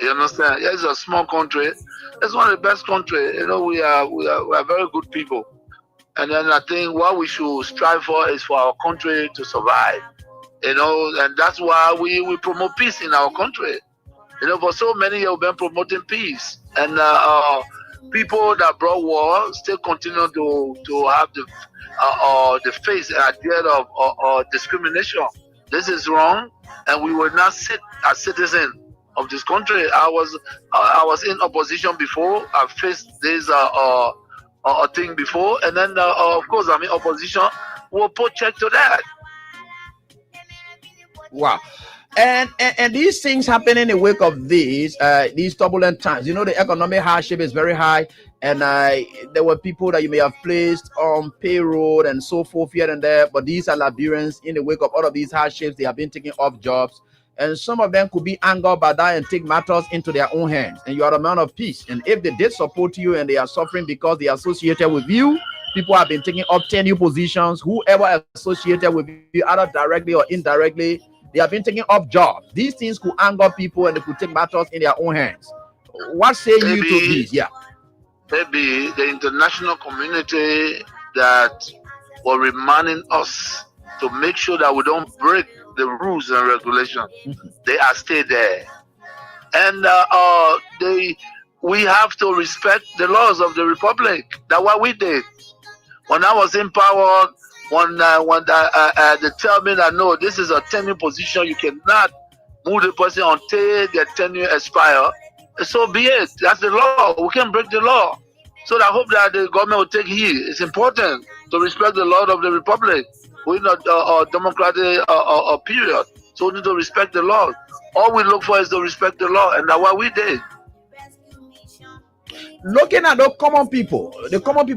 You understand? Yeah, it's a small country. It's one of the best country. We are very good people. And then I think what we should strive for is for our country to survive. And that's why we promote peace in our country. For so many years we've been promoting peace, and people that brought war still continue to have the face and idea of discrimination. This is wrong, and we will not sit as citizens of this country. I was in opposition before. I faced this thing before, and then of course I'm in opposition. We'll put check to that. Wow. And these things happen in the wake of these turbulent times. The economic hardship is very high, and there were people that you may have placed on payroll and so forth here and there, but these are Liberians. In the wake of all of these hardships, they have been taking off jobs, and some of them could be angered by that and take matters into their own hands. And you are a man of peace, and if they did support you and they are suffering because they are associated with you, people have been taking up tenure positions. Whoever associated with you, either directly or indirectly, they have been taking up jobs. These things could anger people and they could take matters in their own hands. What say you to this? Yeah. Maybe the international community that were reminding us to make sure that we don't break the rules and regulations. They are still there. And we have to respect the laws of the Republic. That's what we did. When I was in power, when they tell me that no, this is a tenure position, you cannot move the person until their tenure expire. So be it. That's the law. We can break the law. So I hope that the government will take heed. It's important to respect the law of the Republic. We're in a democratic period, so we need to respect the law. All we look for is to respect the law, and that's what we did. Looking at the common people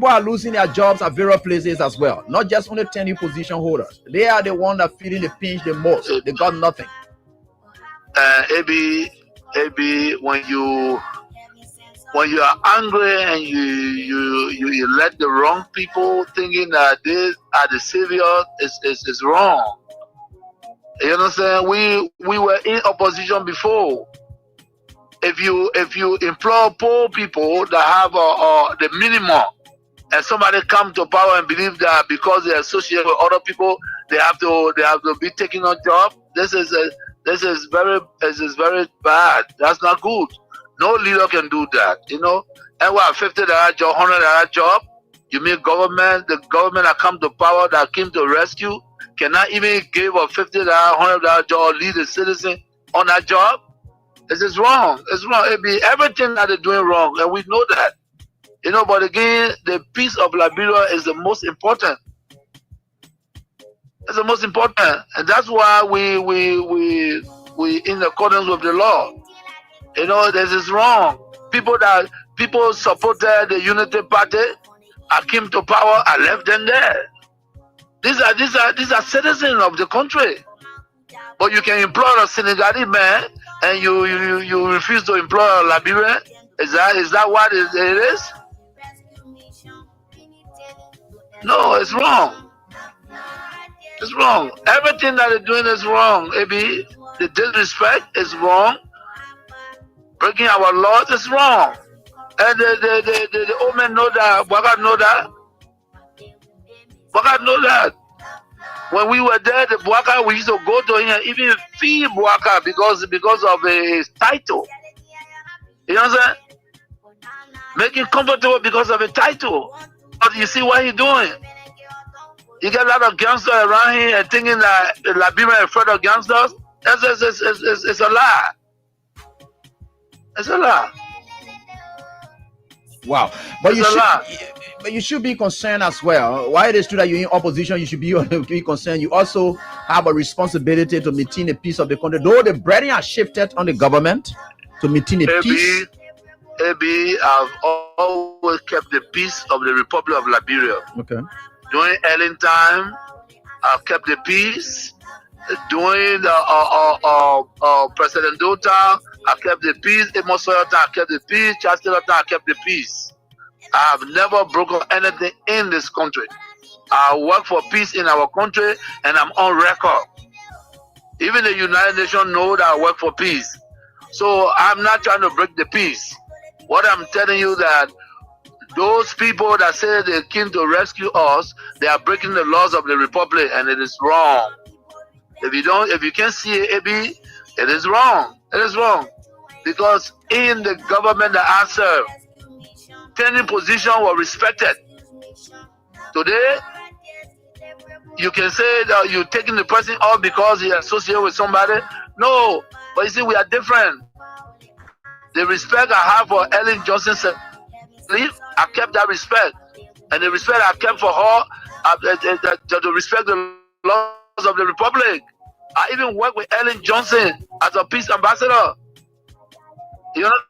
are losing their jobs at various places as well. Not just only tenure position holders. They are the ones that feeling the pinch the most. They got nothing. Ab, when you are angry and you let the wrong people thinking that they are the savior, is wrong. You understand? We were in opposition before. If you employ poor people that have the minimum, and somebody come to power and believe that because they associate with other people, they have to be taking on job. This is very bad. That's not good. No leader can do that. And what, $50 job, $100 job? You mean the government that come to power, that came to rescue, cannot even give a $50, $100 job or lead a citizen on that job? This is wrong. It's wrong. Everything that they're doing wrong, and we know that. But again, the peace of Liberia is the most important. It's the most important, and that's why we in accordance with the law. This is wrong. People supported the Unity Party. I came to power. I left them there. These are citizens of the country. But you can employ a Senegalese man and you refuse to employ a Liberian. Is that what it is? No, it's wrong. It's wrong. Everything that they're doing is wrong. Maybe the disrespect is wrong. Breaking our laws is wrong. And the old men know that. Bwaga know that. Bwaga know that. When we were there, the Bwaka, we used to go to him and even feed Bwaka because of his title. You know what I'm saying? Make him comfortable because of a title. But you see what he's doing? You get a lot of gangsters around here and thinking that Liberia is afraid of gangsters. It's a lie. It's a lie. Wow. But you should be concerned as well. While it is true that you're in opposition, you should be concerned. You also have a responsibility to maintain the peace of the country. Though the burden has shifted on the government to maintain the peace. I've always kept the peace of the Republic of Liberia. Okay. During Ellen time, I've kept the peace. During President Dota, I kept the peace. Amos Sawyer time, I kept the peace. Chancellor time, I kept the peace. I have never broken anything in this country. I work for peace in our country, and I'm on record. Even the United Nations know that I work for peace. So I'm not trying to break the peace. What I'm telling you that those people that say they came to rescue us, they are breaking the laws of the republic, and it is wrong. If you can't see it, AB, it is wrong. It is wrong because in the government that I serve, any position was respected. Today, you can say that you're taking the person off because he associated with somebody. No, but you see, we are different. The respect I have for Ellen Johnson Sirleaf, I kept that respect. And the respect I kept for her, to respect the laws of the republic. I even worked with Ellen Johnson as a peace ambassador. You know what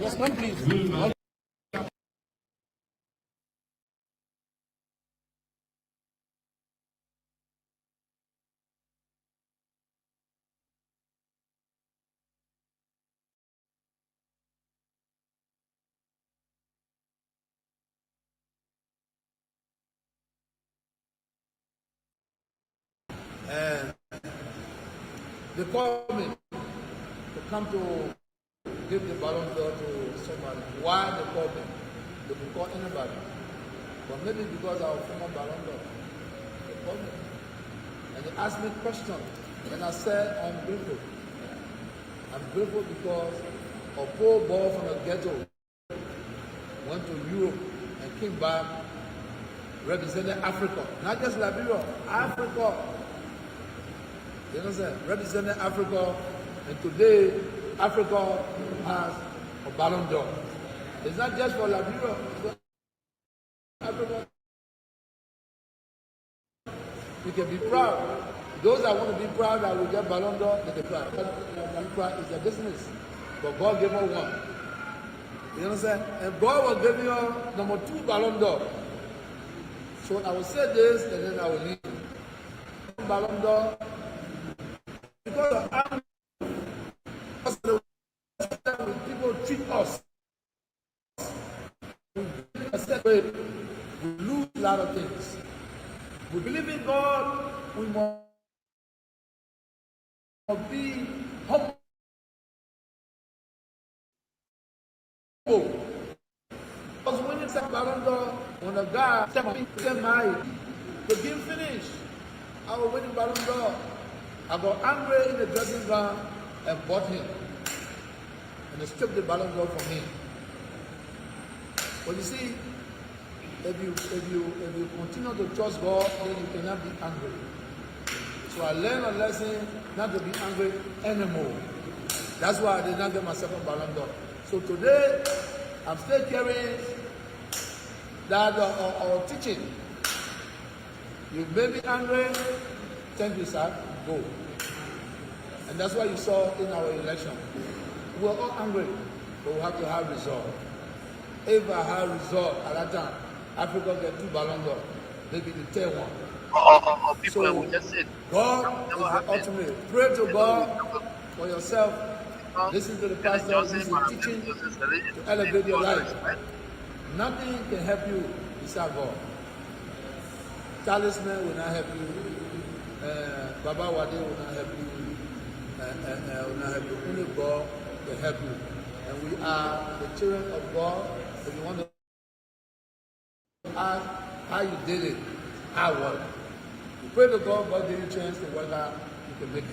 Yes, come please. And they call me to come to give the Ballon d'Or to somebody. Why they call me? They can call anybody. But maybe because I was former Ballon d'Or, they call me. And they asked me questions. And I said, I'm grateful. I'm grateful because a poor boy from the ghetto went to Europe and came back representing Africa. Not just Liberia, Africa. You understand? Representing Africa, and today Africa has a Ballon d'Or. It's not just for Liberia, it's for Africa. You can be proud. Those that want to be proud that will get Ballon d'Or, they can be proud. Be proud is their business. But God gave her one. You understand? And God will give you number 2 Ballon d'Or. So I will say this and then I will leave. Ballon d'Or. Because of people treat us, we lose a lot of things. We believe in God, we must be humble. Because when it's a Ballon d'Or, when a guy get married, the game finished. I was winning Ballon d'Or. I got angry in the dressing gown and bought him. And they stripped the Ballon d'Or from him. But you see, if you continue to trust God, then you cannot be angry. So I learned a lesson not to be angry anymore. That's why I did not get myself a Ballon d'Or. So today, I'm still carrying that our teaching. You may be angry, thank you, sir, go. And that's why you saw in our election. We were all angry, but we have to have resolve. If I have resolve at that time, Africa get 2 Ballon d'Or, maybe the 3rd one. people So will just say, God is the ultimate. Pray to God for yourself. Listen to the pastor, listen to teaching to elevate your life. Nothing can help you besides God. Talisman will not help you. Baba Wade will not help you. Will not help you. Only God will help you. And we are the children of God. If you want to ask how you did it, how work. You pray to God, God give you a chance to work out, you can make it.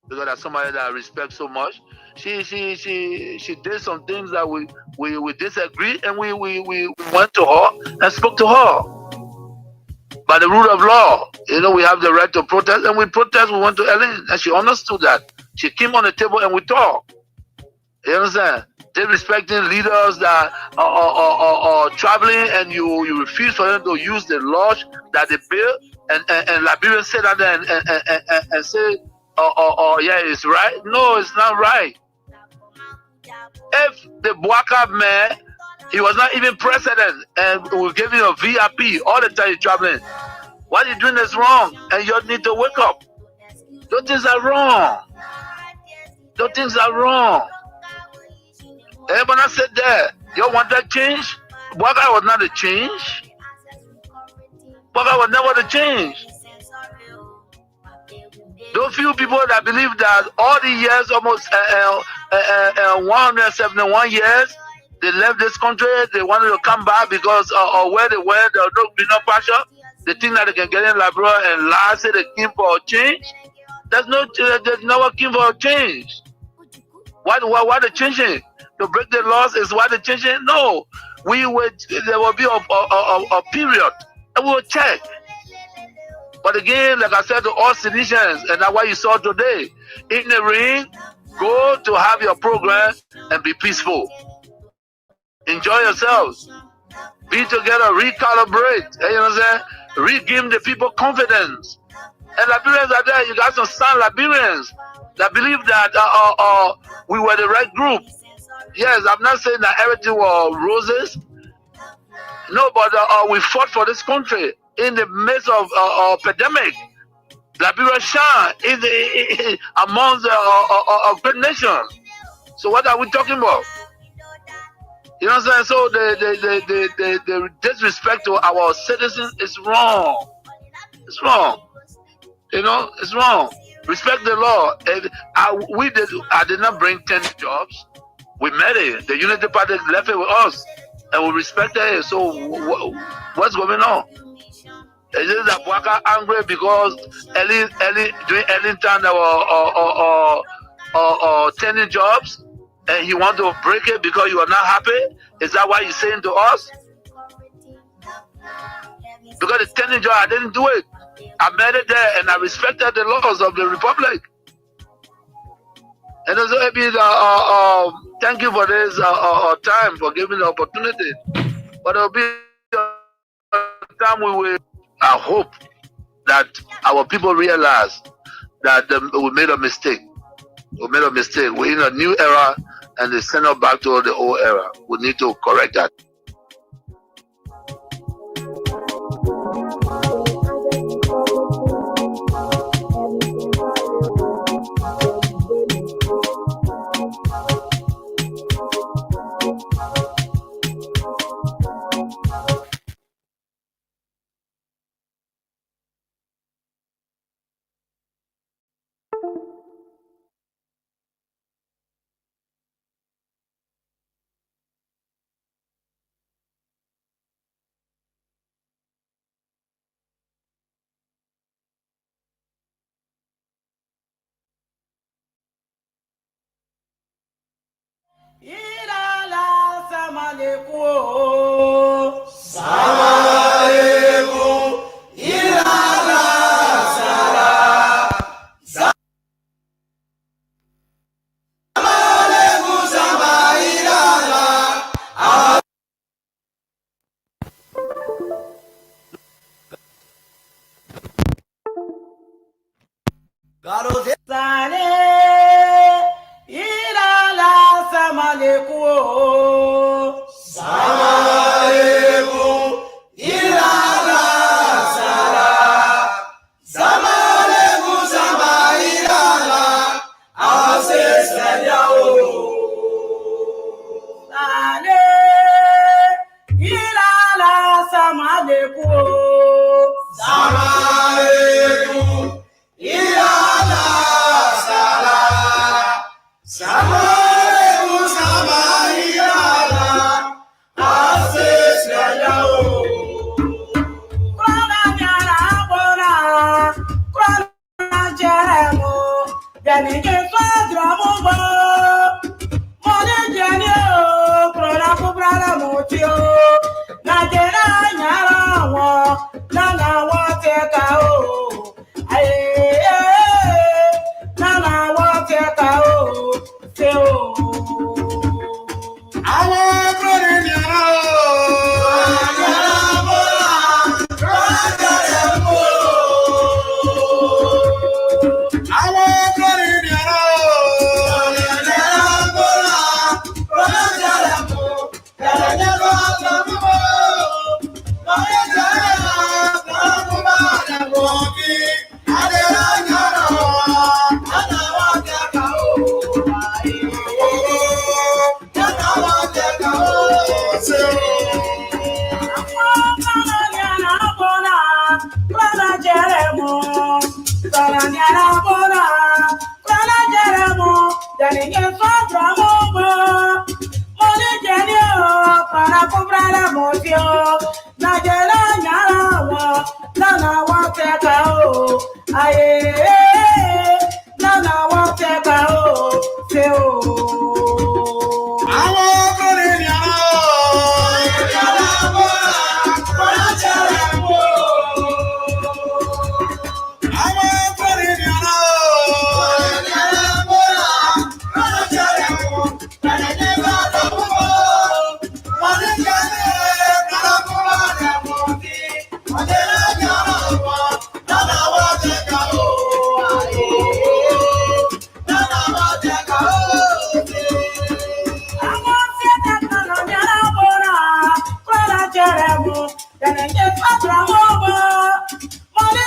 because that's somebody that I respect so much. She did some things that we disagreed, and we went to her and spoke to her. By the rule of law, we have the right to protest, and we protest. We went to Ellen, and she understood that. She came on the table and we talked. You understand? They respecting leaders that are traveling, and you refuse for them to use the laws that they built, and Liberians say that and say, yeah, it's right. No, it's not right. If the Bwaka man He was not even president, and we gave him a VIP all the time he's traveling. What you're doing is wrong, and you need to wake up. Those things are wrong. Those things are wrong. Everyone said that. You want that change? Waka was not a change. Waka was never the change. Those few people that believe that all the years, almost 171 years, they left this country, they wanted to come back because of where they went, there was no passion. They think that they can get in Liberia and lie, say they came for a change. There's never came for a change. Why they changing? To break the laws is why they're changing? No. There will be a period and we will check. But again, like I said to all citizens, and that's what you saw today, in the ring, go to have your program and be peaceful. Enjoy yourselves. Be together, recalibrate. You know what I'm saying? Regain the people confidence. And Liberians are there. You got some sound Liberians that believe that we were the right group. Yes, I'm not saying that everything was roses. No, but we fought for this country in the midst of epidemic. Liberia shine amongst a great nation. So what are we talking about? You know what I'm saying? So the disrespect to our citizens is wrong. It's wrong. You know, it's wrong. Respect the law. I did not bring 10 jobs. We met it. The Unity Party left it with us, and we respected it. So what's going on? Is it that Waka angry because during early time there were 10 jobs, and he want to break it because you are not happy? Is that what he's saying to us? Because the 10 job, I didn't do it. I met it there, and I respected the laws of the republic. And also, thank you for this time, for giving the opportunity. But there will be a time I hope that our people realize that we made a mistake. We made a mistake. We're in a new era, and they send us back to the old era. We need to correct that.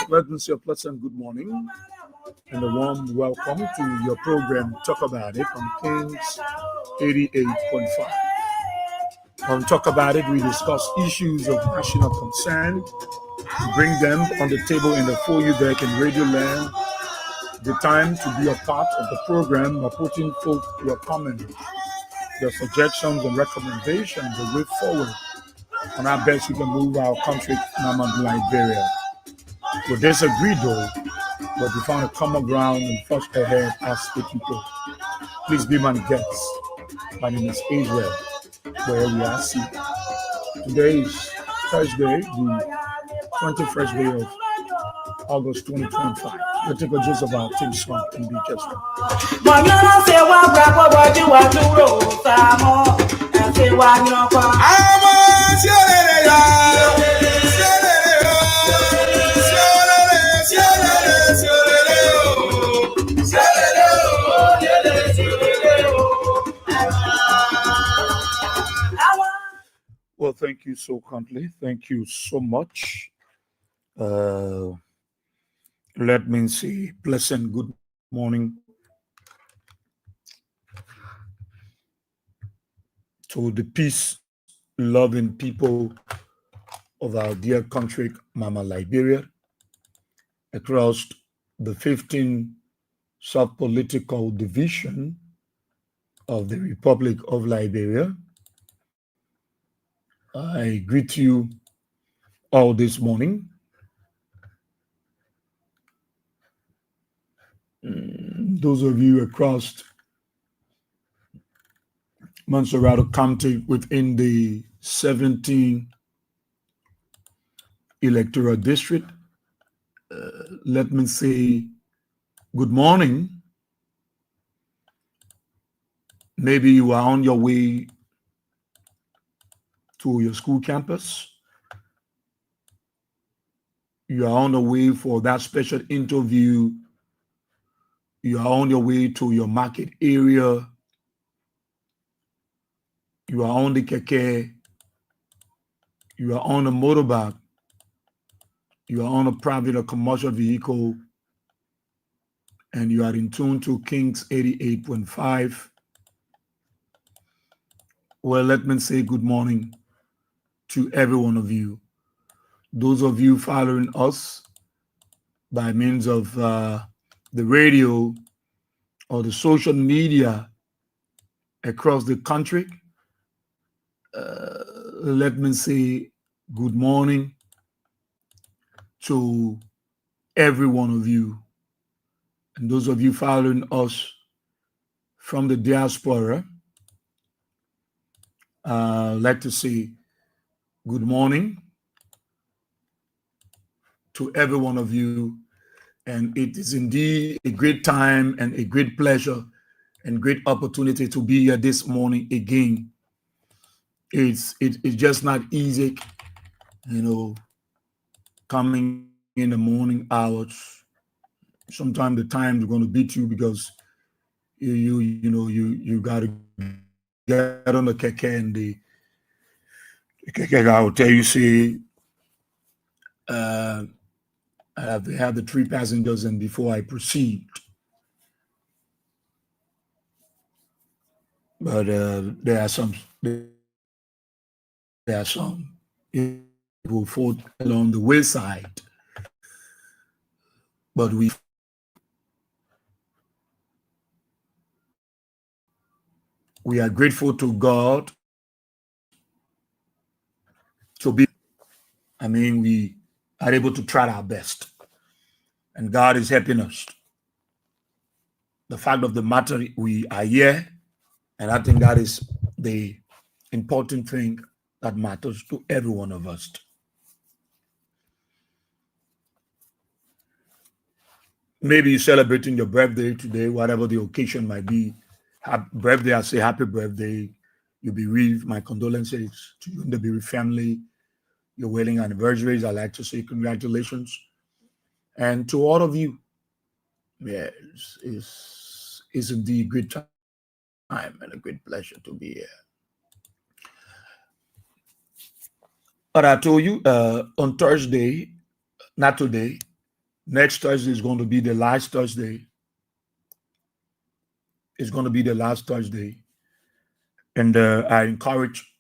Let me say a pleasant good morning and a warm welcome to your program Talk About It on Kings 88.5. On Talk About It, we discuss issues of national concern, bring them on the table in the foyer deck in Radio Land. The time to be a part of the program by putting forth your comments, your suggestions and recommendations, the way forward on how best we can move our country, Mama Liberia. We disagree though, but we found a common ground and forge ahead as a people. Please be my guest. My name is Israel, where we are seated. Today is Thursday, the 21st day of August 2025. We'll take a gist of our team song and be just Well, thank you so kindly. Thank you so much. Let me say pleasant good morning to the peace-loving people of our dear country, Mama Liberia, across the 15 sub-political division of the Republic of Liberia. I greet you all this morning. Those of you across Montserrat County within the 17 electoral district, let me say good morning. Maybe you are on your way to your school campus. You are on the way for that special interview. You are on your way to your market area. You are on the keke. You are on a motorbike. You are on a private or commercial vehicle. And you are in tune to Kings 88.5. Well, let me say good morning to every one of you. Those of you following us by means of the radio or the social media across the country, let me say good morning to every one of you. And those of you following us from the diaspora, I'd like to say good morning to every one of you. And it is indeed a great time and a great pleasure and great opportunity to be here this morning again. It's just not easy, coming in the morning hours. Sometimes the time is going to beat you because you got to get on the keke, and the keke guy will tell you, say, I have to have the 3 passengers in before I proceed. But there are some people fought along the wayside. But we are grateful to God to be. I mean, we are able to try our best, and God is helping us. The fact of the matter, we are here, and I think that is the important thing that matters to every one of us. Maybe you're celebrating your birthday today, whatever the occasion might be. Happy birthday, I say happy birthday. You bereaved, my condolences to you and the bereaved family. Your wedding anniversaries, I'd like to say congratulations. And to all of you, yeah, it's indeed a great time and a great pleasure to be here. But I told you on Thursday, not today, next Thursday is going to be the last Thursday. It's going to be the last Thursday. And I encourage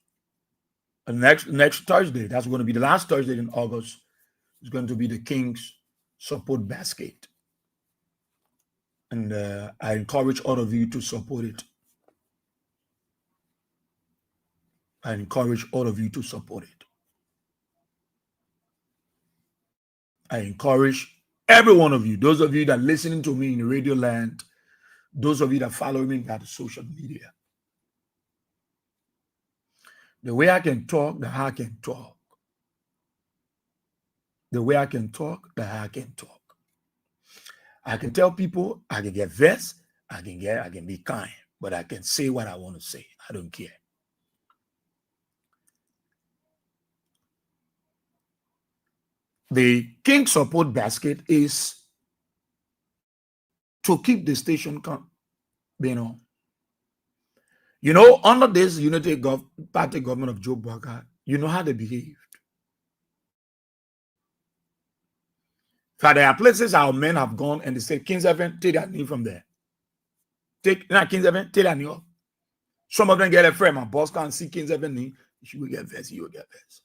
next Thursday, that's going to be the last Thursday in August, is going to be the King's Support Basket. And I encourage all of you to support it. I encourage all of you to support it. I encourage every one of you, those of you that are listening to me in radio land, those of you that follow me on social media. The way I can talk, the how I can talk. The way I can talk, the how I can talk. I can tell people, I can get vexed, I can be kind, but I can say what I want to say. I don't care. The King Support Basket is to keep the station being on. You know, under this Unity Party government of Joe Bugger, you know how they behaved. So there are places our men have gone and they say, Kings FM, take that knee from there. Kings FM, take that knee off. Some of them get a friend, my boss can't see Kings FM knee. You will get vexed, you will get vexed.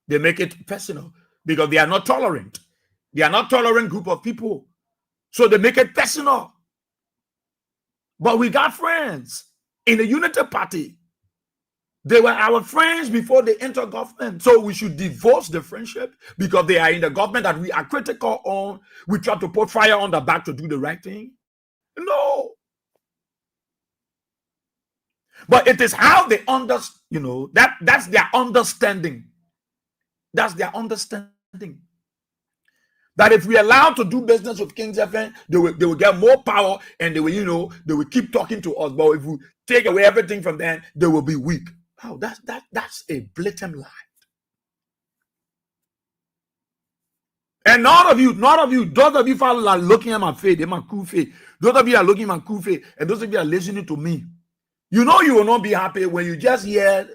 They make it personal because they are not tolerant. They are not tolerant group of people. So they make it personal. But we got friends in the Unity Party. They were our friends before they entered government. So we should divorce the friendship because they are in the government that we are critical on. We try to put fire on the back to do the right thing. No. But it is how they understand, you know, that's their understanding. That's their understanding. That if we allow to do business with Kings FM, they will get more power and they will, you know, they will keep talking to us. But if we take away everything from them, they will be weak. Oh, that's a blatant lie. And none of you, those of you follow are looking at my face, my cool face. Those of you are looking at my cool face, and those of you are listening to me. You know you will not be happy when you just hear,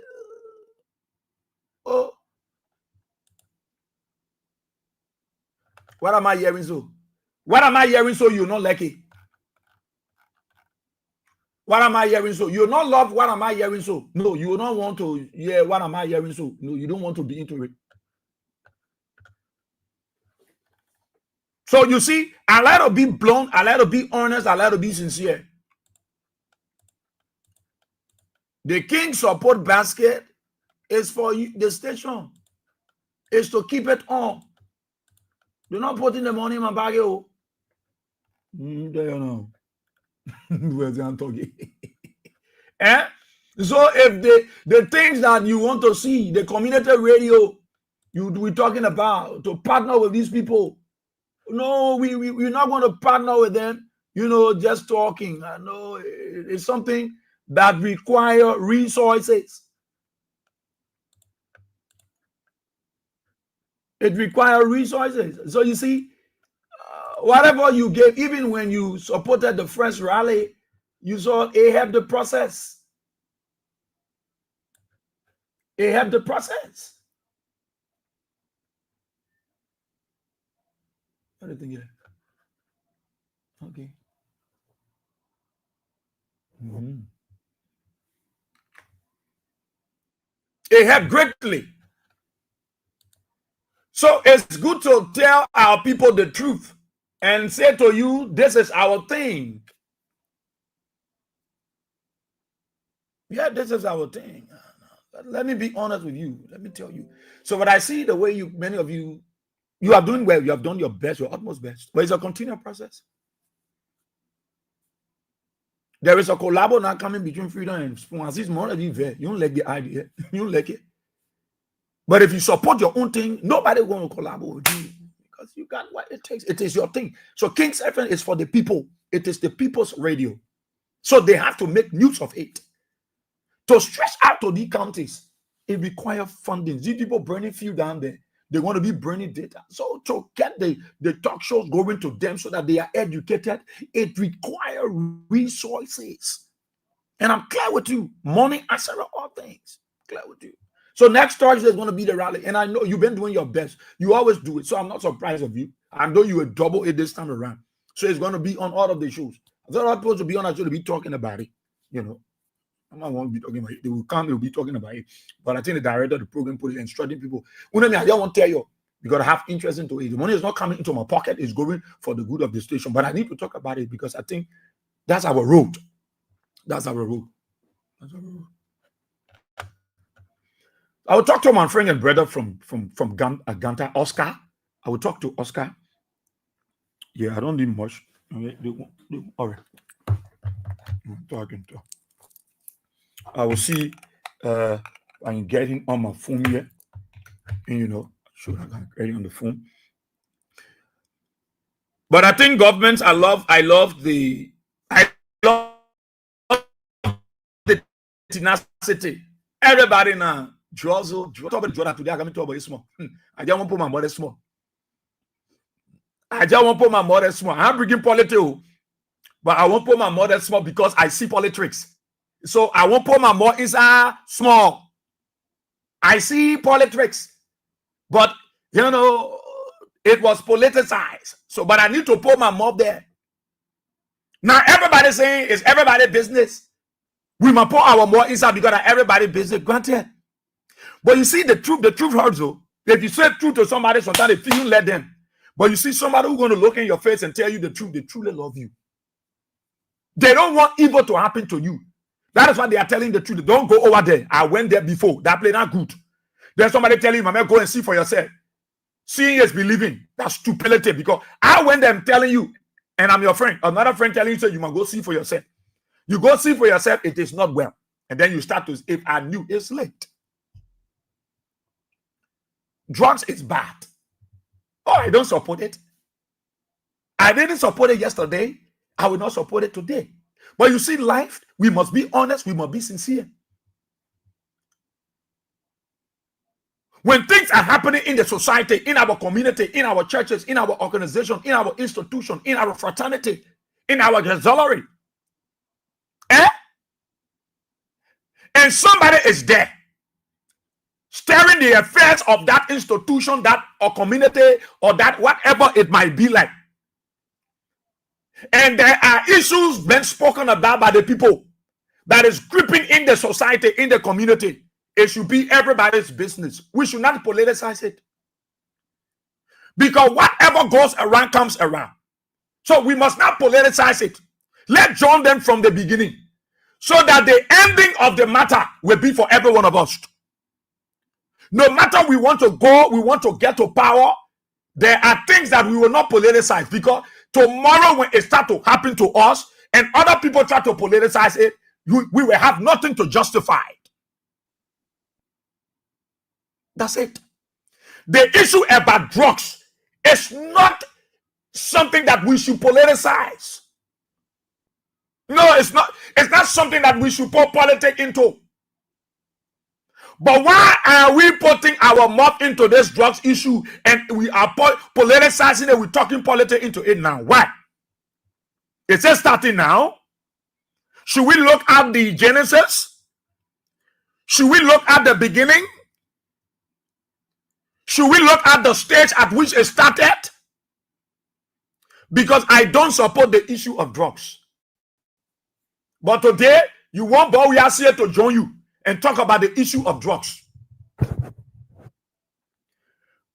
oh, what am I hearing so? What am I hearing so you not like it? What am I hearing so? You not love what am I hearing so? No, you don't want to hear what am I hearing so? No, you don't want to be into it. So you see, I like to be blunt, I like to be honest, I like to be sincere. The King Support Basket is for the station. It's to keep it on. Do not put in the money in my bag. Oh. There you know. Where's the talking? Eh? So if the things that you want to see, the community radio, we're talking about to partner with these people. No, we're not going to partner with them, you know, just talking. No, it's something that requires resources. It requires resources. So you see, whatever you gave, even when you supported the French rally, you saw it helped the process. It helped the process. Anything here? Okay. Mm-hmm. It helped greatly. So it's good to tell our people the truth and say to you, this is our thing. Yeah, this is our thing. Let me be honest with you. Let me tell you. So what I see, the way many of you are doing well, you have done your best, your utmost best. But it's a continual process. There is a collabo now coming between Freedom and Spoon. As it's more of you there. You don't like the idea. You don't like it. But if you support your own thing, nobody will to collaborate with you because you got what it takes. It is your thing. So King's FM is for the people. It is the people's radio. So they have to make use of it. To stretch out to the counties, it requires funding. These people burning fuel down there. They want to be burning data. So to get the talk shows going to them so that they are educated, it requires resources. And I'm clear with you. Money answers all things. Clear with you. So next Thursday is going to be the rally. And I know you've been doing your best. You always do it. So I'm not surprised of you. I know you will double it this time around. So it's going to be on all of the shows. I thought I was supposed to be on actually be talking about it. You know. I won't be talking about it. They will come, they'll be talking about it. But I think the director of the program put it instructing people. I don't want to tell you because I have interest into it. The money is not coming into my pocket, it's going for the good of the station. But I need to talk about it because I think that's our road. That's our road. That's our road. I will talk to my friend and brother from Ganta, Oscar. I will talk to Oscar. Yeah, I don't need much. All right. I'm talking to. I will see I can get him on my phone here. And sure I can get him on the phone. But I think governments, I love the tenacity. Everybody now. Talk about today. I got to talk about it small. I just want to put my mother small. I'm bringing politics, but I won't put my mother small because I see politics. So I won't put my mother inside small. I see politics, but it was politicized. So, but I need to put my mouth there. Now everybody saying it's everybody business. We must put our mouth inside because everybody business. Granted. But you see the truth hurts though. If you say truth to somebody, sometimes they feel you let them. But you see somebody who's going to look in your face and tell you the truth, they truly love you. They don't want evil to happen to you. That is why they are telling the truth. Don't go over there. I went there before. That place not good. Then somebody telling you, Mama, go and see for yourself. Seeing is believing. That's stupidity because I went there and telling you, and I'm your friend. Another friend telling you, so you must go see for yourself. You go see for yourself, it is not well. And then you start to, if I knew, it's late. Drugs is bad. Oh, I don't support it. I didn't support it yesterday. I will not support it today. But you see, life, we must be honest, we must be sincere. When things are happening in the society, in our community, in our churches, in our organization, in our institution, in our fraternity, in our auxiliary, and somebody is there steering the affairs of that institution, that or community, or that whatever it might be like. And there are issues being spoken about by the people that is creeping in the society, in the community. It should be everybody's business. We should not politicize it. Because whatever goes around comes around. So we must not politicize it. Let's join them from the beginning. So that the ending of the matter will be for every one of us. No matter we want to go, we want to get to power, there are things that we will not politicize because tomorrow when it starts to happen to us and other people try to politicize it, we will have nothing to justify it. That's it. The issue about drugs is not something that we should politicize. No, it's not. It's not something that we should put politics into. But why are we putting our mouth into this drugs issue and we are politicizing it? We're talking politics into it now. Why? It says starting now. Should we look at the genesis? Should we look at the beginning? Should we look at the stage at which it started? because I don't support the issue of drugs. But today, you want boy we are here to join you and talk about the issue of drugs.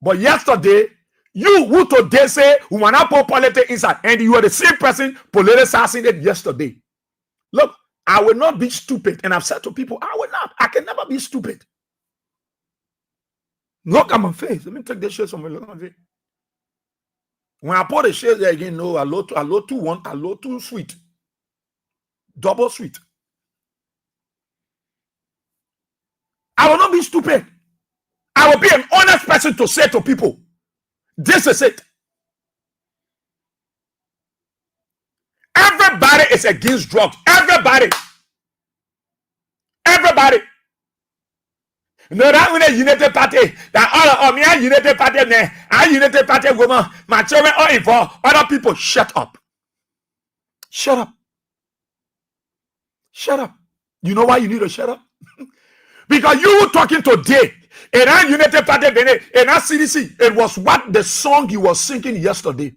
But yesterday, you who today say we want to put politics inside, and you are the same person politicizing it yesterday. Look, I will not be stupid, and I've said to people, I will not. I can never be stupid. Look at my face. Let me take the shades from my face. When I put the shades there again, no, a lot too sweet, double sweet. I will not be stupid. I will be an honest person to say to people, this is it. Everybody is against drugs. Everybody. No, that when a united party, that all of me are united party, I united party woman, my children are involved. Other people, shut up. Shut up. Shut up. You know why you need to shut up? Because you were talking today, and our united party, and our CDC, it was what the song you were singing yesterday.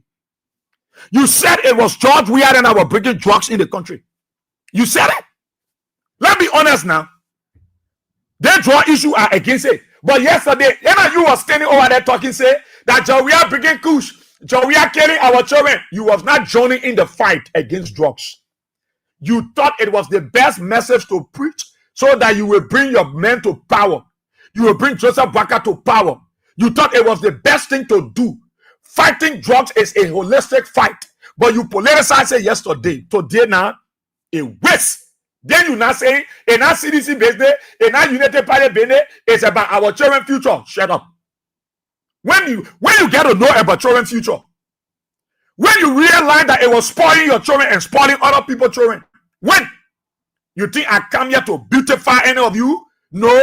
You said it was George Weah and I were bringing drugs in the country. You said it. Let's be honest now. They draw issue are against it. But yesterday, you were standing over there talking, say that George Weah bringing kush, George Weah killing our children. You was not joining in the fight against drugs. You thought it was the best message to preach so that you will bring your men to power. You will bring Joseph Baka to power. You thought it was the best thing to do. Fighting drugs is a holistic fight. But you politicized it yesterday. Today now, a waste. Then you now saying, in our CDC business, in our United Party business, it's about our children's future. Shut up. When you get to know about children's future, when you realize that it was spoiling your children and spoiling other people's children, when you think I come here to beautify any of you? No,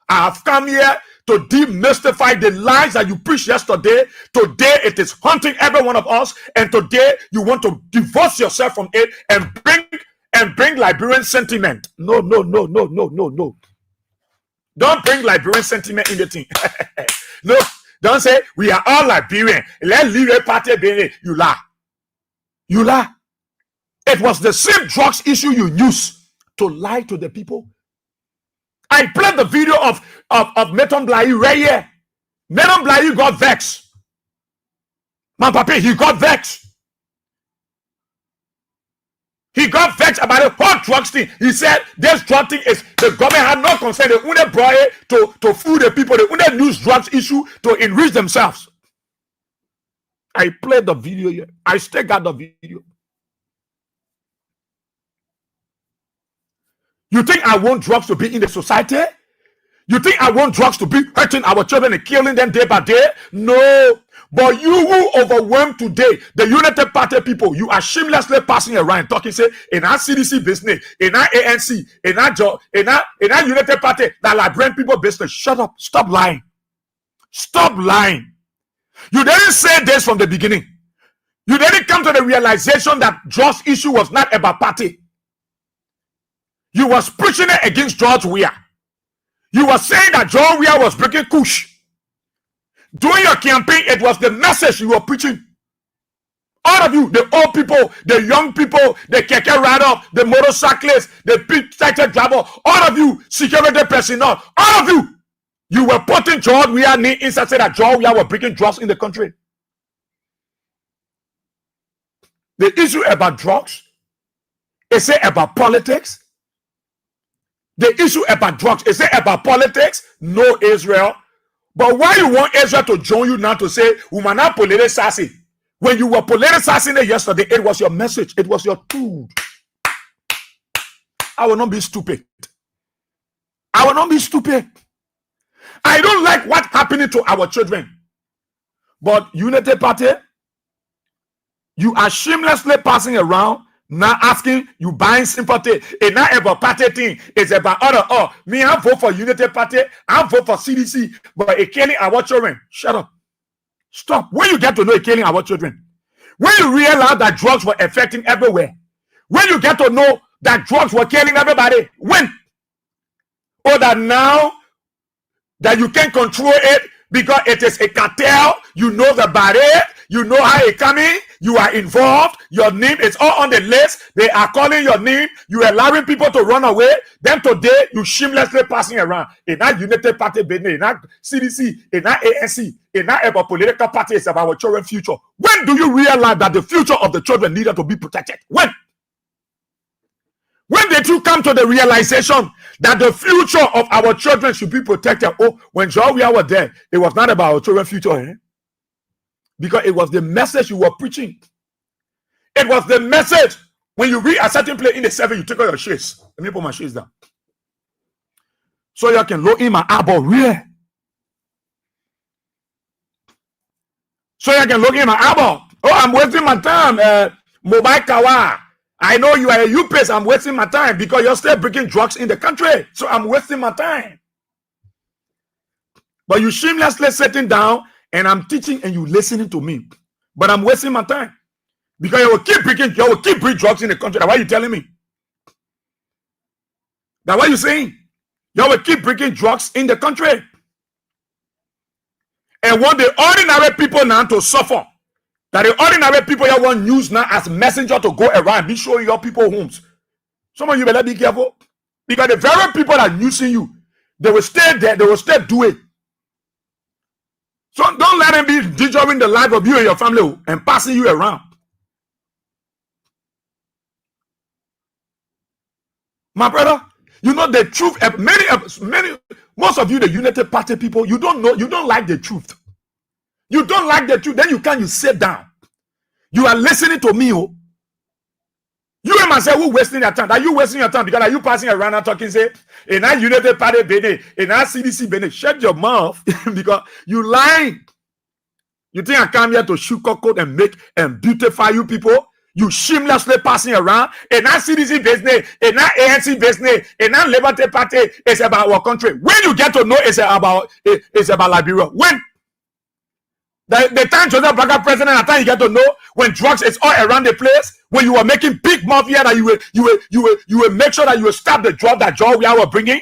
I have come here to demystify the lies that you preached yesterday. Today it is haunting every one of us, and today you want to divorce yourself from it and bring Liberian sentiment. No. Don't bring Liberian sentiment in the thing. No, don't say we are all Liberian. Let's leave a party being. You lie. You lie. It was the same drugs issue you used to lie to the people. I played the video of Meton Blai right here. Meton Blai got vexed. My papa, he got vexed. He got vexed about the whole drugs thing. He said this drug thing is the government had no concern. They wouldn't brought it to fool the people. They wouldn't use drugs issue to enrich themselves. I played the video here. I still got the video. You think I want drugs to be in the society? You think I want drugs to be hurting our children and killing them day by day? No. But you who overwhelmed today, the United Party people, you are shamelessly passing around talking, say, in our CDC business, in our ANC, in our United Party, that Liberian people business. Shut up. Stop lying. Stop lying. You didn't say this from the beginning. You didn't come to the realization that drugs issue was not about party. You was preaching it against George Weah. You were saying that George Weah was breaking kush. During your campaign, it was the message you were preaching. All of you, the old people, the young people, the keke rider, the motorcyclists, the big tractor driver, all of you, security personnel, all of you, you were putting George Weah inside, saying that George Weah were breaking drugs in the country. The issue about drugs, is it about politics? The issue about drugs, is it about politics? No, Israel. But why you want Israel to join you now to say, Umana politicizing? When you were politicizing it yesterday, it was your message. It was your tool. I will not be stupid. I will not be stupid. I don't like what's happening to our children. But Unity Party, you are shamelessly passing around now asking, you buying sympathy. It's not about party thing. It's about other. Me, I vote for Unity Party. I vote for CDC. But it's killing our children. Shut up. Stop. When you get to know it's killing our children. When you realize that drugs were affecting everywhere. When you get to know that drugs were killing everybody. When? Or that now that you can control it because it is a cartel. You know the barrier. You know how it's coming. You are involved. Your name is all on the list. They are calling your name. You are allowing people to run away. Then today, you shamelessly passing around. In that United Party, in that CDC, in that ANC, in that political party, it's about our children's future. When do you realize that the future of the children needed to be protected? When? When did you come to the realization that the future of our children should be protected? Oh, when Georgia was there, it was not about our children's future, because it was the message you were preaching. It was the message. When you read a certain place in the 7, you take out your shades. Let me put my shades down, so you can look in my eyeball real. So you can look in my eyeball. Oh, I'm wasting my time. Mobile Kawa. I know you are a UPS. I'm wasting my time because you're still bringing drugs in the country. So I'm wasting my time. But you shamelessly sitting down and I'm teaching and you listening to me. But I'm wasting my time because you will keep bringing drugs in the country. That's why you telling me. That's what you saying. You will keep bringing drugs in the country. And want the ordinary people now to suffer. That the ordinary people you want use now as messenger to go around, be showing your people homes. Some of you better be careful. Because the very people that are using you, they will stay there, they will still do it. So don't let them be destroying the life of you and your family and passing you around. My brother, you know the truth. Most of you, the United Party people, you don't like the truth. You don't like the truth, then you sit down. You are listening to me, oh. You and myself, who wasting your time? Are you wasting your time because are you passing around and talking, say, in our United Party, Benin, in our CDC, Benin? Shut your mouth because you lying. You think I come here to sugarcoat and make and beautify you people? You shamelessly passing around in our CDC business, in our ANC business, in our Liberty Party. It's about our country. When you get to know it's about Liberia, when? The time Joseph Blacker president, at time you get to know when drugs is all around the place, when you were making big mafia that you will make sure that you will stop the drug that Georgia were bringing.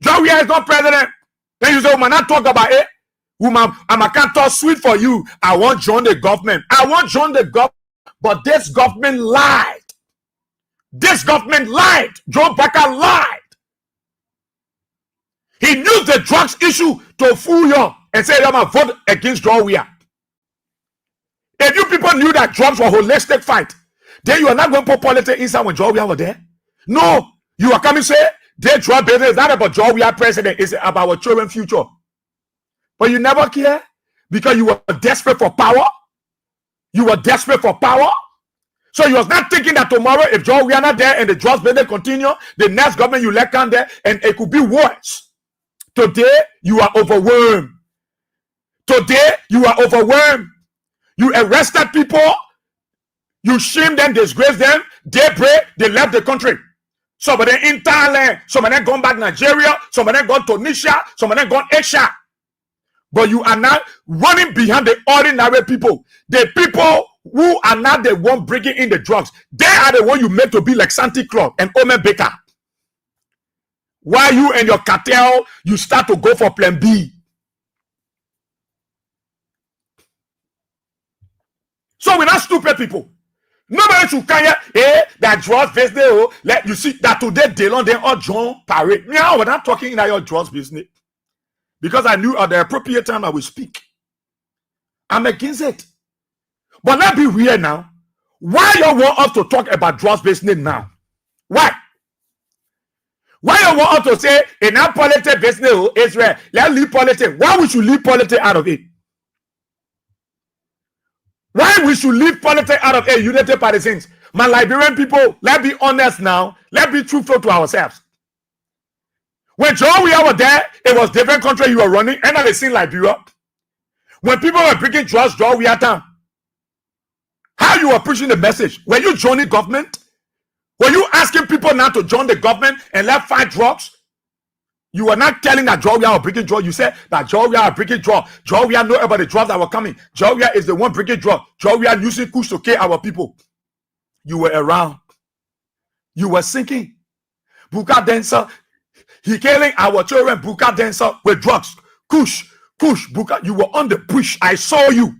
Georgia is not president. Then you say, "Man, not talk about it. Woman, I can't talk sweet for you. I want to join the government. I want to join the government, but this government lied. This government lied. Joe Blacker lied. He used the drugs issue to fool you and say, I'm going to vote against Georgia. If you people knew that drugs were a holistic fight, then you are not going to put politics inside when Georgia was there. No, you are coming to say, their drug business is not about Georgia president, it's about our children's future. But you never care because you were desperate for power. You were desperate for power. So you was not thinking that tomorrow, if Georgia not there and the drugs business continue, the next government you let come there and it could be worse. Today, you are overwhelmed. Today, you are overwhelmed. You arrested people. You shame them, disgrace them. They pray, they left the country. Some of them in Thailand. Some of them gone back Nigeria. Some of them gone to Tunisia. Some of them gone Asia. But you are not running behind the ordinary people. The people who are not the one bringing in the drugs. They are the one you make to be like Santa Claus and Omen Baker. While you and your cartel, you start to go for plan B. So we're not stupid people. Nobody should come here, that drugs business, let you see that today they all John parade. Now we're not talking in your drugs business. Because I knew at the appropriate time I will speak. I'm against it. But let's be real now. Why you want us to talk about drugs business now? Why? Why you want us to say in our politics business, Israel, let's leave politics? Why we should leave politics out of it? Why we should leave politics out of it, United Partisans? My Liberian people, let's be honest now. Let's be truthful to ourselves. When Georgia was there, it was different country you were running, and now they seen Liberia. When people were bringing drugs, Georgia town, how you were pushing the message? Were you joining government? Were you asking people now to join the government and let fight drugs? You were not telling that Georgia was bringing drugs. You said that Georgia are bringing drugs. Georgia know about the drugs that were coming. Georgia is the one bringing drugs. Georgia using kush to kill our people. You were around. You were sinking. Buka dancer. He killing our children. Buka dancer with drugs. Kush, Buka. You were on the push. I saw you.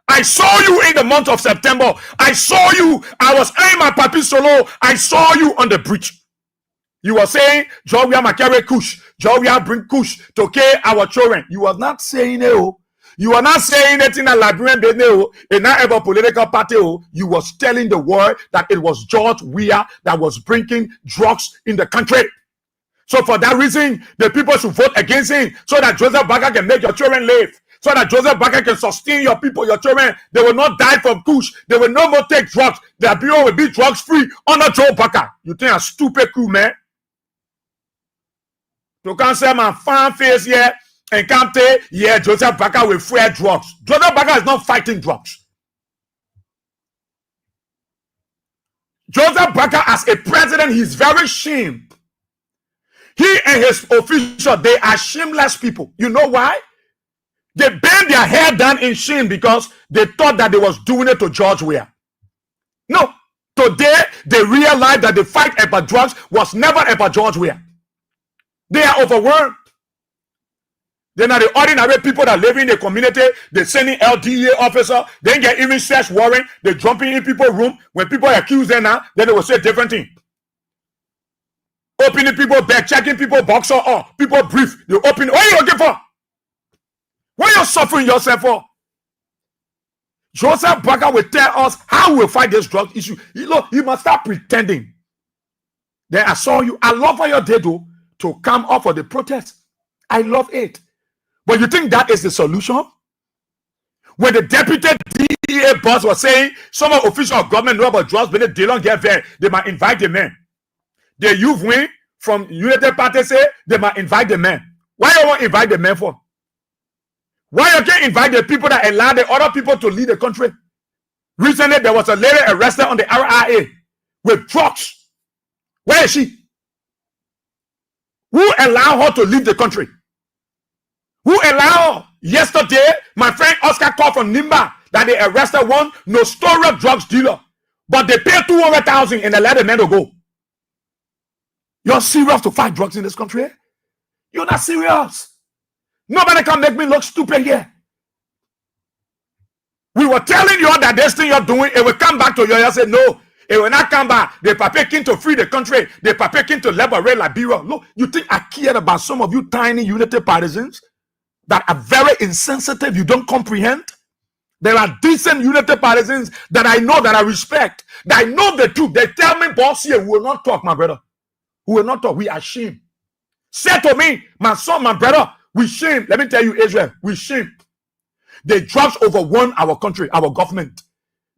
I saw you in the month of September. I saw you. I was in my papi solo. I saw you on the bridge. You were saying, Georgia carry kush. Georgia bring kush to care our children. You were not saying it. Oh. You are not saying it in a Liberian business, and not ever political party. You was telling the world that it was George Weah that was bringing drugs in the country. So for that reason, the people should vote against him so that Joseph Baker can make your children live. So that Joseph Baker can sustain your people, your children. They will not die from kush. They will no more take drugs. Their bureau will be drugs free under Joe Baker. You think a stupid crew, man? You can't say my fan face here. And can't say, yeah, Joseph Baker will free drugs. Joseph Baker is not fighting drugs. Joseph Baker, as a president, he's very shamed. He and his officials, they are shameless people. You know why? They bent their hair down in shame because they thought that they was doing it to George Weah. No. Today, they realized that the fight about drugs was never about George Weah. They are overwhelmed. Then are the ordinary people that live in the community, they sending LDA officer, they get even search warrant, they jumping in people's room. When people accuse them now, then they will say different thing. Opening people back, checking people boxer off, people brief, they open. What are you looking for? What are you suffering yourself for? Joseph Baker will tell us how we'll fight this drug issue. You must start pretending. Then I saw you. I love what you did to come up for the protest. I love it. But you think that is the solution? When the deputy DEA boss was saying some official of government know about drugs, but they don't get there, they might invite the men. The youth wing from United Party say they might invite the men. Why you won't invite the men for? Why you can't invite the people that allow the other people to lead the country? Recently, there was a lady arrested on the RIA with drugs. Where is she? Who allowed her to leave the country? Who allowed? Yesterday, my friend Oscar called from Nimba that they arrested one notorious drugs dealer, but they paid 200,000 and they let the man go. You're serious to fight drugs in this country? You're not serious. Nobody can make me look stupid here. We were telling you that this thing you're doing, it will come back to you. You say no, it will not come back. They're preparing to free the country. They're preparing to liberate Liberia. Look, you think I care about some of you tiny unity partisans that are very insensitive? You don't comprehend. There are decent unity partisans that I know, that I respect, that I know the truth. They tell me, boss, here, we will not talk, my brother. We will not talk. We are ashamed. Say to me, my son, my brother, we shame. Let me tell you, Israel, we shame. The drugs overwhelm our country, our government.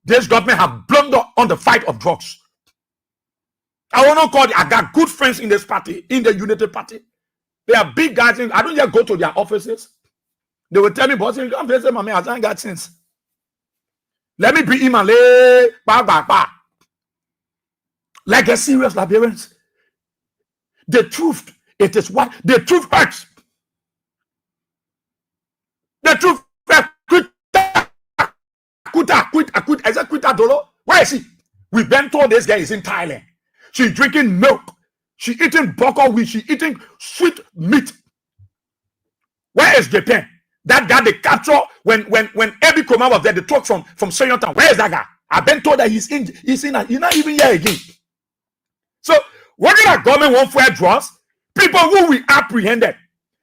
This government have blundered on the fight of drugs. I want to call it, I got good friends in this party, in the unity party. They are big guys. I don't just go to their offices. They will tell me, boss, you can't say, my man, I don't got sense. Let me be in my leg, like a serious Liberians. The truth, it is what the truth hurts. The truth hurts. Quit, Dolo. Where is she? We've been told this guy is in Thailand. She's drinking milk. She eating boko wheat. She eating sweet meat. Where is Japan? That guy they capture when Ebi Koma was there, they talk from Senyontown. Where is that guy? I've been told that he's not even here again. So whether that government won't wear drugs, people who we apprehended,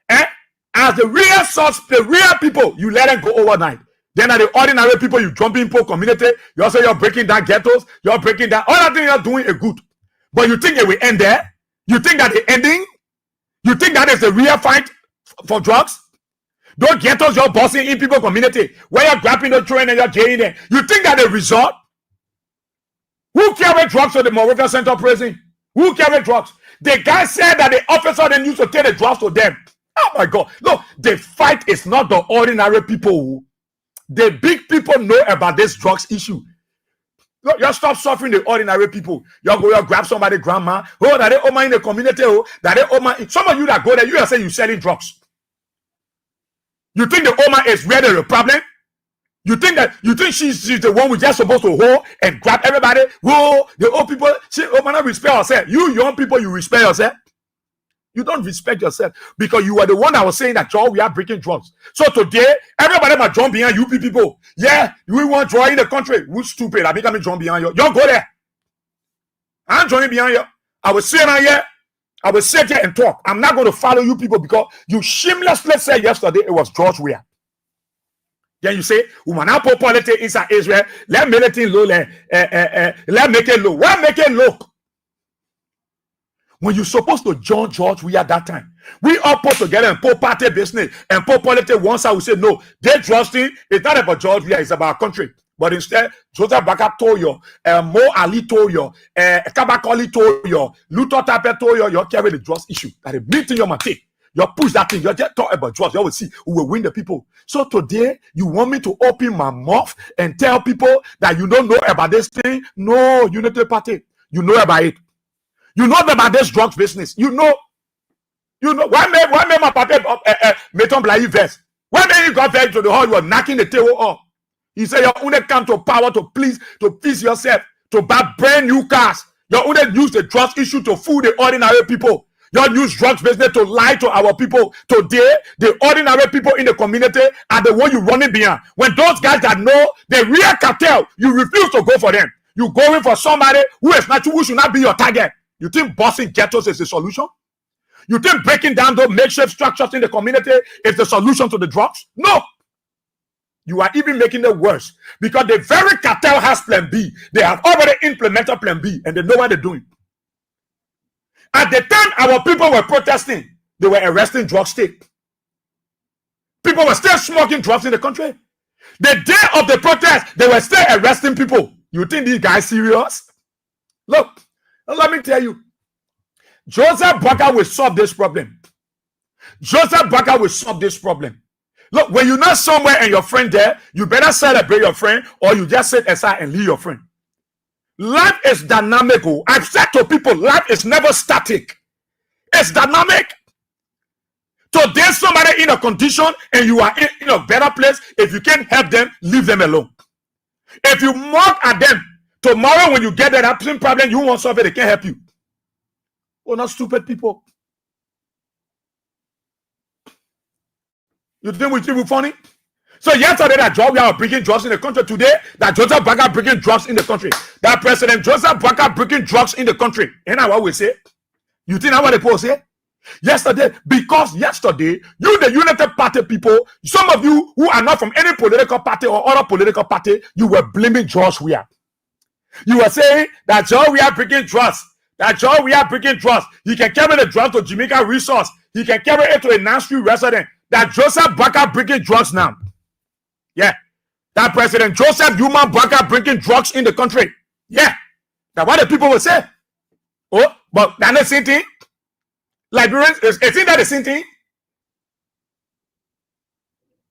as the real source, the real people, you let them go overnight. Then are the ordinary people, you jump in poor community, you also you're breaking down ghettos, you're breaking down all that thing you're doing is good. But you think it will end there? You think that the ending? You think that is the real fight for drugs? Those ghettos you're bossing in people community, where you're grabbing the train and you're getting there. You think that the result? Who carry drugs to the Moravia Central Prison? Who carry drugs? The guy said that the officer then used to take the drugs to them. Oh my God. Look, the fight is not the ordinary people. The big people know about this drugs issue. Look, you stop suffering the ordinary people. You go, you grab somebody, grandma. Oh, that they oma in the community. Oh, that they oma. Some of you that go there, you are saying you're selling drugs. You think the oma is really the problem? You think she's the one we're just supposed to hold and grab everybody? Whoa, the old people, she oma not respect herself. You young people, you respect yourself. You don't respect yourself because you were the one that was saying that, Joe, we are breaking drugs. So today, everybody might jump behind you people. Yeah, we want drug in the country. Who's stupid? I become jump behind you. Y'all go there. I'm joining behind you. I will sit here. I will sit here and talk. I'm not going to follow you people because you shamelessly said yesterday it was George Weah. Then you say, woman, now politics inside Israel. Let me make it low. Let make it low. Why make it low? When you're supposed to join George Weah at that time, we all put together and put party business and put politics. Once I will say, no, they trusting. It's not about George Weah. It's about our country. But instead, Joseph Baka told you, Mo Ali told you, Kabakoli told you, Luther Tape told you carry the drugs issue. That a meeting you might take. You push that thing. You just talk about drugs. You will see who will win the people. So today, you want me to open my mouth and tell people that you don't know about this thing? No, Unity Party. You know about it. You know about this drugs business. You know. Why may my party meton blai vest? Why may you got there to the hall? You are knocking the table off. He said, your only come to power to please yourself, to buy brand new cars. You only use the drugs issue to fool the ordinary people. You use drugs business to lie to our people. Today, the ordinary people in the community are the one you running behind. When those guys that know the real cartel, you refuse to go for them. You going for somebody who should not be your target. You think bossing ghettos is the solution? You think breaking down those makeshift structures in the community is the solution to the drugs? No. You are even making it worse because the very cartel has plan B. They have already implemented plan B and they know what they're doing. At the time our people were protesting, they were arresting drug state. People were still smoking drugs in the country. The day of the protest, they were still arresting people. You think these guys serious? Look, let me tell you, Joseph Baka will solve this problem. Joseph Baka will solve this problem. Look, when you're not somewhere and your friend there, you better celebrate your friend or you just sit aside and leave your friend. Life is dynamic. I've said to people, life is never static. It's dynamic. Today, somebody in a condition and you are in a better place, if you can't help them, leave them alone. If you mock at them, tomorrow when you get that same problem, you won't solve it, they can't help you. We're not stupid people. You think we think we're funny? So yesterday that George Weah bringing drugs in the country. Today that Joseph Baka bringing drugs in the country. That President Joseph Baka bringing drugs in the country. Ain't that what we say? You think that's what the people say? Yesterday, because yesterday, you the United Party people, some of you who are not from any political party or other political party, you were blaming George Weah. You were saying that George Weah bringing drugs. That George Weah bringing drugs. He can carry the drugs to Jamaica Resource. He can carry it to a Nashville resident. That Joseph Baka bringing drugs now. Yeah. That President Joseph Yuma Baka bringing drugs in the country. Yeah. That's what the people will say. Oh, but that's the same thing. Liberians, isn't that the same thing?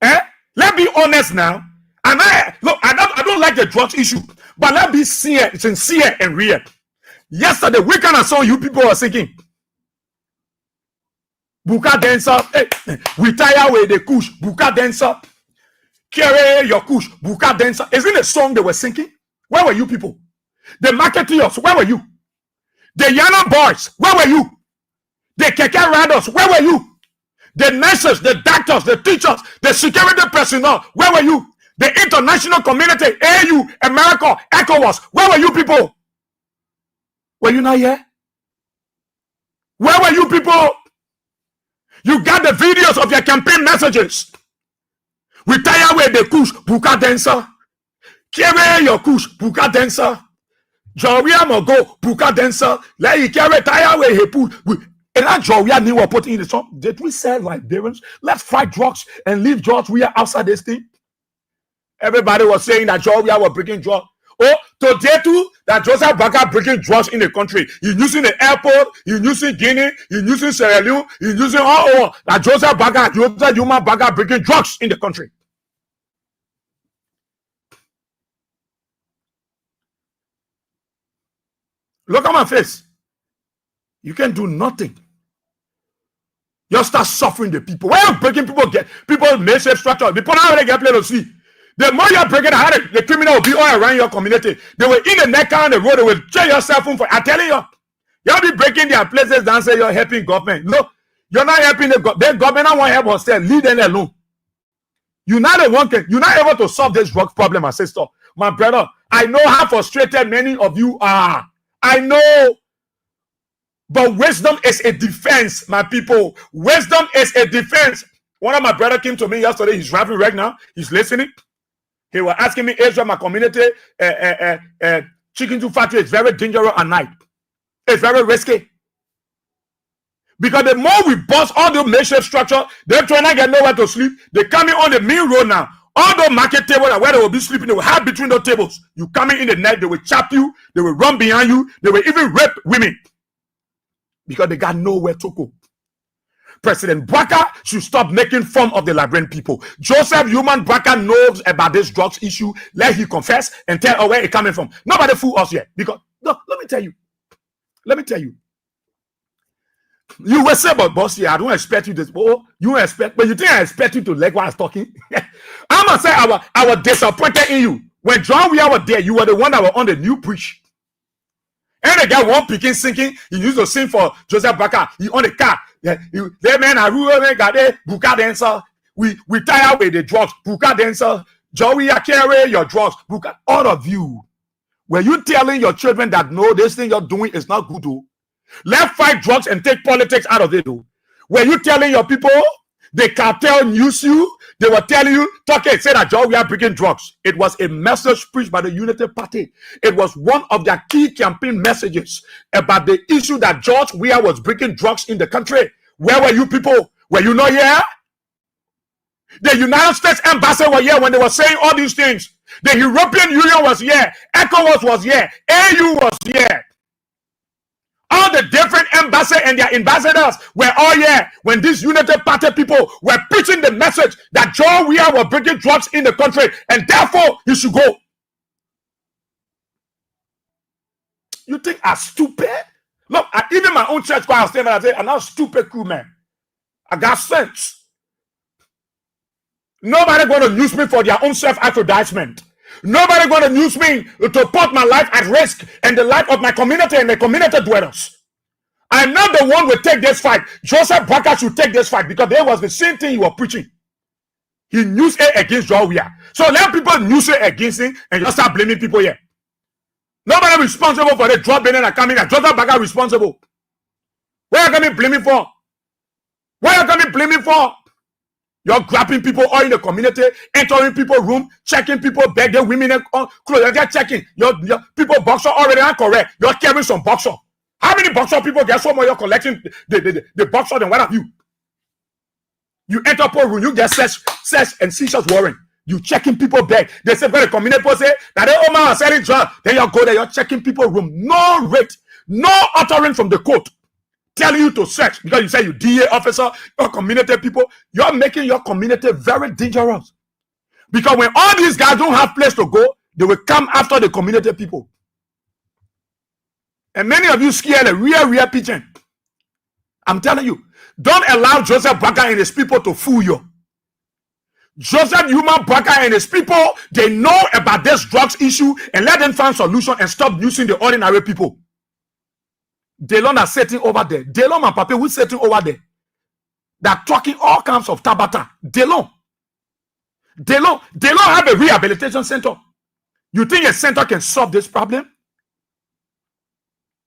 Let's be honest now. And I don't like the drugs issue, but let's be sincere and real. Yesterday, we kind of saw you people were thinking, Buka dancer, retire with the kush, Buka dancer, carry your kush, Buka dancer. Isn't a song they were singing? Where were you people? The marketeers, where were you? The Yana boys, where were you? The keke riders, where were you? The nurses, the doctors, the teachers, the security personnel, where were you? The international community, AU, America, ECOWAS, where were you people? Were you not here? Where were you people? You got the videos of your campaign messages. Retire with the kush, Buka dancer. Carry your kush, Buka dancer. Jawia Mogo, Buka dancer. Let you carry retire with he put. And that Jawia knew what put in the song. Did we say Liberians? Let's fight drugs and leave George Weah outside this thing. Everybody was saying that George Weah was bringing drugs. Oh, today too, that Joseph Baka bringing drugs in the country. He's using the airport, he's using Guinea, he's using Sierra Leone, he's using all that Joseph Yuma Baka bringing drugs in the country. Look at my face. You can do nothing. You start suffering the people. Why are you breaking people make safe structure? People don't really get play to see. The more you're breaking the criminal will be all around your community. They will in the neck on the road, they will check your cell phone for. I'm telling you, you'll be breaking their places down, say you're helping government. Look, You're not helping the government. Won't help us. Leave them alone. You're not able to solve this drug problem, my sister. My brother, I know how frustrated many of you are. I know. But wisdom is a defense, my people. Wisdom is a defense. One of my brother came to me yesterday. He's driving right now. He's listening. He was asking me, Israel, my community, chicken tube factory is very dangerous at night. It's very risky. Because the more we bust all the makeshift structure, they're trying to get nowhere to sleep. They coming on the main road now. All the market tables where they will be sleeping, they will have between those tables. You coming in the night, they will chop you, they will run behind you, they will even rape women. Because they got nowhere to go. President Bwaka should stop making fun of the Liberian people. Joseph Human Bwaka knows about this drugs issue. Let he confess and tell where it's coming from. Nobody fool us yet. Because, look, let me tell you. You will say, but boss, yeah, I don't expect you to. Oh, you expect, but you think I expect you to like what I was talking? I'm gonna say I was disappointed in you. When John we were there, you were the one that were on the new preach. And the guy one picking sinking, he used to sing for Joseph Bwaka. He on the car. Yeah, they man are ruling got there, Buka dancer. We tired with the drugs, Buka dancer. Joey, I carry your drugs, Buka. All of you. Were you telling your children that no, this thing you're doing is not good, though? Let's fight drugs and take politics out of it, though. Were you telling your people the cartel use you? They were telling you, say that Joe, we are bringing drugs. It was a message preached by the Unity Party. It was one of their key campaign messages about the issue that George Weah was bringing drugs in the country. Where were you people? Were you not here? The United States Embassy were here when they were saying all these things. The European Union was here. ECOWAS was here. AU was here. All the different embassies and their ambassadors were all here when these United Party people were preaching the message that John Weah was bringing drugs in the country and therefore he should go. You think I'm stupid? Look, even my own church choir was saying that I say, I'm not stupid cool man. I got sense. Nobody going to use me for their own self-aggrandizement. Nobody going to use me to put my life at risk and the life of my community and the community dwellers. I'm not the one who take this fight. Joseph Bwaka should take this fight because there was the same thing you were preaching. He used it against John Weah. So let people use it against him and just start blaming people here. Nobody responsible for the drug banning that coming here. Joseph Bwaka responsible. What are you going to be blaming for? What are you going to be blaming for? You're grabbing people all in the community, entering people's room, checking people bag, their women clothes, they're checking. Your people boxer already are correct. You're carrying some boxer. How many boxer people get so much you're collecting the boxer then what have you? You enter a room, you get search and seizures warrant. You checking people bag. They say, the community people say that they are selling drugs. Then you go there, you're checking people's room. No rate, no uttering from the court. Telling you to search because you say you DA officer, your community people, you're making your community very dangerous. Because when all these guys don't have place to go, they will come after the community people. And many of you scared a real pigeon. I'm telling you, don't allow Joseph Bwaka and his people to fool you. Joseph Human Bwaka and his people, they know about this drugs issue and let them find solution and stop using the ordinary people. Delon are sitting over there. Delon and Papa who's sitting over there. They're talking all kinds of tabata. Delon have a rehabilitation center. You think a center can solve this problem?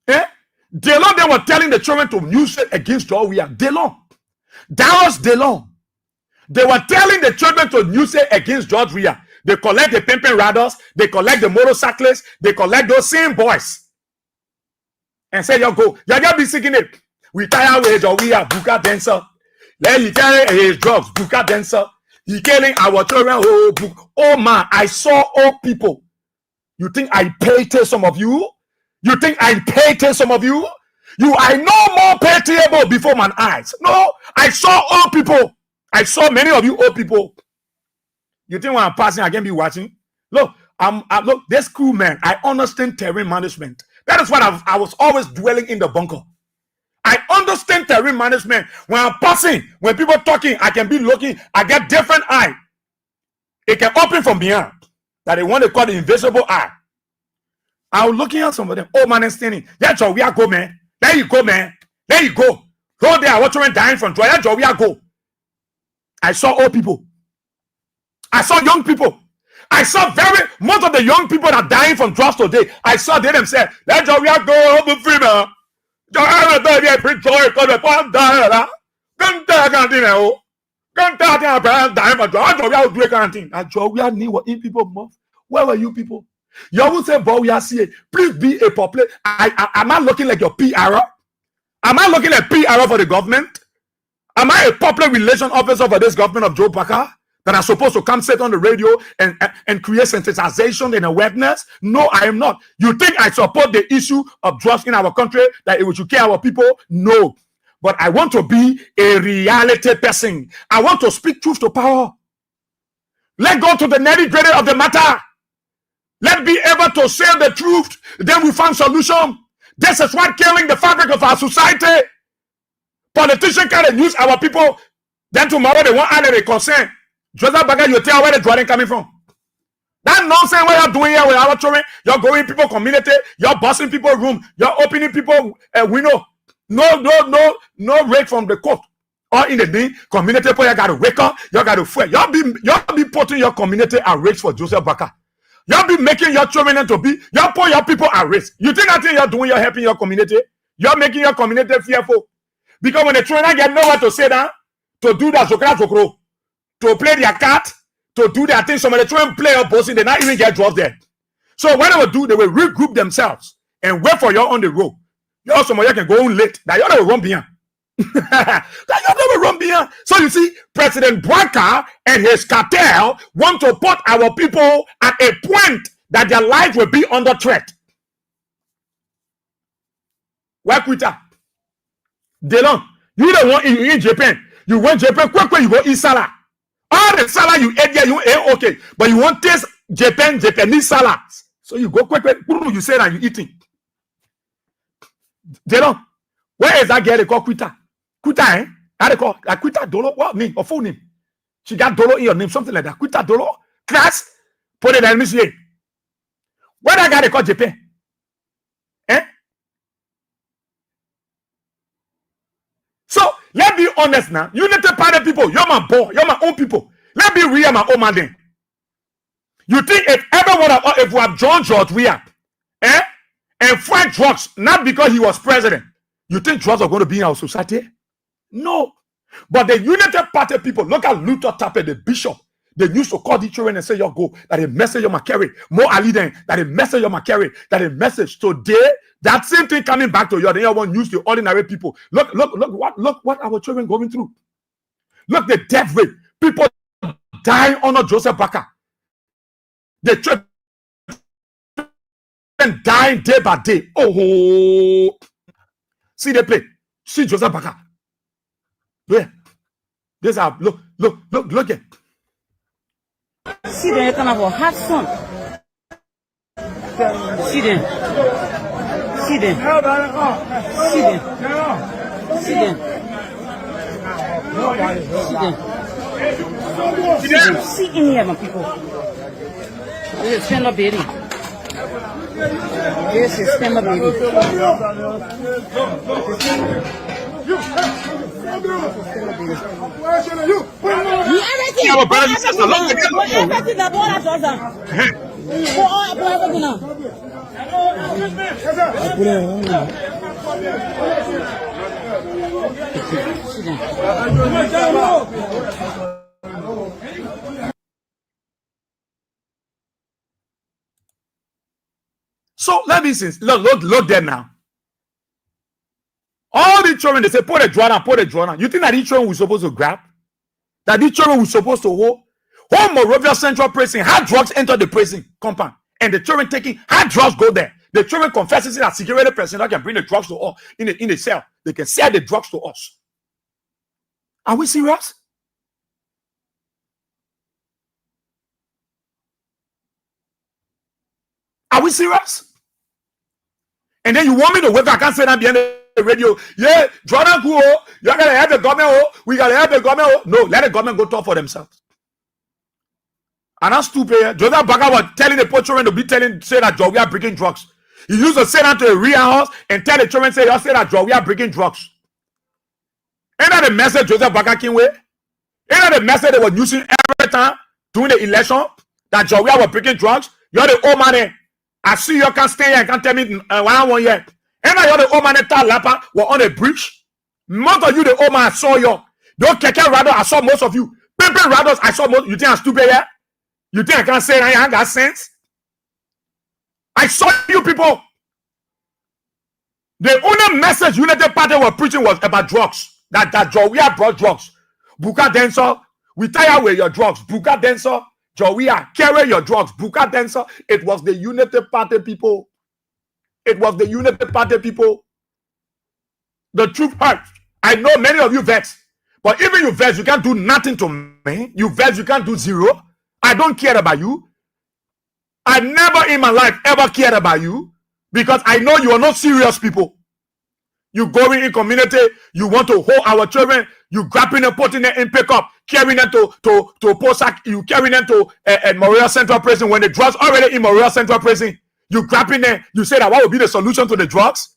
Delon, they were telling the children to use it against John Weah. Delon. That was Delon. They were telling the children to use it against George Weah. They collect the pimping riders, they collect the motorcyclists, they collect those same boys. And say, you go, you just be seeking it. We tire with John Weah, Buka dancer. Then he carry his drugs, Buka dancer. He killing our children. Oh man, I saw old people. You think I pay some of you? You think I pay some of you? I no more payable before my eyes. No, I saw old people. I saw many of you old people. You think when I'm passing, I can be watching? Look, look, this cool man. I understand terrain management. That is what I was always dwelling in the bunker. I understand terrain management. When I'm passing, when people talking, I can be looking. I get different eye. It can open from behind. That they want to call the invisible eye. I was looking at some of them. Oh man, is standing. That's how we are go, man. There you go, man. There you go. Whole day I watch children dying from drugs. Where we are go. I saw old people. I saw young people. I saw most of the young people that are dying from drugs today. I saw they themselves. Let we are go home free man. Where were you people? You won't say, boy, we are seeing. Please be a popular. Am I looking like your PR? Am I looking like PR for the government? Am I a public relation officer for this government of Joe Parker that are supposed to come sit on the radio and create sensitization and awareness? No, I am not. You think I support the issue of drugs in our country, that it should care our people? No. But I want to be a reality person. I want to speak truth to power. Let's go to the nitty-gritty of the matter. Let's be able to say the truth. Then we find solution. This is what killing the fabric of our society. Politicians can use our people. Then tomorrow they want add a concern. Joseph Baga, you tell where the drawing coming from. That nonsense what you're doing here with our children, you're going people community, you're busting people room, you're opening people window. No rate from the court. Or in the day, community people, you gotta wake up, you gotta fuel. Y'all be putting your community at risk for Joseph Baga. Y'all be making your children to be, y'all put your people at risk. You think that thing you're doing, you're helping your community? You're making your community fearful. Because when the children get nowhere to say that, to do that, to play their card, to do their thing, some of the children play up bossing, they not even get drugs there. So what they will do, they will regroup themselves and wait for you on the road. You also can go on late. That you will run behind. That you will run behind. So you see, President Bwaka and his cartel want to put our people at a point that their life will be under threat. Why quit that? Delon, you don't want you in Japan. You want Japan quick, you go eat salad. All the salad you ate there, you ate okay. But you want taste Japanese salads. So you go quick, you say that you eating. Delon, where is that girl they call Quita? Quita, eh? How they call? Like Quita Dolo? What name? Or full name? She got Dolo in your name, something like that. Quita Dolo? Class? Put it in this year. Where that guy they call Japan? Eh? So let's be honest now. Unity Party people, you're my boy, you're my own people. Let's be real, my own man then. You think if everyone if we have John George Weah, and fight drugs, not because he was president, you think drugs are going to be in our society? No. But the Unity Party people, look at Luther Tappe, the bishop. They used to call the children and say, "Yo, go, that a message you might carry. More Ali then, that a message you might carry, that a message." Today, that same thing coming back to you. They want to use the ordinary people. Look what our children going through. Look the death rate. People dying under Joseph Baca. The children dying day by day. Oh, see the play. See Joseph Baca. Yeah. This are look at. See them, you can have a hot sun. See them. See them. See them. See them. See them. See in here, my people. This is stand up, baby. This is stand up, baby. So let me see. Look there now. All the children, they say, put a drawer. You think that these children were supposed to grab? That these children were supposed to hold? Whole Morovia Central Prison, how drugs enter the prison compound. And the children taking, how drugs go there. The children confessing that security personnel can bring the drugs to us in the cell. They can sell the drugs to us. Are we serious? Are we serious? And then you want me to wake up? I can't say that behind the radio. Yeah, Jordan, you gotta have the government. We gotta have the government. No, let the government go talk for themselves. And that's stupid. Joseph Baca was telling the poor children to say that we are breaking drugs. He used to say that to a real house and tell the children, say that we are breaking drugs. Ain't that the message Joseph Baka came with? Ain't that the message they were using every time during the election? That Jawia were breaking drugs? You're the old man there. I see you can't stay here and can't tell me when I want yet. Ain't that you're the old man that Lapa were on a bridge? Most of you, the old man, I saw you. Don't Keke Rado, I saw most of you. Pepe Rados, I saw most. You think I'm stupid here? You think I can't say I ain't got sense? I saw you people. The only message United Party were preaching was about drugs. That Jawia brought drugs. Buka Denso, we tire with your drugs. Buka Denso, Jawia, carry your drugs. Buka Denso. It was the United Party people. It was the United Party people. The truth hurts. I know many of you vex. But even you vex, you can't do nothing to me. You vex, you can't do zero. I don't care about you. I never in my life ever cared about you. Because I know you are not serious people. You go in community, you want to hold our children, you grabbing them, putting them in pickup, carrying them to Posak, you carrying them to Memorial Central Prison when the drugs already in Memorial Central Prison. You grabbing them, you say that what will be the solution to the drugs?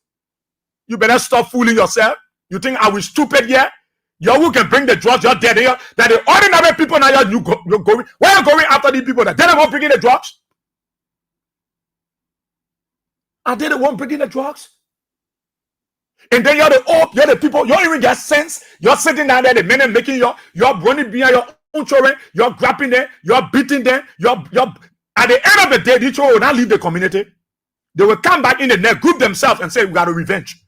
You better stop fooling yourself. You think I was stupid here? You who can bring the drugs, you're dead here. That the ordinary people now you're going. Why are you going after these people that they don't want bringing the drugs? Are they the one bringing the drugs? And then you're the people, you don't even get sense. You're sitting down there, the men making you're running behind your own children, you're grabbing them, you're beating them, you're at the end of the day, these children will not leave the community. They will come back in the net, group themselves and say, we got a revenge.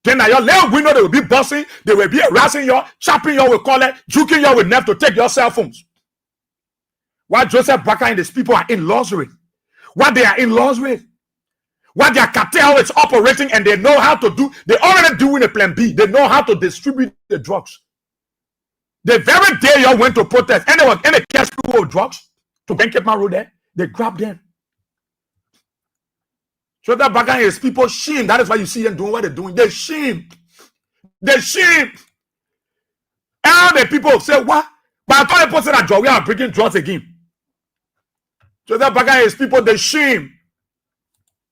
Then at your little window, they will be busting, they will be harassing you, chopping you with collar, juking you with knife to take your cell phones. While Joseph Baka and these people are in laws with. What they are in laws with. What their cartel is operating and they know how to do, they already doing a plan B. They know how to distribute the drugs. The very day you went to protest, and they catch people with drugs to Benkepman Road there, they grab them. So that Baka and his people shame. That is why you see them doing what they're doing. They shame. They shame. All the people say, what? But I thought the person that we are breaking drugs again. So that Baka and his people, they shame.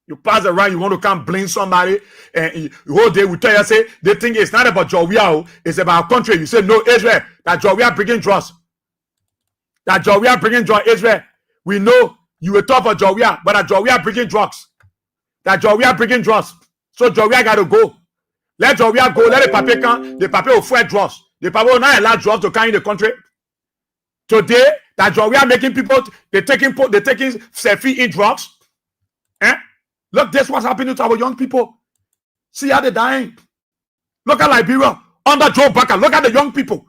You pass around, you want to come blame somebody, and the whole day we tell you, say, they think it's not about Jawia, it's about our country. You say, no, Israel, that Jawia bringing drugs. That Jawia bringing drugs, Israel. We know you were tough for Jawia, but that Jawia bringing drugs. That Jawia bringing drugs. So Jawia got to go. Let Jawia go, let the paper come, the paper will fight drugs. The paper will not allow drugs to come in the country. Today, that Jawia making people, they're taking selfie in drugs. Eh? Look, this what's happening to our young people. See how they're dying. Look at Liberia under Joe Baka. Look at the young people.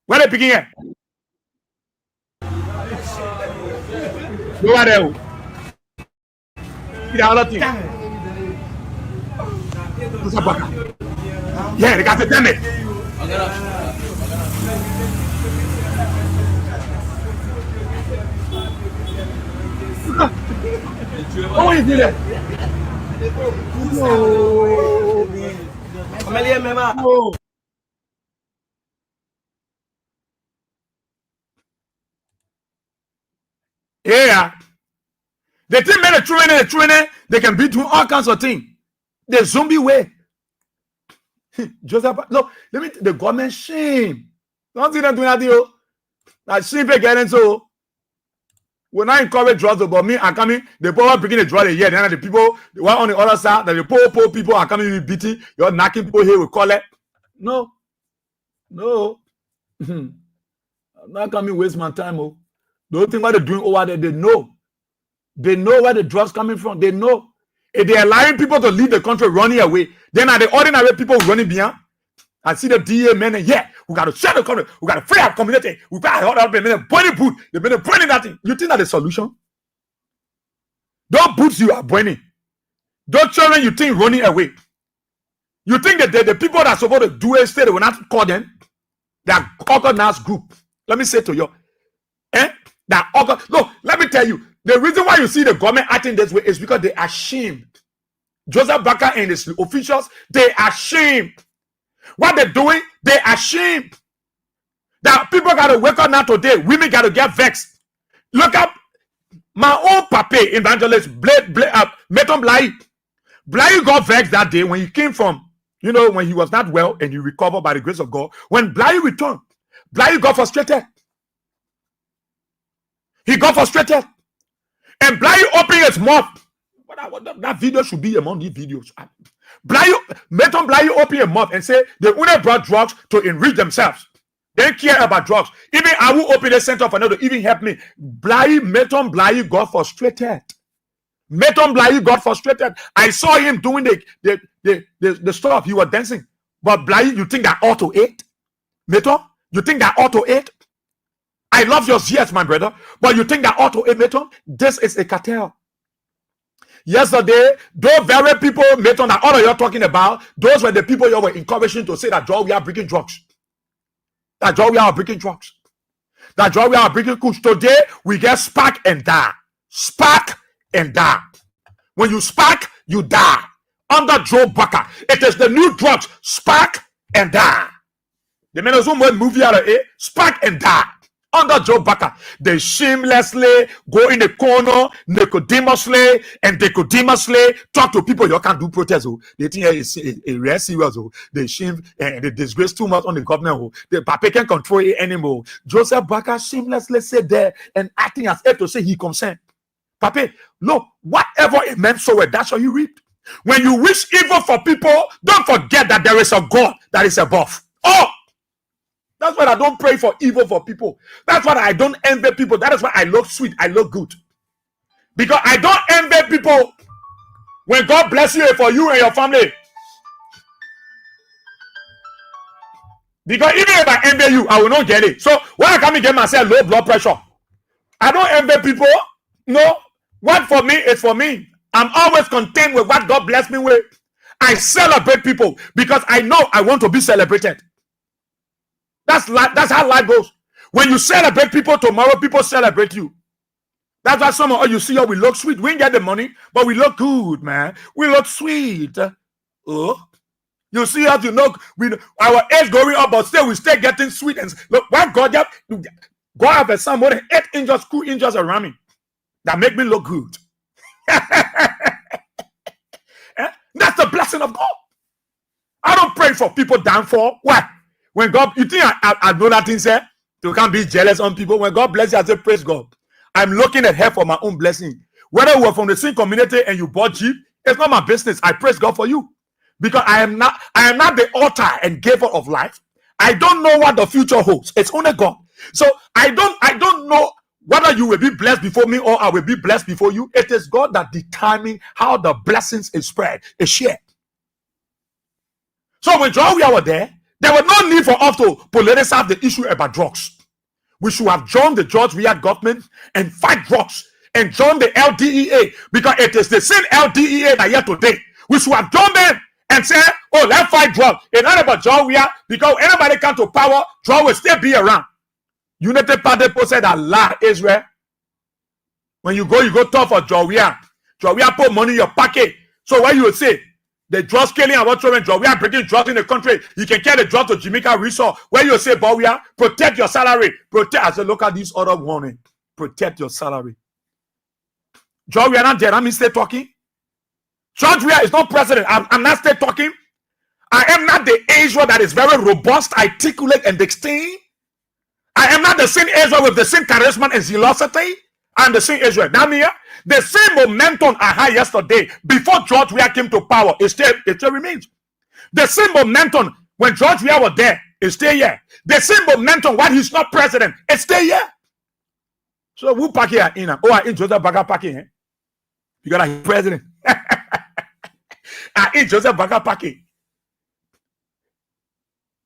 Where they begin here? Go out there. See the other thing. What's up, Baka? Yeah, they got to damn it. Oh, you did it. No. Yeah. They think men are training, they can be doing all kinds of things. The zombie way. Joseph, look, the government shame. Don't see them doing that, that shame getting so. When I encourage drugs about me, I'm coming, the poor bringing the drug here, then the people, the one on the other side, that the poor people are coming with beating, you're knocking people here with collar. No. I'm not coming waste my time. Oh. Don't think what they're doing over there, they know. They know where the drugs coming from. They know. If they're allowing people to leave the country running away, then are the ordinary people running behind? I see the DA men, yeah, we got to shut the country, we got to free our community, we got to hold up and burning boot, they've been burning that thing. You think that's the solution? Those boots you are burning, those children you think running away, you think that the people that are supposed to do it, they will not call them? They are organized group. Let me say to you, look, let me tell you, the reason why you see the government acting this way is because they are ashamed. Joseph Baka and his officials, they are ashamed. What they're doing, they are ashamed. That people got to wake up now today. Women got to get vexed. Look up my own papa, evangelist, Meton Blai. Blai got vexed that day when he came from You know, when he was not well and he recovered by the grace of God, when Blair returned, Blair got frustrated. He got frustrated. And Blair opened his mouth. That video should be among these videos. Meton Blair opened his mouth and said they only brought drugs to enrich themselves. They don't care about drugs. Even I will open a center for now to even help me. Meton Blair got frustrated. Meton Blair got frustrated. I saw him doing the stuff. He was dancing. But Blair, you think that ought to eat? Meton, you think that ought to eat? I love your yes, my brother. But you think that ought to eat, Meton? This is a cartel. Yesterday, those very people, Meton, that all of you are talking about, those were the people you were encouraging to say that Joe, we are breaking drugs. That Joe, we are breaking drugs. That Joe, we are breaking kush. Today, we get spark and die. Spark and die. When you spark, you die. Under Joe Bucker, it is the new drugs, spark and die. The men who movie out of it, spark and die. Under Joe Bucker, they shamelessly go in the corner, Nicodemously talk to people. You can't do protest. They think it's a rare serious. They shame and they disgrace too much on the government. The Papa can't control it anymore. Joseph Bucker shamelessly said there and acting as if to say he consent. Papa, no, whatever it meant so well, that's what you reap. When you wish evil for people, don't forget that there is a God that is above. Oh, that's why I don't pray for evil for people. That's why I don't envy people. That is why I look sweet. I look good. Because I don't envy people. When God bless you for you and your family. Because even if I envy you, I will not get it. So why I can't get myself low blood pressure? I don't envy people. No. What for me is for me. I'm always content with what God bless me with. I celebrate people because I know I want to be celebrated. That's how life goes. When you celebrate people, tomorrow people celebrate you. That's why some of you see how we look sweet. We ain't get the money, but we look good, man. We look sweet. Oh, you see how you know our age going up, but still we stay getting sweet. And look, why God have a son more than 8 inches, 2 inches around me that make me look good. That's the blessing of God. I don't pray for people downfall. Why? When God, you think I know that thing, sir? You can't be jealous on people. When God bless you, I say, praise God. I'm looking at her for my own blessing. Whether we're from the same community and you bought Jeep, it's not my business. I praise God for you. Because I am not the author and giver of life. I don't know what the future holds. It's only God. So I don't know whether you will be blessed before me or I will be blessed before you. It is God that determines how the blessings is spread, is shared. So when John we were there was no need for us to politicize the issue about drugs. We should have joined the George Weah government and fight drugs and join the LDEA because it is the same LDEA that here today. We should have joined them and say, oh, let's fight drugs. It's not about John Weah because anybody come to power, drugs will still be around. United Party said that lie, Israel. When you go talk for John Weah. John Weah put money in your pocket. So what you will say? The drugs killing our children, we are breaking drugs in the country. You can carry the drugs to Jamaica Resort. Where you say, but we are protect your salary. Protect. I said, look at this other warning. Protect your salary. George, we are not there. I'm still talking. George, we is not president. I'm not still talking. I am not the Israel that is very robust, articulate, and distinct. I am not the same Israel with the same charisma and zelosity. I'm the same Israel. Damia, the same momentum I had yesterday before George Weah came to power, it still remains. The same momentum when George Weah was there, it's still here. The same momentum while he's not president, it's still here. So who pack here in? Oh, I in Joseph Baga packing here. Because I'm president. I in Joseph Baga packing.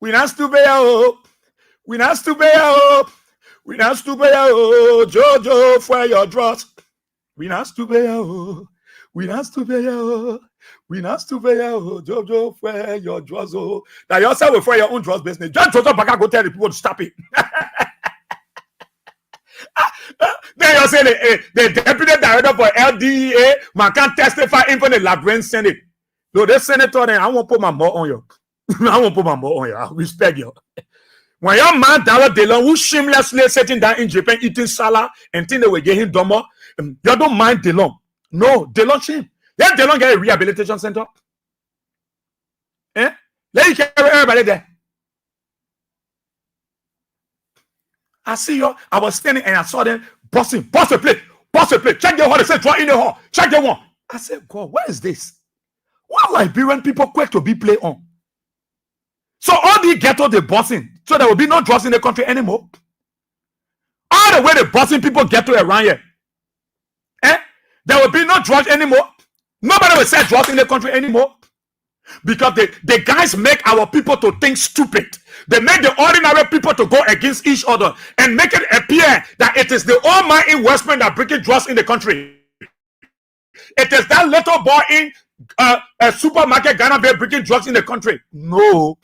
We not stupid. We not stupid. We not stupid, oh, Jojo, for your drugs. We not stupid, oh. We not stupid, oh. We not stupid, oh, Jojo, for your drugs, oh. Now yourself will for your own drugs business. Just Jojo back go tell the people to stop it. Then you say the deputy director for LDEA, man can't testify in front of the Labyrinth Senate. No, the senator, then I won't put my more on you. I won't put my more on you. I respect you. When your man Daryl Delon, who shamelessly sitting down in Japan eating salad and think they will get him dumber, you don't mind Delon. No, Delon shame. Yeah, Delon get a rehabilitation center. Eh? Let you carry everybody there. I see you. I was standing and I saw them busting. Bust a plate. Check the hall. They said, draw in the hall. Check the one. I said, God, what is this? Why Liberian people quick to be play on? So all the ghetto they busting. So there will be no drugs in the country anymore. All the way the busting people get to around here. There will be no drugs anymore. Nobody will sell drugs in the country anymore. Because the guys make our people to think stupid. They make the ordinary people to go against each other and make it appear that it is the almighty Westman that bringing drugs in the country. It is that little boy in a supermarket Ghana Bay bringing drugs in the country. No.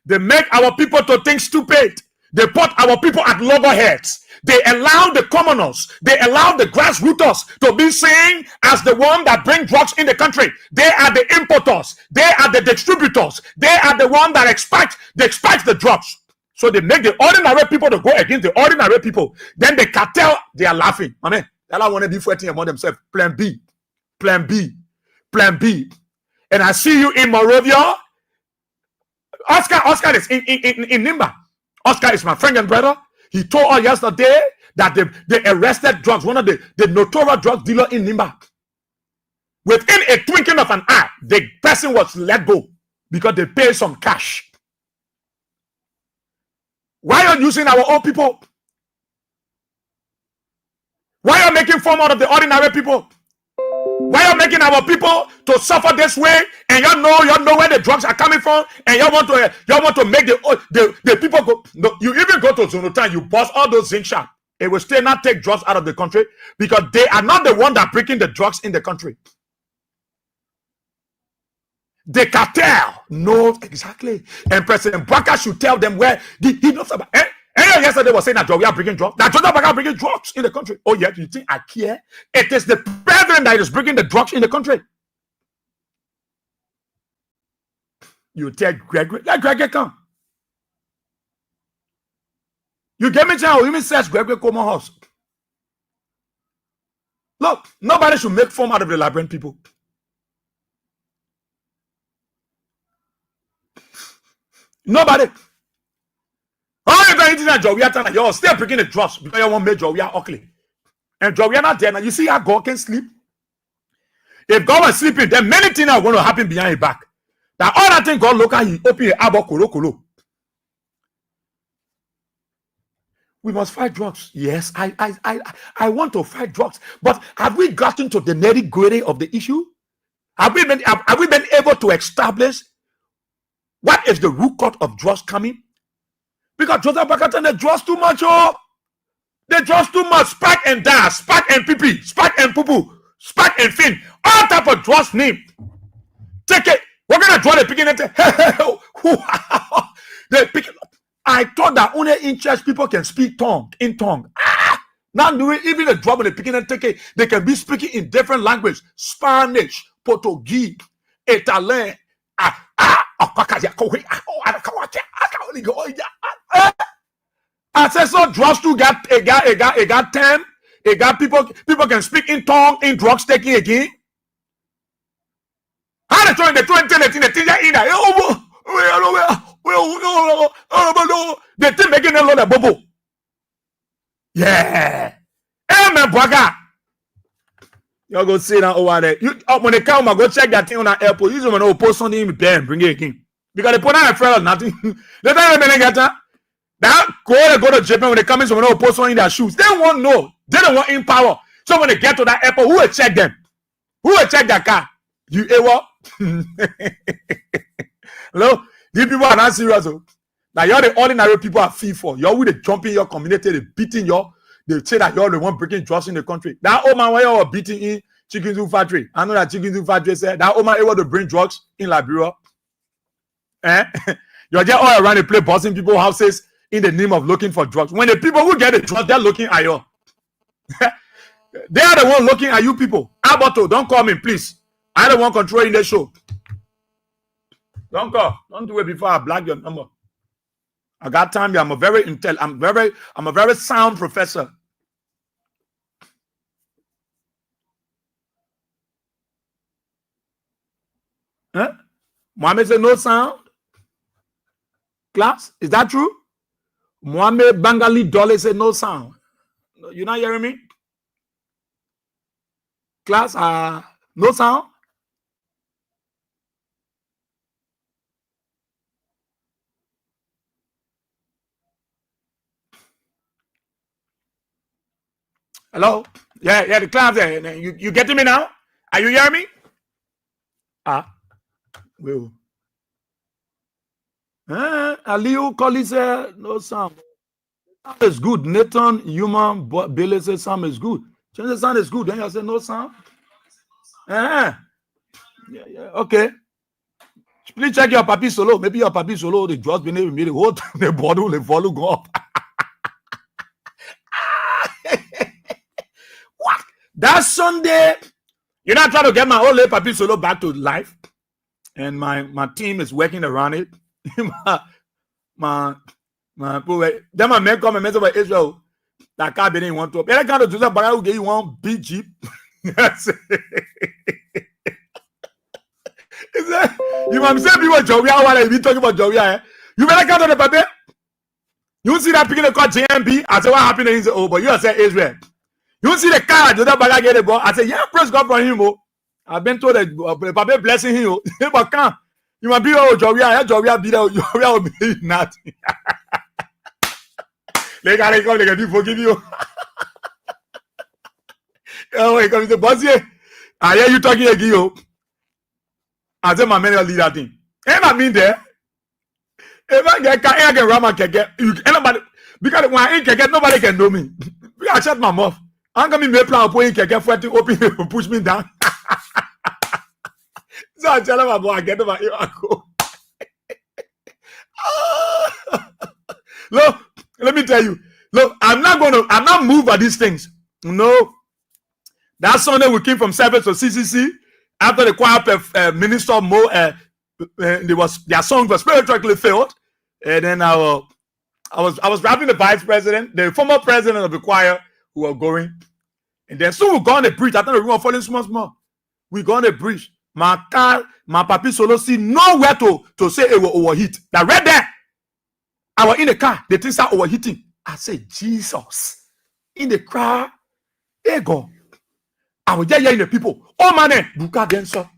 They make our people to think stupid. They put our people at loggerheads. They allow the commoners, they allow the grassrooters to be seen as the one that bring drugs in the country. They are the importers. They are the distributors. They are the one that expect the drugs. So they make the ordinary people to go against the ordinary people. Then the cartel, they are laughing. I mean, they don't want to be fighting among themselves. Plan B. And I see you in Moravia. Oscar is in Nimba. Oscar is my friend and brother. He told us yesterday that they arrested drugs, one of the notorious drug dealer in Nimba. Within a twinkling of an eye, the person was let go because they paid some cash. Why are you using our own people? Why are you making fun out of the ordinary people? Why are you making our people to suffer this way? And you know where the drugs are coming from, and you want to make the people go. No, you even go to Zonotan, you bust all those zinc shop. It will still not take drugs out of the country because they are not the one that breaking the drugs in the country. The cartel knows exactly, and President Baka should tell them where he knows about. Yesterday was saying that we are bringing drugs. That Jonathan Baka bringing drugs in the country. Oh yeah, you think I care? It is the president that is bringing the drugs in the country. You tell Gregory, let Gregory come. You get me down, even says Gregory come on house. Look, nobody should make fun out of the Liberian people. Nobody. You're still breaking the drugs because you want to make Jowia ugly. And Jowia not there. Now you see how God can sleep. If God was sleeping, then many things are going to happen behind his back. That all that thing God look at, he open the abo kolo. We must fight drugs. Yes, I want to fight drugs. But have we gotten to the nitty-gritty of the issue? Have we been able to establish what is the root cause of drugs coming? Because Joseph Bakatan, they drugs too much, oh. They drugs too much. Spark and dash, spark and pee, spark and poo, spark and fin. All type of drugs name. Take it. We're gonna draw the beginning. They pick it up. I thought that only in church people can speak in tongue. Now doing even the drop in the beginning, take it. They can be speaking in different language: Spanish, Portuguese, Italian. I said so. Drugs too got 10. It got people can speak in tongue in drugs taking again. How they throwing the thing in there? The thing making a lot of bubble. Yeah. Hey man, Baga. Y'all go sit down over there. You when they come, go check that thing on the airport. Usually when they post something in there and bring it again. Because they put on a friend or nothing. They don't even get that. That go to Japan when they come in, so when they post something in their shoes. They won't know. They don't want in power. So when they get to that airport, who will check them? Who will check their car? You what? Hello? These people are not serious. Now you're the ordinary people are fee for. You're with the jumping your community, they beating your. They say that you're the one breaking drugs in the country. That old man, where you were beating in Chicken Zoo Factory. I know that Chicken Zoo Factory said that old man able to bring drugs in Liberia. You're just all around the place busting people's houses in the name of looking for drugs. When the people who get the drugs, they're looking at you. They are the one looking at you people. Alberto, don't call me, please. I don't want control in the show. Don't call. Don't do it before I block your number. I got time. I'm a very sound professor. Huh? Mohammed said no sound. Class, is that true? Mohammed Bengali Dolly said no sound. You're not hearing me? Class, no sound. Hello? Yeah, the class there. You getting me now? Are you hearing me? Well. Aliu Koli said no sound. Sound is good. Nathan Human Billy said sound is good. Change the sound is good. Then you say no sound. Yeah, okay. Please check your papi solo. Maybe your papi solo, they just been able to the whole time the body will follow go up. What? That Sunday, you're not trying to get my old papi solo back to life. And my team is working around it. my then my man come and mention about Israel. That car didn't want to. But I got to do that, but I will give you one big jeep. You want to say people Jovia while I be talking about Jovia? You better come to the paper. You see that picking called JMB? I said, what happened? He said, oh, but you said Israel. You see the car, do that bag get it, I said, yeah, praise God for him. I've been told that Papa blessing him. But can't you might be Jovia be there, Jovia will be nothing. They gotta come, they can forgive you. Oh, wait, come to the boss here. I hear you talking again. I said, my man will lead that thing. And I mean there. If I get Rama can get anybody because when I get nobody can know me. I shut my mouth. I'm gonna be plan point can get fighting open push me down. So I tell him I get over here. I go. Look, let me tell you. Look, I'm not moved by these things. No. That Sunday we came from service to CCC after the choir minister Mo their song was spiritually filled, and then I was rapping the vice president, the former president of the choir who were going, and then soon we go on the bridge. I thought we were falling small. We go on the bridge. My car, my papi solo see nowhere to say it will overheat. That right there, I was in the car. The things are overheating. I said, Jesus, in the car, there go. I was there in the people. Oh man, buka dancer.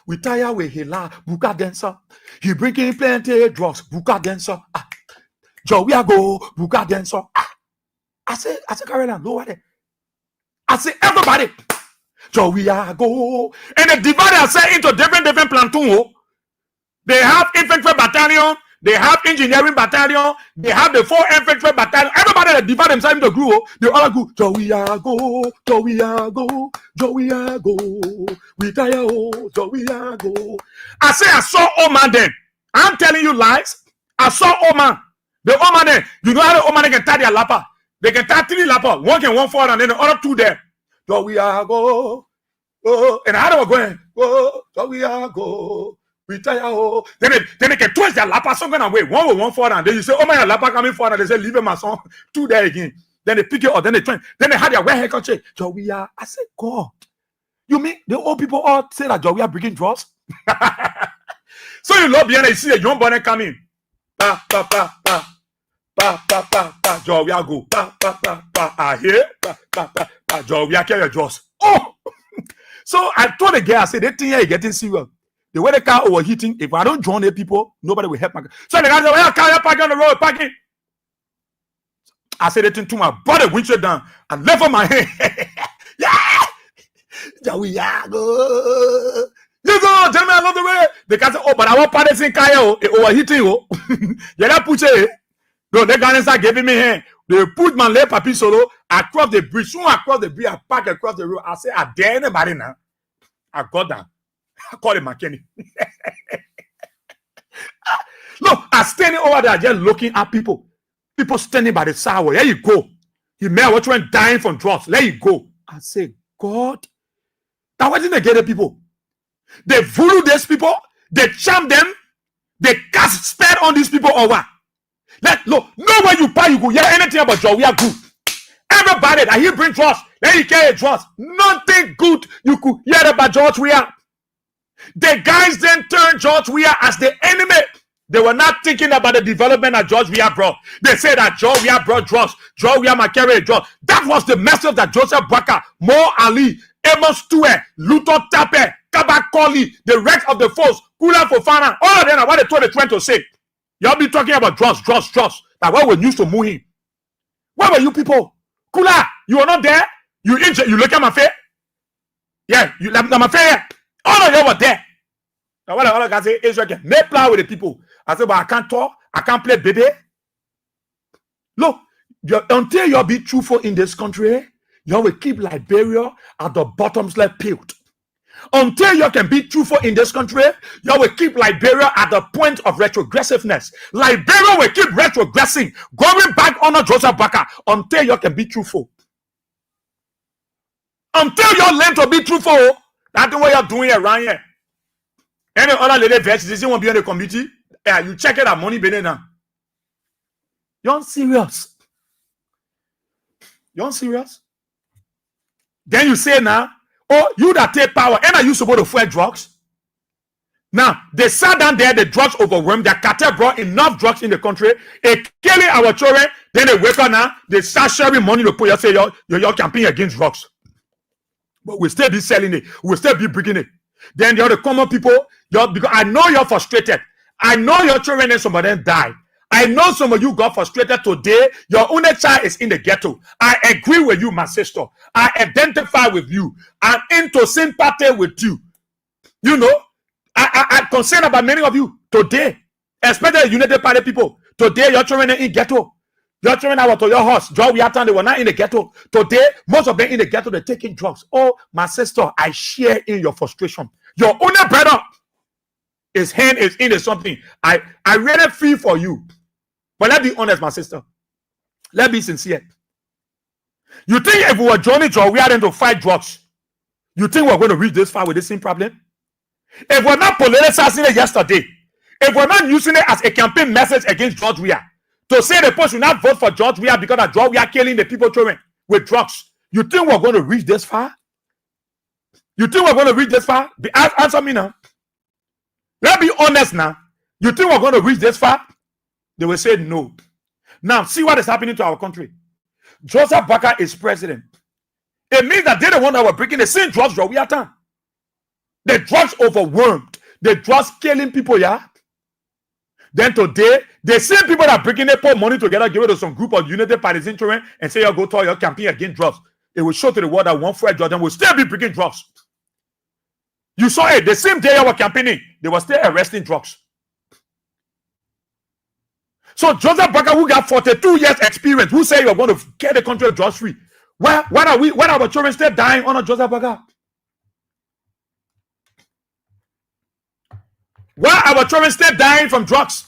We tire with Hila, buka dancer. He bringing plenty drugs, buka dancer. Jovia go, buka dancer. I said, Caroline, go there. I said, everybody, Jovia go. And the divided say into different platoon. They have infantry battalion. They have engineering battalion. They have the 4 infantry battalion. Everybody that divide themselves into group. They all go. Jovia go. Jovia go. Jovia go. We tire. Jovia go. I say I saw Oman then. I'm telling you lies. I saw Oman. The Oman then. You know how the Oman can tie their lapper. They can tie 3 lapper. One can one forward and then the other 2 there. Jovia go. Oh, and how they were going. Oh, Jovia go. Retire, then they can twist their lapa song and away. One will one forward, and then you say, oh my lapa coming forward, and they say, leave him my song 2 there again. Then they pick it up, then they train. Then they had their wear haircut check. Jovia, I said, God, you mean the old people all say that Jovia breaking drugs? So you love behind, you see a young boy coming. Pa pa pa pa pa pa pa pa. Jovia go. Pa pa pa pa. I hear. Pa pa pa pa. Jovia carry your drugs. Oh, so I told the guy, I said, that thing here is getting serious. The way the car overheating, if I don't join the people, nobody will help my car. So the guy said, well, car parking on the road, parking. I said it to my body, windshield down. I left on my hand. Yeah! Jovia go. You go, tell me I love the way. The guy said, oh, but I want parties in car, overheating. Yeah, that push it. No, the guy start giving me hand. They put my leg papi solo across the bridge. Soon across the bridge, I park across the road. I say, I dare anybody now. I got down. I call him McKinney. Look, I'm standing over there just looking at people. People standing by the sidewalk. There you go. You may watch one dying from drugs. There you go. I say, God, that wasn't the ghetto people. They voodoo these people. They charm them. They cast spell on these people over. Look, nowhere you buy, you go hear anything about Jovia good. Everybody that he bring drugs, then he carry drugs. Nothing good you could hear about George we are. The guys then turned George Weah as the enemy. They were not thinking about the development that George Weah brought. They said that George Weah brought drugs. George Weah might carry drugs. That was the message that Joseph Baka, Mo Ali, Amos Stewart, Luto Tape, Kabak Koli, the rest of the folks, Kula Fofana, all of them are what they trying to say. Y'all be talking about drugs. Like what we used to move him. Where were you people? Kula, you were not there? You look at my face? Yeah, you like my face. All of you were there. Now what I can say, Israel can make play with the people. I said, but I can't talk, I can't play baby. Look, until you be truthful in this country, you will keep Liberia at the bottom left pit. Until you can be truthful in this country, you will keep Liberia at the point of retrogressiveness. Liberia will keep retrogressing, going back under Joseph Baka until you can be truthful. Until you learn to be truthful, that's what you're doing around here. Any other lady verses, you won't be on the committee. Yeah, you check it out, money better now. You're serious. You're serious. Then you say now, oh, you that take power, and are you supposed to fight drugs? Now, they sat down there, the drugs overwhelmed, the cartel brought enough drugs in the country, it killing our children, then they wake up now, they start sharing money to put you say you're campaigning against drugs. But we still be selling it, we still be breaking it. Then the other common people, because I know you're frustrated. I know your children and some of them died. I know some of you got frustrated today. Your only child is in the ghetto. I agree with you, my sister. I identify with you. I'm into sympathy with you. You know, I'm concerned about many of you today, especially United Party people. Today, your children are in ghetto. Your children are to your house. Joe, we they were not in the ghetto. Today, most of them in the ghetto, they're taking drugs. Oh, my sister, I share in your frustration. Your only brother, his hand is in something. I really feel for you. But let's be honest, my sister. Let's be sincere. You think if we were joining Joe, we are going to fight drugs, you think we're going to reach this far with the same problem? If we're not politicizing it yesterday, if we're not using it as a campaign message against George Weah, to say the person should not vote for George Weah because of George Weah killing the people children with drugs, you think we're going to reach this far? You think we're going to reach this far? Answer me now. Let's be honest now. You think we're going to reach this far? They will say no. Now, see what is happening to our country. Joseph Baka is president. It means that they're the one that were breaking the same drugs we are done. The drugs overwhelmed. The drugs killing people, yeah? Then today, the same people that are breaking, they put money together, give it to some group of United Party children and say, you go to your campaign against drugs. It will show to the world that one Fred Jordan will still be breaking drugs. You saw it. The same day you were campaigning, they were still arresting drugs. So Joseph Baka, who got 42 years experience, who say you're going to get the country drugs free? Why are our children still dying under Joseph Baka? Why are our children still dying from drugs?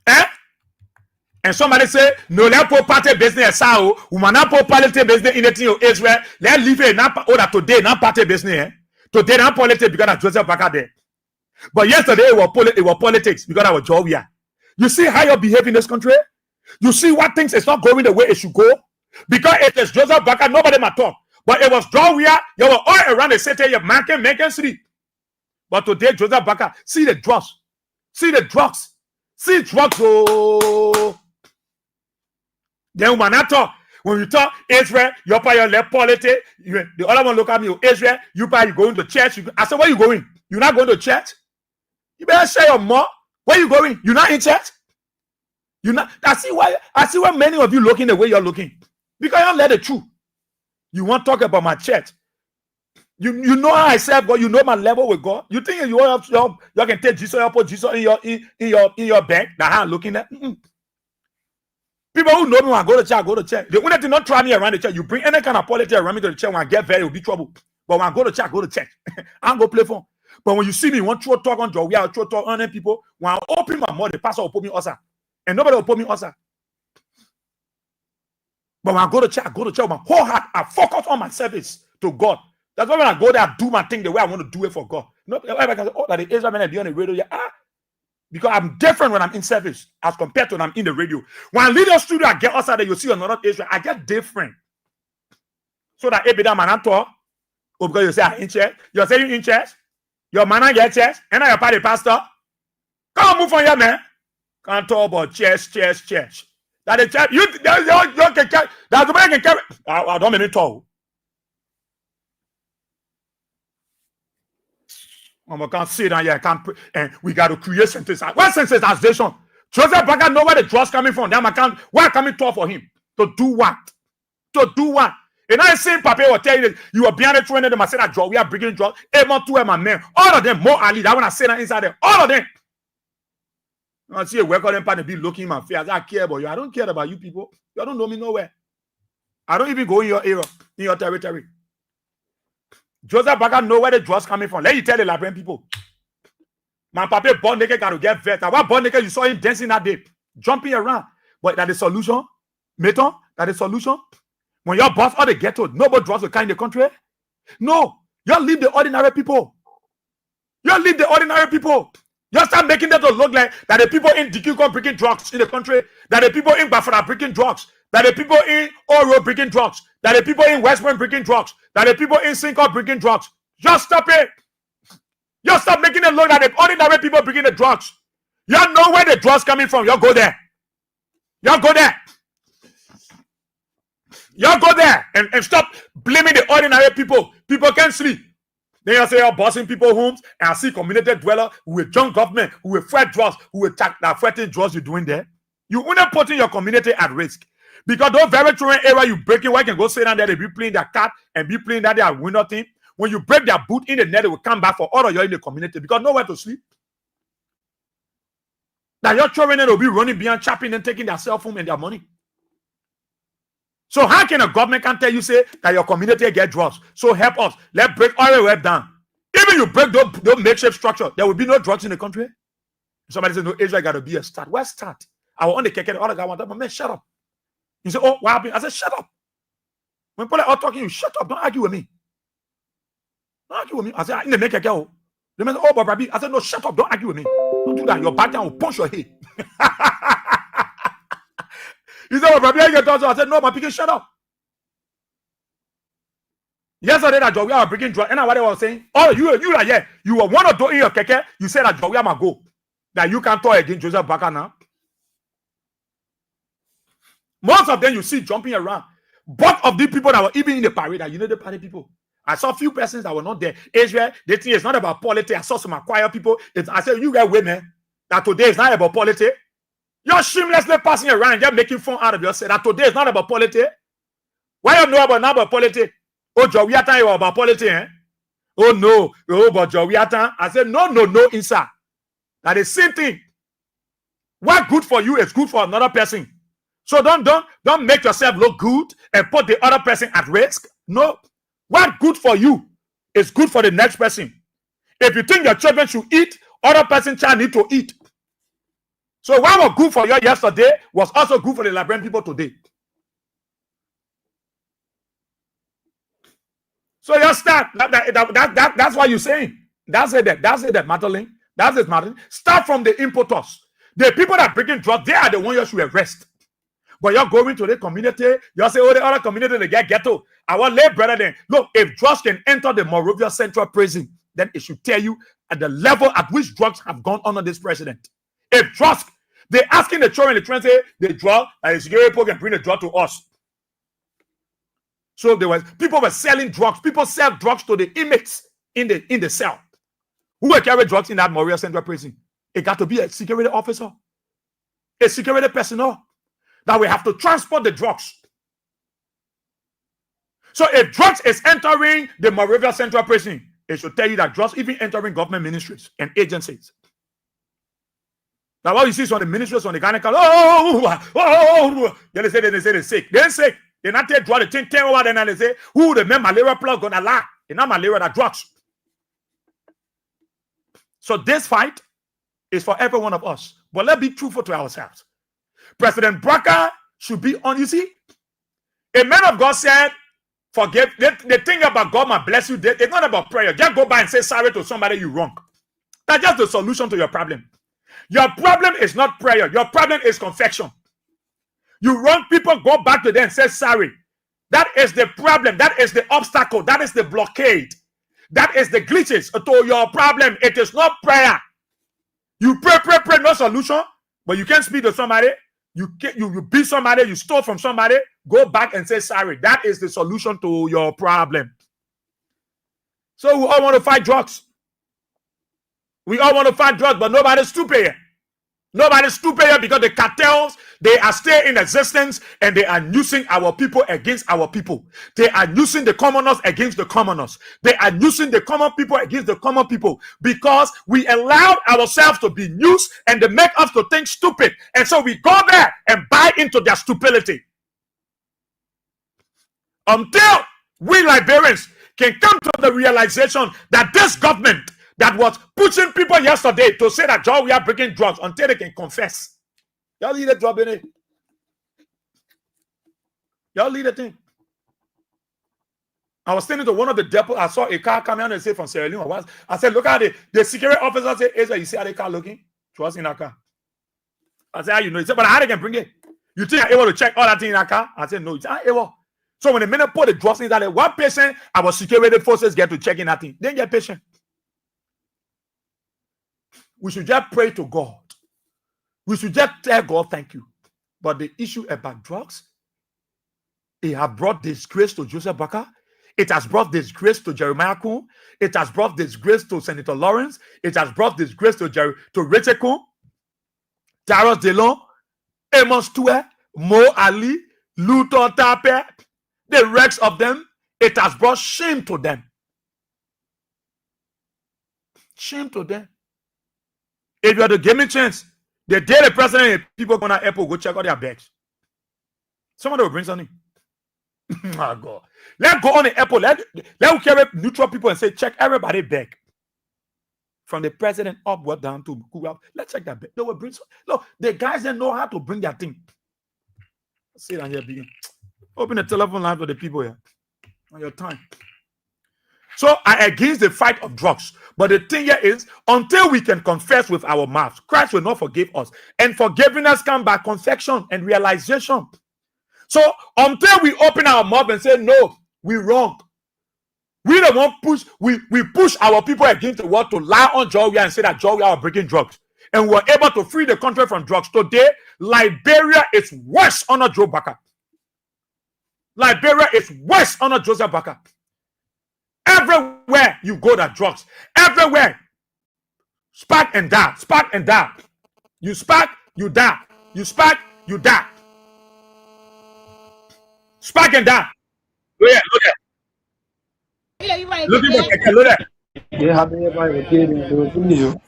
Eh? And somebody say, no, let po party business sao, umana po party business in the thing of Israel. Let leave it now today, not party business. Eh? Today, not politics because of Joseph Baka there. But yesterday it was politics because of Georgia. You see how you behave in this country? You see what things is not going the way it should go? Because it is Joseph Baka, nobody might talk. But it was Georgia, you were all around the city, you're making city. But today, Joseph Baka, see the drugs. See the drugs. See drugs. Oh. Then when I talk, when you talk Israel, you pay your left politics. The other one look at me, Israel, you going to church. I said, where you going? You're not going to church? You better share your mouth. Where you going? You're not in church? You're not. I see why many of you looking the way you're looking. Because you don't let the truth. You want to talk about my church. You know how I serve God. You know my level with God. You think you can take Jesus, you put Jesus in your bank? Now how I'm looking at. People who know me when I go to church, I go to church. The only thing not try me around the church. You bring any kind of politics around me to the church, when I get very, it will be trouble. But when I go to church, I go to church. I don't go play phone. But when you see me, want to talk on Joe, we are talk on people. When I open my mouth, the pastor will put me also. And nobody will put me also. But when I go to church with my whole heart. I focus on my service to God. That's why when I go there, I do my thing the way I want to do it for God. No, everybody can say, oh, that the Israel man be on the radio. Yeah, because I'm different when I'm in service as compared to when I'm in the radio. When I leave the studio, I get outside there, you see another Israel. I get different. So that every day man talk, Oh, because you say in church. You're saying in church. Your man get church. And now you're part of the pastor. Come on, move on here, man. Can't talk about church. That the church, you can carry. That's the way you can carry. I don't mean it all. I can't sit down here. I can't. And we got to create sensitization. What sensitization? Joseph Baker know where the drugs coming from. Them account. Why coming talk for him? To do what? To do what? And I seen Papa will tell you that you are behind the train. Them I said that drug. We are bringing drugs. Everyone to my men. All of them more Ali. That when I say that inside them. All of them. I see a work on them part be looking in my face. I care about you. I don't care about you people. You don't know me nowhere. I don't even go in your area, in your territory. Joseph Baker know where the drugs coming from. Let you tell the Liberian people. My papa born naked got to get vet. What born naked you saw him dancing that day, jumping around. But that the solution, Meton, that the solution. When your boss all the ghetto, nobody drugs will come in the country. No, you leave the ordinary people. You leave the ordinary people. You start making them to look like that the people in DQ bringing drugs in the country, that the people in Bafara bringing drugs, that the people in Oro bringing drugs, that the people in West Point bringing drugs, that the people in Sinko bringing drugs. Just stop it. You stop making them look like the ordinary people bringing the drugs. You know where the drugs coming from. You go there. You go there. You go there and stop blaming the ordinary people. People can't sleep. Then you say you're bossing people homes and I see community dweller who will junk government, who will fight drugs, who will attack that fighting drugs you're doing there. You wouldn't putting your community at risk. Because those very children area you breaking, why can go sit down there, they be playing their cat and be playing that they are winner thing. When you break their boot in the net, they will come back for all of you in the community because nowhere to sleep. That your children will be running beyond chopping and taking their cell phone and their money. So how can a government can tell you say that your community get drugs? So help us. Let's break all the web down. Even you break those makeshift structure, there will be no drugs in the country. Somebody says, no, Israel got to be a start. Where start? I will only kick it. All the guy want that, but man, shut up. You say, oh, what happened? I said, shut up. When people are talking, you shut up. Don't argue with me. Don't argue with me. I said, in the make a girl. They say, oh, but Rabbi. I said, no, shut up. Don't argue with me. Don't do that. Your back down will punch your head. He said, well, Rabbi, I said, no, my picking, shut up. Yesterday, that Joey are breaking drugs. And what I was saying, oh, you are here. You were one of those in your keke. You said that Joey, I'm going to go. That you can't talk against Joseph Baker now. Most of them you see jumping around. Both of the people that were even in the parade, that you know the parade people. I saw a few persons that were not there. Israel, they think it's not about politics. I saw some acquire people. I said, you guys wait, man. That today is not about politics. You're shamelessly passing around, just making fun out of yourself. That today is not about politics. Why you know about not about politics? Oh, Jowiata, you about politics, eh? Oh no, oh, but Jowiata. I said, no, inside. That is the same thing. What good for you is good for another person. So don't make yourself look good and put the other person at risk. No. What good for you is good for the next person. If you think your children should eat, other person's child need to eat. So what was good for you yesterday was also good for the Liberian people today. So you start. That's what you're saying. That's it, Madeline. That's it, Madeline. Start from the importers. The people that are breaking drugs, they are the ones you should arrest. But you're going to the community, you say, oh, the other community, they get ghetto. I want lay brother then. Look, if drugs can enter the Monrovia Central Prison, then it should tell you at the level at which drugs have gone under this president. If drugs, they're asking the children, the train say, the drug, and the security people can bring the drug to us. So people were selling drugs. People sell drugs to the inmates in the cell. Who will carry drugs in that Monrovia Central Prison? It got to be a security officer, a security personnel. That we have to transport the drugs. So if drugs is entering the Monrovia Central Prison, it should tell you that drugs even entering government ministries and agencies. Now what you see is on the ministries on the gynecologist, then they say they're sick. They're sick. They not take drugs, they take over, then they say, who the men malaria plug gonna lie? It's not malaria, that drugs. So this fight is for every one of us. But let's be truthful to ourselves. President Baker should be on. You see, a man of God said, forgive. The thing about God might bless you, it's not about prayer. Just go by and say sorry to somebody you wrong. That's just the solution to your problem. Your problem is not prayer. Your problem is confession. You wrong people, go back to them and say sorry. That is the problem. That is the obstacle. That is the blockade. That is the glitches to your problem. It is not prayer. You pray, no solution, but you can't speak to somebody. You beat somebody, you stole from somebody, go back and say sorry. That is the solution to your problem. So we all want to fight drugs. We all want to fight drugs, but nobody's stupid. Nobody's stupid because the cartels, they are still in existence and they are using our people against our people. They are using the commoners against the commoners. They are using the common people against the common people because we allowed ourselves to be used and they make us to think stupid. And so we go there and buy into their stupidity. Until we Liberians can come to the realization that this government that was pushing people yesterday to say that we are breaking drugs until they can confess. Y'all leave the drug in it. Y'all leave the thing. I was standing to one of the depots. I saw a car coming out and say from Sierra Leone. I said, look at it. The security officer said, Ezra, you see how the car looking? She was in that car. I said, how you know? He said, but how they can bring it? You think I'm able to check all that thing in that car? I said, no, it's not able. So when the minute put the drugs in that, one patient, our security forces get to check in that thing. Then get patient. We should just pray to God. We should just tell God, thank you. But the issue about drugs, it has brought disgrace to Joseph Baka. It has brought disgrace to Jeremiah Kuhn. It has brought disgrace to Senator Lawrence. It has brought disgrace to Rachel Kuhn, Darius Delon, Amos Tue, Mo Ali, Luton Tape, the rest of them. It has brought shame to them. Shame to them. If you had to give me a chance, the day the president and people go to airport, go check out their bags. Somebody will bring something. My God. Let's go on the airport. Let's carry neutral people and say, check everybody bag. From the president upward down to Google. Let's check that bag. They will bring something. Look, the guys that know how to bring their thing. Sit down here, begin. Open the telephone line for the people here. On your time. So I against the fight of drugs. But the thing here is, until we can confess with our mouths, Christ will not forgive us. And forgiveness comes by confession and realization. So until we open our mouth and say, no, we're wrong. We don't want push, we push our people against the world to lie on Georgia and say that Georgia are breaking drugs. And we're able to free the country from drugs. Today, Liberia is worse under Joe Baka. Liberia is worse under Joseph Baka. Everywhere you go, that drugs. Everywhere. Spark and die. Spark and die. You spark, you die. You spark, you die. Spark and die. Look at. Look at. Look at. They have everybody getting to you.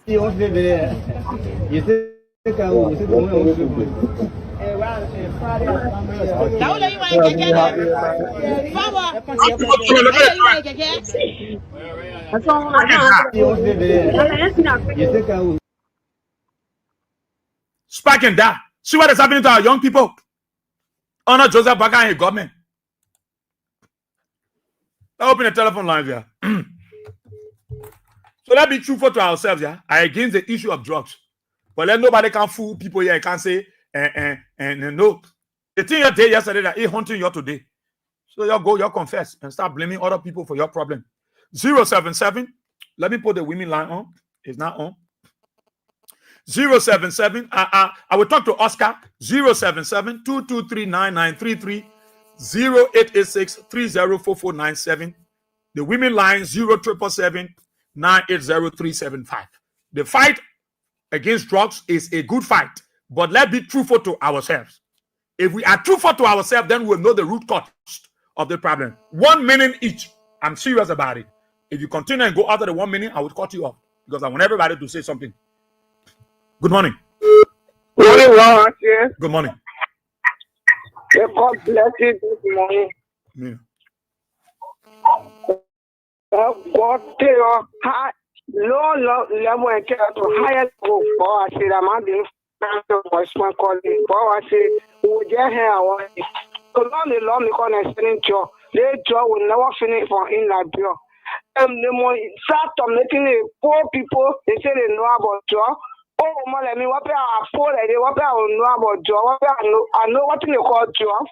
Spark and die. See what is happening to our young people. Honor Joseph Baka and government. Open the telephone line here. So let's be truthful to ourselves, yeah. I against the issue of drugs. But let nobody can fool people here and can say and no. The thing you did yesterday that is haunting you today. So you go, you confess and start blaming other people for your problem. 077. Let me put the women line on. It's not on. 077. I will talk to Oscar. 077 2239933 0886 304497. The women line 0777 980 The fight against drugs is a good fight, but let's be truthful to ourselves. If we are truthful to ourselves, then we'll know the root cause of the problem. 1 minute each. I'm serious about it. If you continue and go after the 1 minute, I will cut you off because I want everybody to say something. Good morning. Good morning, yes. Good morning. God bless you this morning. Yeah. God take your high, low level and care to higher level for us. I'm not being voice one calling for us. We get here. So long the law me connecting to the job will never finish for in Liberia. The more start making poor people, they say they know about job. Oh, man, what I afford, they what I know about job. I know what they call job.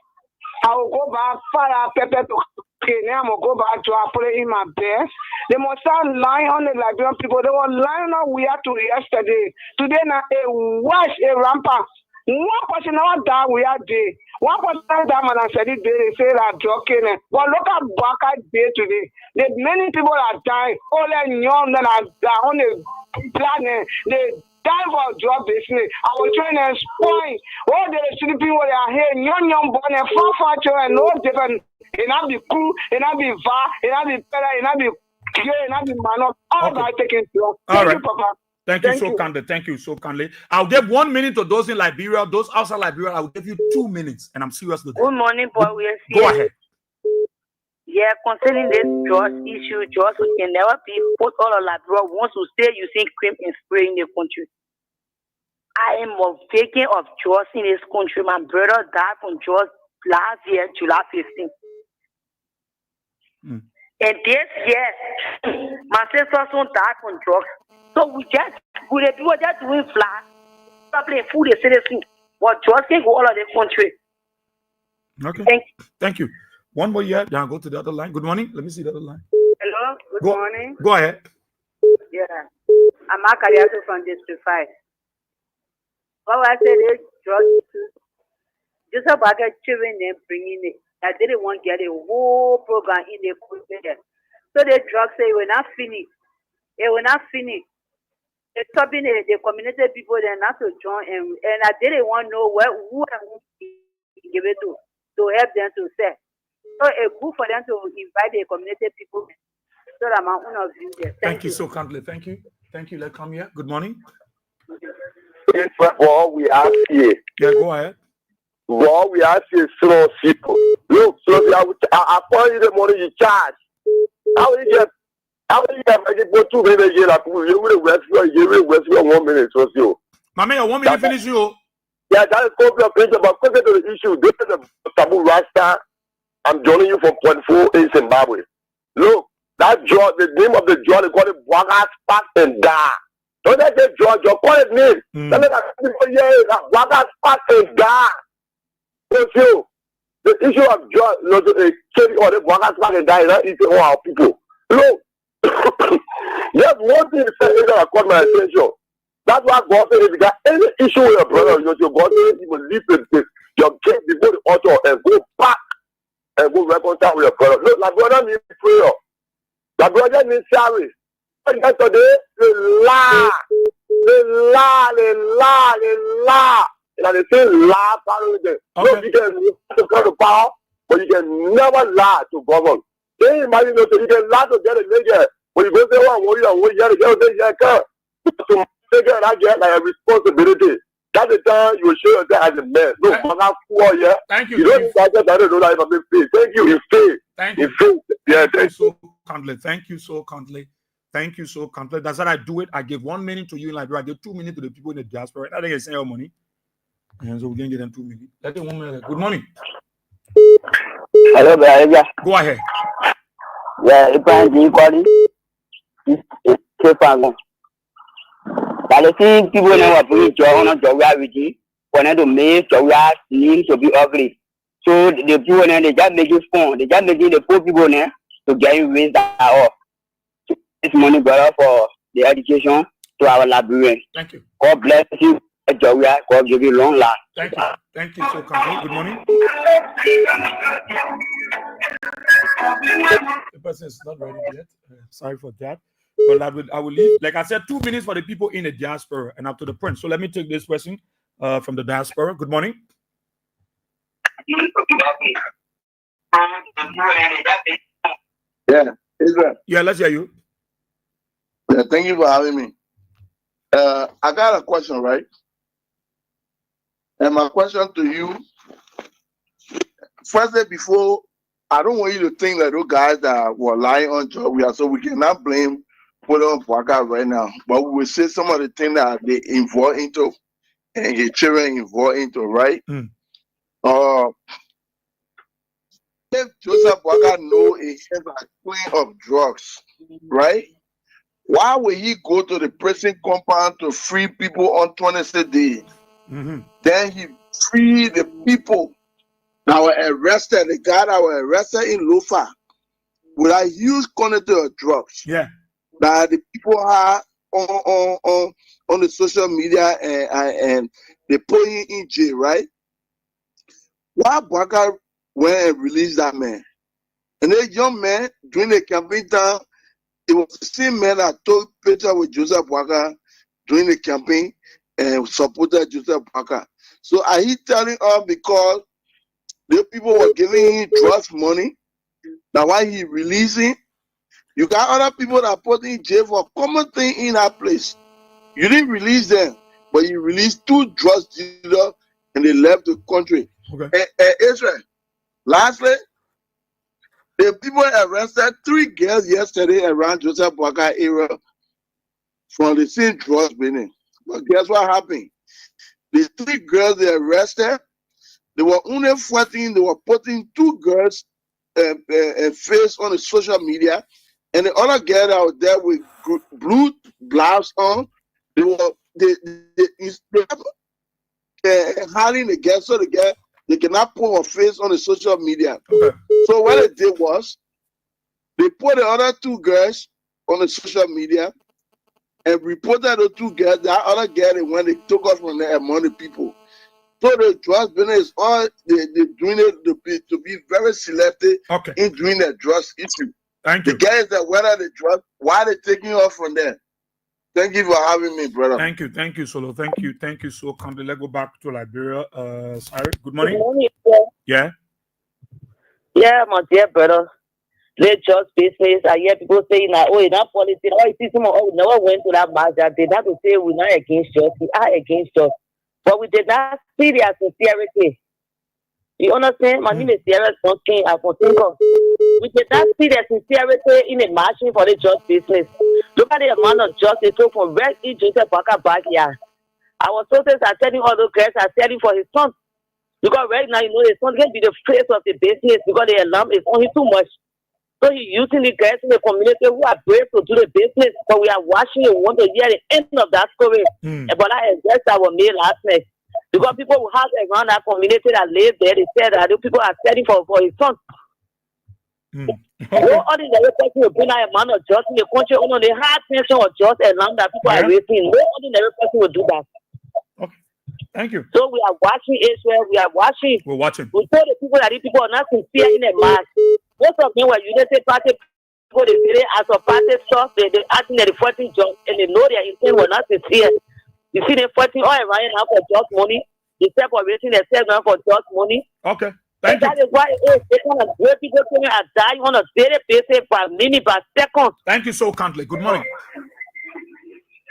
I will go back, fire pepper to I will go back to put it in my bed. They must start lying on the Liberian people. They were lying on we are to yesterday. Today now a wash a rampant. One person now die we are day. One person that man said it they say that joking. But look at Baka day today. The many people are dying. All young that are on the planet. They die for job business. Our trainers point. All the people they are here, young born and far children, no different. And I'll be cool, and I'll be va, and I'll be better, and I'll be clear, and I'll be man up. All that taking care. Thank you, Papa. Thank you so kindly. Thank you so kindly. I'll give 1 minute to those in Liberia, those outside Liberia. I will give you 2 minutes, and I'm serious with that. Good morning, boy. Go ahead. Yeah, concerning this drugs issue, drugs can never be put all of Liberia wants to stay using cream and spray in the country. I am a victim of drugs in this country. My brother died from drugs last year, July 15th. And this year, my sister son died from drugs. So we the people just doing fly, probably food is citizen, but drugs can go all of the country. Okay. Thank you. One more year, then I'll go to the other line. Good morning. Let me see the other line. Hello. Good morning. Go ahead. Yeah. I'm Akariato from District 5. What I said is drugs. Just about children and bringing it. I didn't want to get a whole program in the country. So the drugs say will not finish. It will not finish. It's stopping the community people they not to join and I didn't want to know who I want to give it to help them to sell. So it's good for them to invite the community people so that I'm one of you there. Thank you so kindly. Thank you. Let's come here. Good morning. What we ask here. Yeah, go ahead. What we ask is slow people. Look, so I call you the money you charge. How will you get 2 minutes here? You will wait for 1 minute or so. My man, 1 minute finish you. Yeah, that is copy of but quicker to the issue. This is the Tabu Rasta. I'm joining you from point 4 in Zimbabwe. Look, that draw, the name of the draw, they call it Wagas Park and Da. Don't they say draw, call it name. Wagas Park and Da. So, the issue of draw, killing all the Wagas Park and Da is not eating all our people. Look, yes, one thing that caught my attention. That's why God said if you got any issue with your brother, your God said you will leave your kid before the altar and go back and go reconcile with your brother. Look, my brother needs prayer. My brother needs service. And yesterday, they lie. And they say lie, look, you can come to power, but you can never lie to government. Can you imagine that you can lie to get a nigga? When you go say one, to take care of that get like a responsibility. That's the time you will show yourself as a man. No, thank you. You don't know that if I'm being Thank you. You fail. Thank you. Yeah, thank you so kindly. Thank you so kindly. Thank you so kindly. That's how I do it. I give 1 minute to you in Liberia. I give 2 minutes to the people in the diaspora. I think it's your money. And so we can get them 2 minutes. Let them 1 minute. Good morning. Hello, brother. Go ahead. Yeah, if I'm calling, it's but I think people never bring joy on a job with you. When to make job need to be ugly. So the people they just make it fun. They just making the poor people to get raised off. This money brother for the education to our librarians. Thank you. God bless you. God give you long life. Thank you. Thank you so kindly. Good morning. The person is not ready yet. Sorry for that. But I will leave. Like I said, 2 minutes for the people in the diaspora and up to the prince. So let me take this question from the diaspora. Good morning. Yeah, Israel. Yeah, let's hear you. Yeah, thank you for having me. I got a question, right? And my question to you, firstly, before, I don't want you to think that those guys that were lying on job, so we cannot blame put on Waka right now. But we will say some of the things that they involved into and his children involved into, right? If Joseph Waka know he is a queen of drugs, right? Why would he go to the prison compound to free people on 26 days? Then he free the people Now arrested, the guy that was arrested in Lofa with a huge quantity of drugs. Yeah. That the people are on the social media and they put him in jail, right? Why Baka went and released that man? And that young man during the campaign time, it was the same man that took picture with Joseph Baka during the campaign and supported Joseph Baka. So are he telling us because the people were giving him drugs money, that why he releasing? You got other people that put in jail for common thing in that place. You didn't release them, but you released 2 drug dealers and they left the country. Okay. Israel. Lastly, the people arrested 3 girls yesterday around Joseph Baka area from the same drugs business. But guess what happened? The 3 girls they arrested, they were only 14. They were putting 2 girls' face on the social media, and the other girl that was there with blue blouse on, they hiding the girl so the girl they cannot put her face on the social media. Okay. So what they did was they put the other 2 girls on the social media and reported the 2 girls. That other girl, when they took off from there among the people. So the drugs business is all they're doing it to be very selective in doing the drugs issue. Thank you. The guys that whether the drugs, why they taking off from there. Thank you for having me, brother. Thank you, Solo. Thank you so kindly. Let's go back to Liberia. Sorry. Good morning. Good morning, sir. Yeah. Yeah, my dear brother. Let's just business. I hear people saying that, oh, that politics, oh, you see someone, oh, never went to that march that day. That to say we're not against us, we are against us. But we did not see their sincerity. You understand? My name is Sierra King. I'm from Tinker. We did not see their sincerity in the marching for the just business. Look at the amount of justice took from Red E. Joseph Parker back here. Our soldiers are telling all those girls are selling for his son. Because right now, you know, his son can be the face of the business because the alarm is on him too much. So he's using the guys in the community who are brave to do the business. But we are watching and want to hear the end of that story. But I guess that was made last night. Because people who have around that community that live there, they said that the people are selling for his son. No ordinary person will bring that amount of jobs in the country. Only the high tension of jobs around that people are raising. No ordinary person will do that. Okay. Thank you. So we are watching Israel. We are watching. We're watching. We told the people that the people are not sincere in the mass. Most of them were United Party people. They say as a party stuff, they acting at the 14 jobs and they know their intent were not sincere. You see them fighting all around now for just money. They separating themselves now for just money. Okay. Thank you. That is why they kind of great people coming and dying on a daily basis by minute, by seconds. Thank you so kindly. Good morning.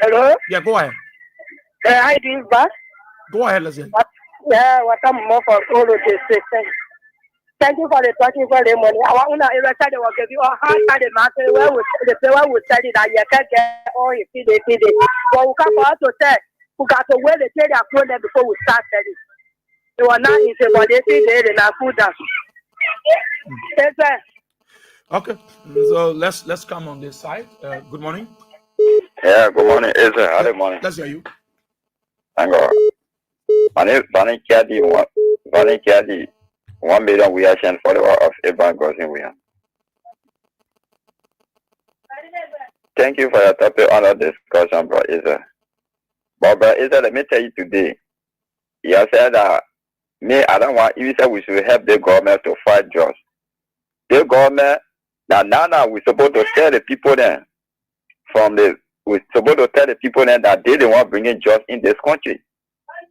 Hello? Yeah, go ahead. Hi, this back. Go ahead, let's hear. Yeah, what I'm more for all of this. Thank you for the talking for the money. I want to say they will give you a hard time the market where the people will tell you that you can't get all you see they. But we come for us to say we got to wear the trade and clothes before we start selling. They were not easy, but they see they not food down. Okay, so let's come on this side. Good morning. Yeah, good morning. Is it? Good morning. Let's hear you. Thank God. Vanny Kadi, 1 million reaction follower of Abraham Gosling William. Thank you for your topic on the discussion, bro. Israel. But bro, Israel, let me tell you today. You said that I don't want. You said we should help the government to fight drugs. The government now we're supposed to tell the people then we're supposed to tell the people then that they don't want bringing drugs in this country.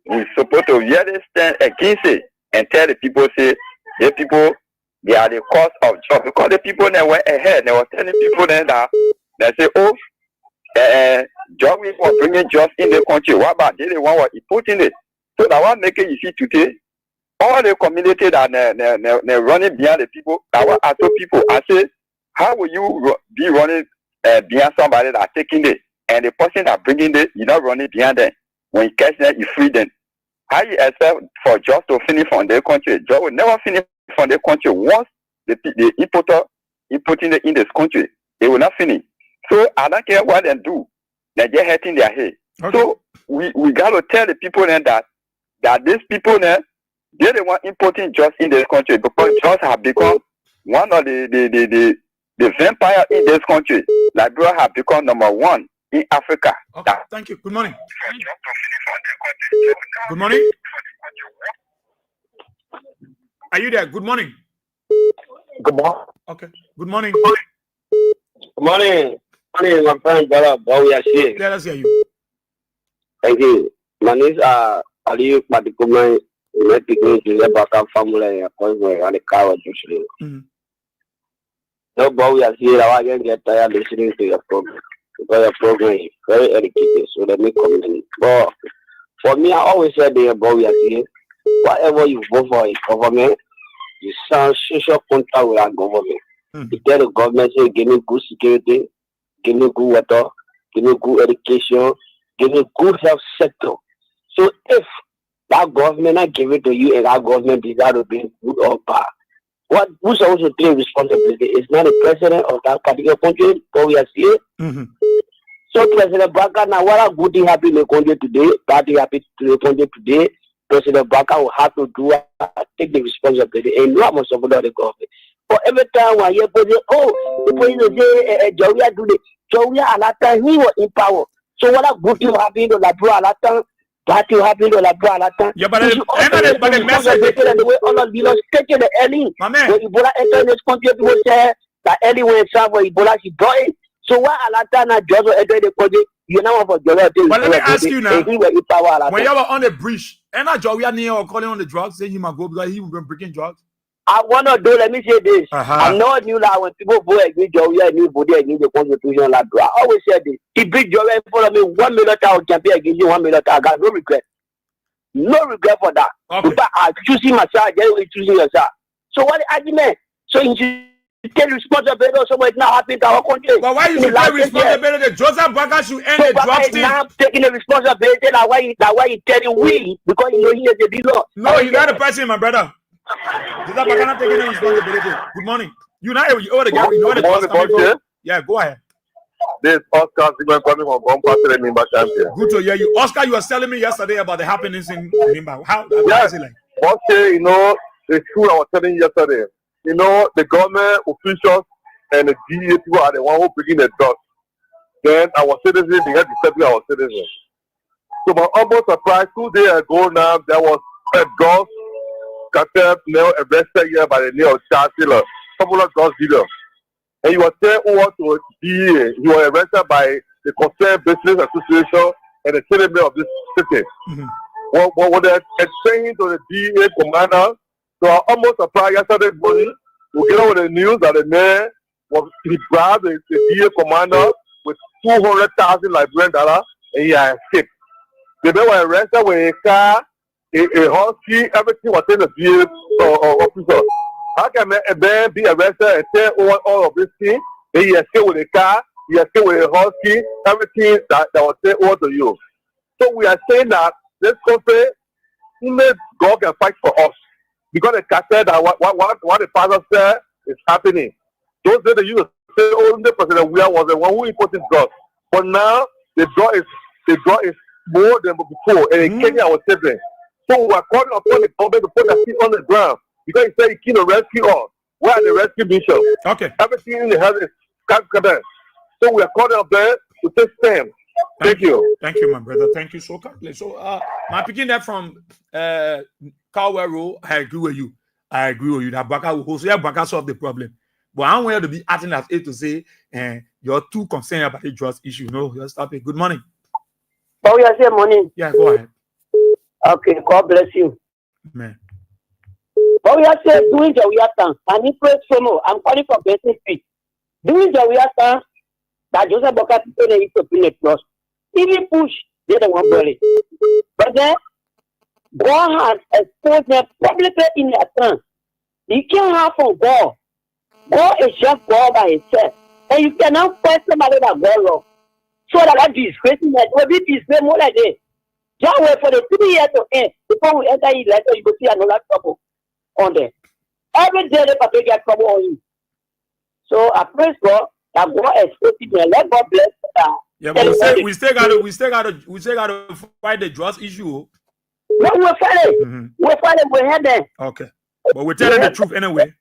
We're supposed to really stand against it and tell the people, say, the people, they are the cause of drugs. Because the people that went ahead, they were telling people then that they say, oh, drug we were bringing drugs in the country. What about they want to put in it? So that what make it you see today, all the community that they're running behind the people, I want to ask people, I say, how will you be running behind somebody that's taking it? And the person that bringing it, you're not running behind them. When you catch them, you free them. How you expect for drugs to finish from their country? Drugs will never finish from their country. Once the importer importing it in this country, they will not finish. So I don't care what they do. They're just hurting their head. Okay. So we got to tell the people then that these people then, They're the one importing drugs in this country because drugs have become one of the vampire in this country. Liberia have become number one in Africa. Okay, thank you. Good morning. Good morning. Are you there? Good morning. Good morning. Okay. Good morning. Good morning. Morning, my friend, brother. We are here. Let us hear you. Thank you. My name is Ali Padikuma. My people to the back of family and the car was usually. No, but we are here. I get tired listening to your program because your program is very educated. So let me comment. But for me, I always said the about we are here. Whatever you vote for is government. You sound social contact with our government. You tell the government, say, give me good security, give me good water, give me good education, give me good health sector. So if that government not give it to you and that government desire to be good or bad, who's supposed to take responsibility? It's not the president of that particular country, but we are here. So President Baka, now what a good thing happen in the country today, bad thing happen to the country today. President Baka will have to do take the responsibility and not most of the government. But every time when you put it, the president say Jawia do the Jawia Alata, he was in power. So what a good thing happen to Labra Alata, bad thing happen to Labra Alata. Yeah, but the message the way all of you taking the early. When Ebola enter this country, people say that early when it's for Ebola, she died. So why Alata na just enter the country? You know what Jawia do? But let me ask you now. When you were on the bridge, and Jawia near or calling on the drugs, saying he might go because he was breaking drugs. I want to do, let me say this. I know you that when people vote against Jawia and you vote against the constitution, like I always said this. He beat Jawia in front of me 1 million times, campaign against you 1 million times. I got no regret. No regret for that. Okay. But I'm choosing myself, then we're choosing yourself. So what the argument? So you should take responsibility of something not happening to our country. But why you should take responsibility? Joseph Baka should end the drugs thing. Now taking the responsibility, that's why you telling we, because you know he is the dealer. No, you're not the person, my brother. Joseph Baka not taking the responsibility. Good morning. You know the guy, you know the drugs coming from. Yeah, go ahead. This Oscar coming from Bombay Member Champion. Good to hear you. Oscar, you were telling me yesterday about the happenings in Mimba. How is it like? Okay, you know, it's true. I was telling you yesterday. You know, the government officials and the DA people are the one who bring in the drugs. Then our citizens, they have to settle our citizens. So my almost surprised 2 days ago now, there was a drugs cartel now arrested here by the name of Charles Taylor, popular drugs dealer. And he was sent over to DA. He was arrested by the Concerned Business Association and the chairman of this city. When they explained to the DA commander, so I almost surprised yesterday morning to get over the news that the man was he bribed the DA commander with $200,000 Liberian dollars and he had escaped. The man was arrested with a car, a husky, everything was in the DA officer. How can a man be arrested and turn over all of this thing? Then he escaped with a car, he escaped with a husky, everything that was sent over to you. So we are saying that this country, only God can fight for us. Because the cartel that what the father said is happening. Those days they used to say only President Weah was the one who imported drugs. But now the drug is more than before, and in Kenya our children. So we are calling upon the government to put their feet on the ground. Because he said he came to rescue us. Where are the rescue missions? Okay. Everything in the house is scattered. So we are calling up there to take stand. Thank you. Thank you, my brother. Thank you so kindly. So my picking that from Cowell Road, I agree with you. That Baka will also Baka solve the problem. But I'm going to be acting as it to say you're too concerned about the drugs issue. No, just stop it. Good morning. Oh, you say morning. Yeah, go ahead. Okay, God bless you. Man. But we are saying doing the Jawia and he prays for more. I'm calling for blessing speech. Doing the Jawia that Joseph Baka people they to pin it plus. Even push, they don't want bully. But then God has exposed them publicly in their tongue. You can't have from God. God is just God by himself. And you cannot find somebody that God loves. So that disgracing that will be disgraced more like this. Just wait for the 3 years to end. Before we enter in letter, you will see another trouble on there. Every day they will get trouble on you. So I praise God that God exposed me and let God bless that. Yeah, but we still gotta fight the drugs issue. No, we're fighting. We're fighting. We're heading. Okay. But we're telling the truth anyway.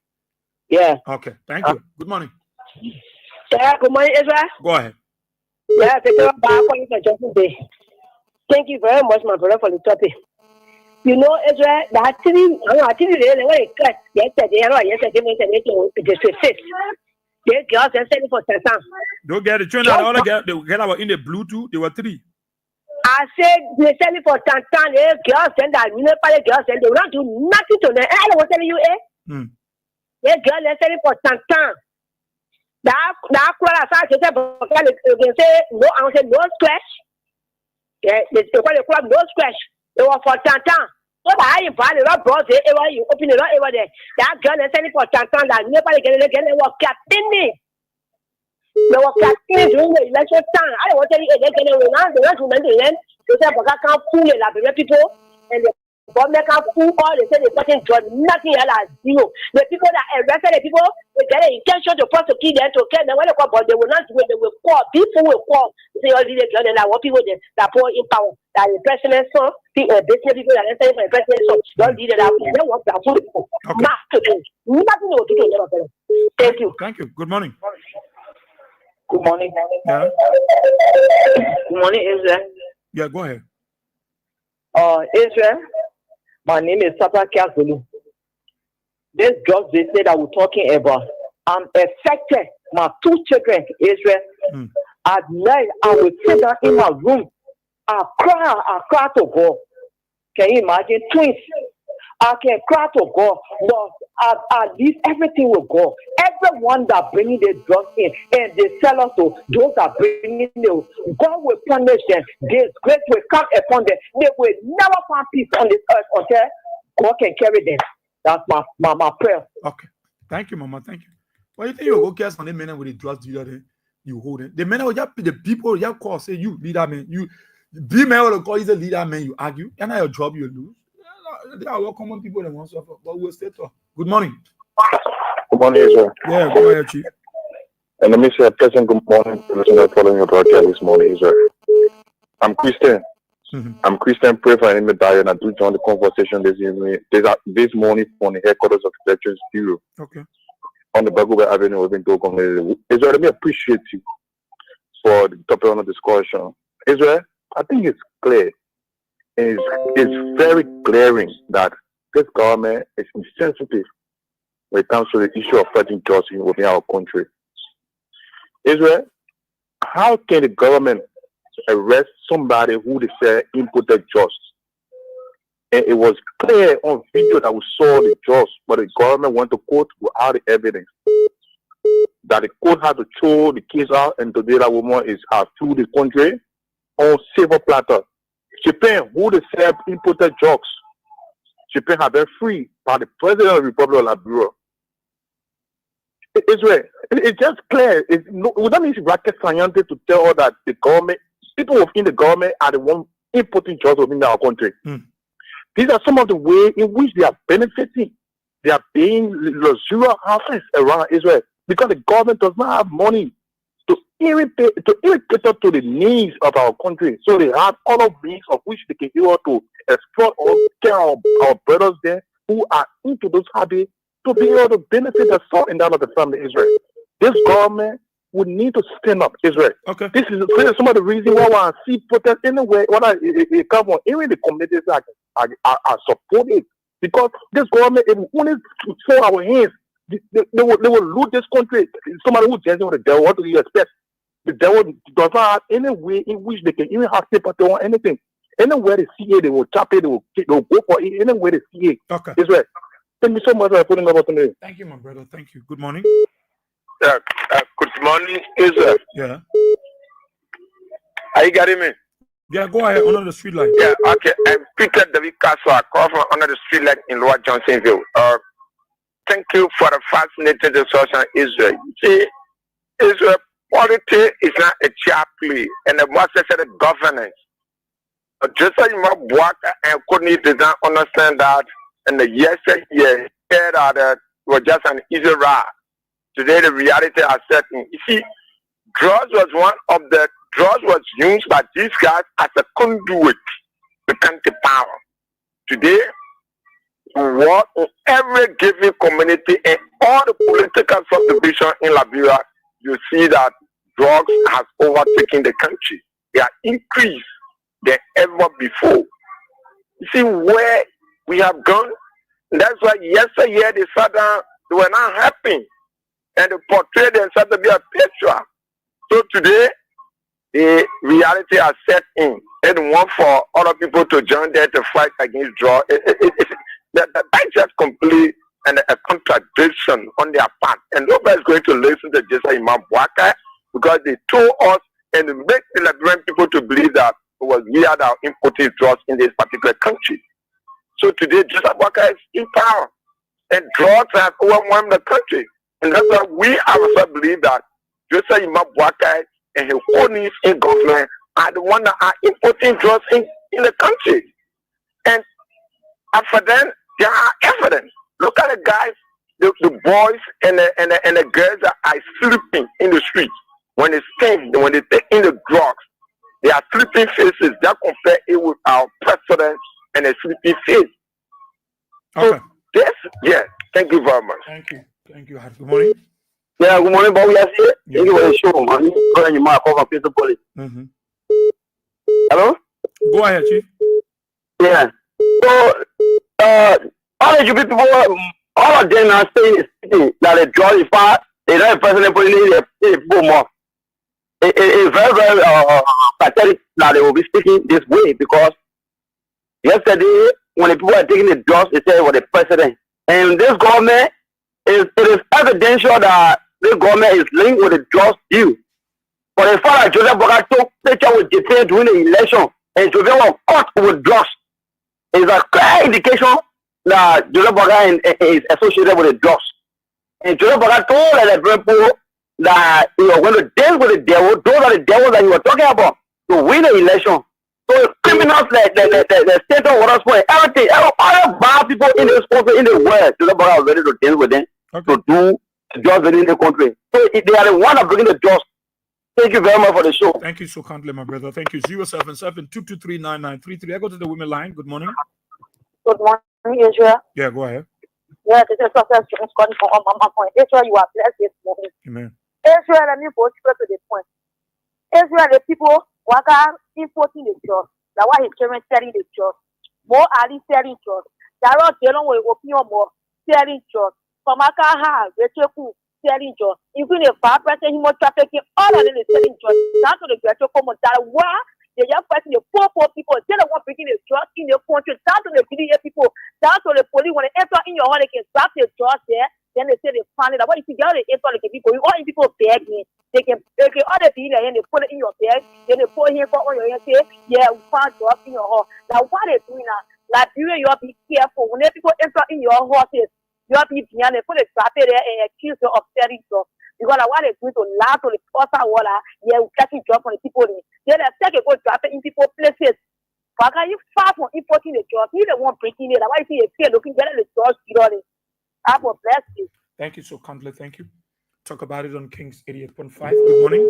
Yeah. Okay. Thank you. Good morning. Yeah, good morning, Israel. Go ahead. Yeah, thank you very much, my brother, for the topic. You know, Israel, the activity, really cut yesterday, they girls are selling for 10 cents. Don't get the train out. They get our in the Bluetooth. They were 3. I said they sell it for 10 cents. They girls send that. You know, girls send. They don't do nothing to them. I was telling you, They girls are selling for 10 cents. That quarter side, they say no, I said no scratch. Yeah, they call the club no scratch. It was for 10 cents. So that I invite the bros, you open it over there. That girl is selling for 10 cents. That nobody get it again. They were captain. They were captain during the election time. I don't want to tell you, they get it around the rest of the land. They say, but I can't fool it like the people. And the government can't fool all. They say they're getting nothing else. Zero. The people that arrested the people, they get an intention to prosecute them to kill them. When they call, but they will not do it. They will call. People will call. Say all these girls and what people that pour in power. That the president's son, business people that are saying for the president's son. Don't do that. They want that food. Nothing will do to them. Thank you. Thank you. Good morning. Good morning. Yeah. Good morning, Israel. Yeah, go ahead. Israel, my name is Sapa Kiazulu. This drugs they say that we're talking about, I'm affected. My 2 children, Israel, at night I will sit down in my room. I cry to God. Can you imagine? Twins. I can cry to God, but at least everything will go. Everyone that bringing the drugs in and they sell us to those that bringing them, God will punish them. This grace will come upon them. They will never find peace on this earth until God can carry them. That's my prayer. Okay. Thank you, Mama. Thank you. Well, you think you go cast on the men with the drugs dealer, you hold it. The men will just the people you call say you leader man. You be man will call you the leader man, you argue, and now your job you lose. There are common people that want to suffer, but we'll stay talk. Good morning. Good morning, Israel. Yeah, go ahead, Chief. And let me say a pleasant good morning to listeners following your broadcast this morning, Israel. I'm Christian. I'm Christian. Pray for enemy die, and I do join the conversation this morning from the headquarters of the Veterans Bureau. Okay. On the Baguba Avenue, we've been talking. Israel, let me appreciate you for the topic on the discussion. Israel, I think it's clear. It's very glaring that this government is insensitive when it comes to the issue of fighting justice within our country. Israel, how can the government arrest somebody who they say imported justice? And it was clear on video that we saw the judge, but the government went to court without the evidence. That the court had to throw the case out, and today that woman is flew the country on silver platter. Japan, who they say imported drugs, Japan have been free by the President of the Republic of Liberia. Israel, it's just clear. That means rocket scientists to tell us that the government, people within the government are the ones importing drugs within our country. These are some of the ways in which they are benefiting. They are paying luxurious houses around Israel because the government does not have money to irrigate to the needs of our country. So they have other means of which they can able to exploit or care our brothers there who are into those habits to be able to benefit the soul and that of the family Israel. This government would need to stand up, Israel. Okay. This is some of the reasons why I see protest anyway. It come on, even the communities are supporting it. Because this government, if we only show our hands, they will loot this country. Somebody who's dancing with the devil, what do you expect? The devil does not have any way in which they can even have sympathy or anything. Anywhere they see it, they will chop it, they will go for it. Anywhere they see it. Okay. Israel. Thank you so much for putting up today. Thank you, my brother. Thank you. Good morning. Good morning, Israel. Yeah. Are you getting me? Yeah, go ahead. Under the street light. Yeah, okay. I'm Peter David Castle. I call from under the street light in Lower Johnsonville. Thank you for the fascinating discussion, Israel. See, Israel politics is not a chair play, and the most necessary governance. Just like Mwaka and Kony did not understand that, and the years that was just an easy ride. Today, the reality is certain. You see, drugs was used by these guys as a conduit to come to power. Today, what in every given community and all the political subdivision in Liberia, you see that drugs has overtaken the country. They are increased than ever before. You see where we have gone? And that's why yesterday they sat down, they were not happy. And they portrayed themselves to be a picture. So today, the reality has set in. And want for other people to join there to fight against drugs. That's just complete and a contradiction on their part. And nobody's going to listen to Jesse Imam Bwaka because they told us and make the Liberian people to believe that it was we that are importing drugs in this particular country. So today, Jesse Bwaka is in power. And drugs have overwhelmed the country. And that's why we also believe that Jesse Imam Bwaka and his cronies in government are the ones that are importing drugs in the country. And after then, there are evidence. Look at the guys, the boys and the girls that are sleeping in the streets. When they stink, when they take in the drugs, they are sleeping faces. That compare it with our president and a sleeping face. Okay. So this, yeah. Thank you very much. Thank you. Thank you. Good morning. Yeah, good morning, but we are here. Thank you for the show, man. You might cover people police. Hello? Go ahead, Chief. Yeah. So, all the people, all of them are saying that the draw is far. They don't president putting in the more. It's very, very pathetic that they will be speaking this way because yesterday, when the people are taking the drugs, they said, well, the president. And this government, it is evidential that this government is linked with the drugs deal. But as far as Joseph Boga took picture with detained during the election, and Joseph was caught with drugs, it's a clear indication that Joseph Boga is associated with the drugs. And Joseph Boga told the people that he was going to deal with the devil. Those are the devils that you were talking about to win the election. So criminals like the state of water, everything, all the bad people in this country, in the world, Joseph Boga was ready to deal with them, to do jobs within the country. So they are the one that bringing the jobs. Thank you very much for the show. Thank you so kindly, my brother. Thank you. 077-223-9933. I go to the women line. Good morning. Good morning, Israel. Yeah, go ahead. Yeah, this is Success Jones calling from my point. Israel, you are blessed this morning. Amen. Israel, let me go straight to the point. Israel, the people who are importing the jobs. That's why his children selling the jobs. More Ali selling jobs. There are dealing with opinion more selling jobs. From Akaha, Recheku, selling jobs. Even if 5% human trafficking, all of them is selling jobs. Down to the Greater Common. That why the young person, the poor people, they don't want bringing the drugs in the country. Down to the BDA people, down to the police, when they enter in your home, they can drop the drugs there. Then they say they find it. What if you get the enter the people? All the people beg me. They can all the people and they put it in your bag. Then they put here for on your hand. Say, yeah, we found drugs in your home. Now what they doing now? Liberia, you have to be careful. When people enter in your horses, you have to be behind. They put a trap there and accuse you of selling drugs. Because what they're doing to laugh to the coastal water, yeah, we catching drugs from the people. Then they take a go drop it in people's places. But can you far from importing the drugs? You don't want breaking it. That's why you see a fear looking better the drugs. I will bless you. Thank you so kindly. Thank you. Talk about it on Kings 88.5. Good morning.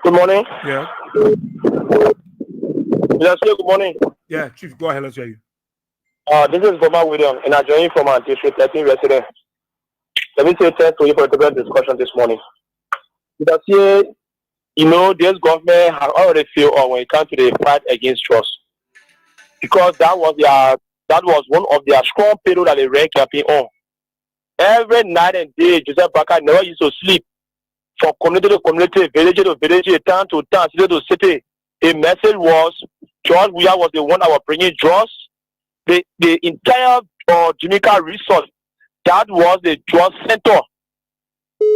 Good morning. Yeah. Yes, good morning. Yeah, Chief, go ahead. Let's hear you. This is Boma William, and I'm joining from our District 13 resident. Let me say thanks to you for the discussion this morning. Because here, you know, this government has already failed on when it comes to the fight against trust. Because that was one of their strong payload that they ran campaign on. Every night and day, Joseph Baka never used to sleep. From community to community, village to village, town to town, city to city. The message was, George Weah was the one that was bringing drugs. The entire Jamaica resort, that was the drug center.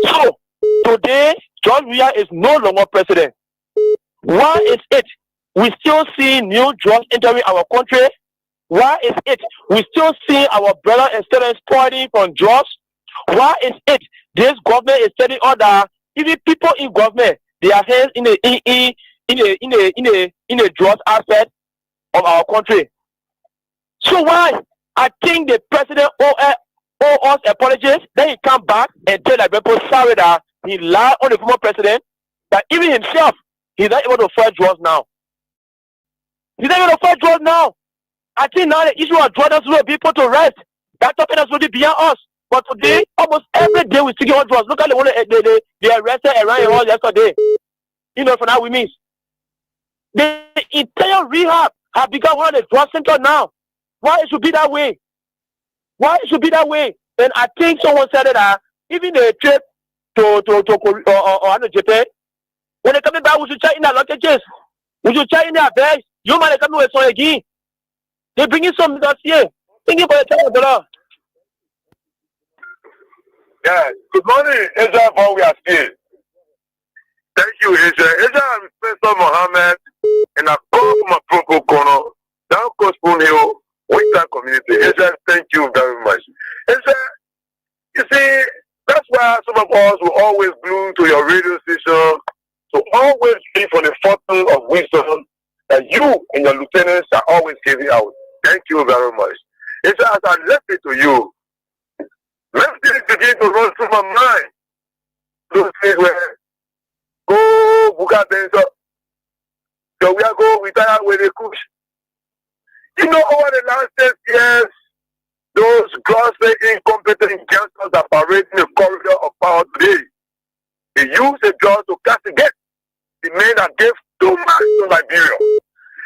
So, today, George Weah is no longer president. Why is it we still see new drugs entering our country? Why is it we still see our brothers and sisters spoiling from drugs? Why is it this government is telling us that even people in government, they are hands in the drugs aspect of our country? So why? I think the president owe us apologies. Then he come back and tell the people sorry that he lied on the former president, that even himself he's not able to fight drugs now. You don't know for drugs now. I think now the issue of drugs will be put to rest. That topic is really beyond us. But today, almost every day we see on drugs. Look at the one they arrested around the world yesterday. You know, for now we mean. The entire rehab have become one of the drug centers now. Why it should be that way? Why it should be that way? And I think someone said that even the trip to Japan, when they coming back, we should check in their luggages. We should check in their bags. You might come with some again. They bring in some that's here. Thank you for your time, Yeah. Good morning, Israel, for we are still. Thank you, Israel. Israel, I'm Spencer Mohammed, and I call from a Pro corner, down Coast Spoon Hill, Western community. Israel, thank you very much. Israel, you see, that's why some of us will always glue to your radio station, to always be for the fountain of wisdom that you and your lieutenants are always giving out. Thank you very much. Israel, as I left it to you, let me begin to run through my mind. Those things where go Buka Benzo, so we are going retire with a kush. You know, over the last 10 years, those grossly incompetent gangsters are parading the corridor of power today. They use the drugs to castigate the men that gave too much to Liberia.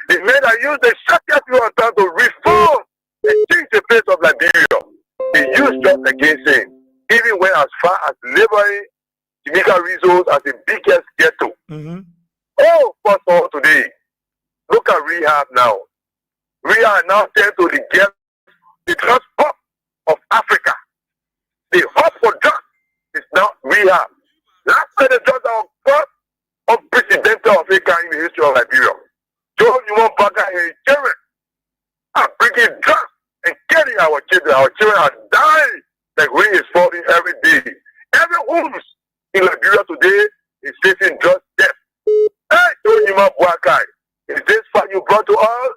The men that use the shortest way of time to reform and change the face of Liberia. They use drugs against him, even when as far as laboring Jamaica results as the biggest ghetto. Oh, first of all, today, look at rehab now. Rehab now tend to the drug hub of Africa. The hub for drugs is now rehab. That's where the drugs are first unprecedented Africa in the history of Liberia. Joe Newman Baga and children are bringing drugs and killing our children. Our children are dying like rain is falling every day. Every homes in Liberia today is facing drug death. Hey, Joe Newman Baga, is this what you brought to us?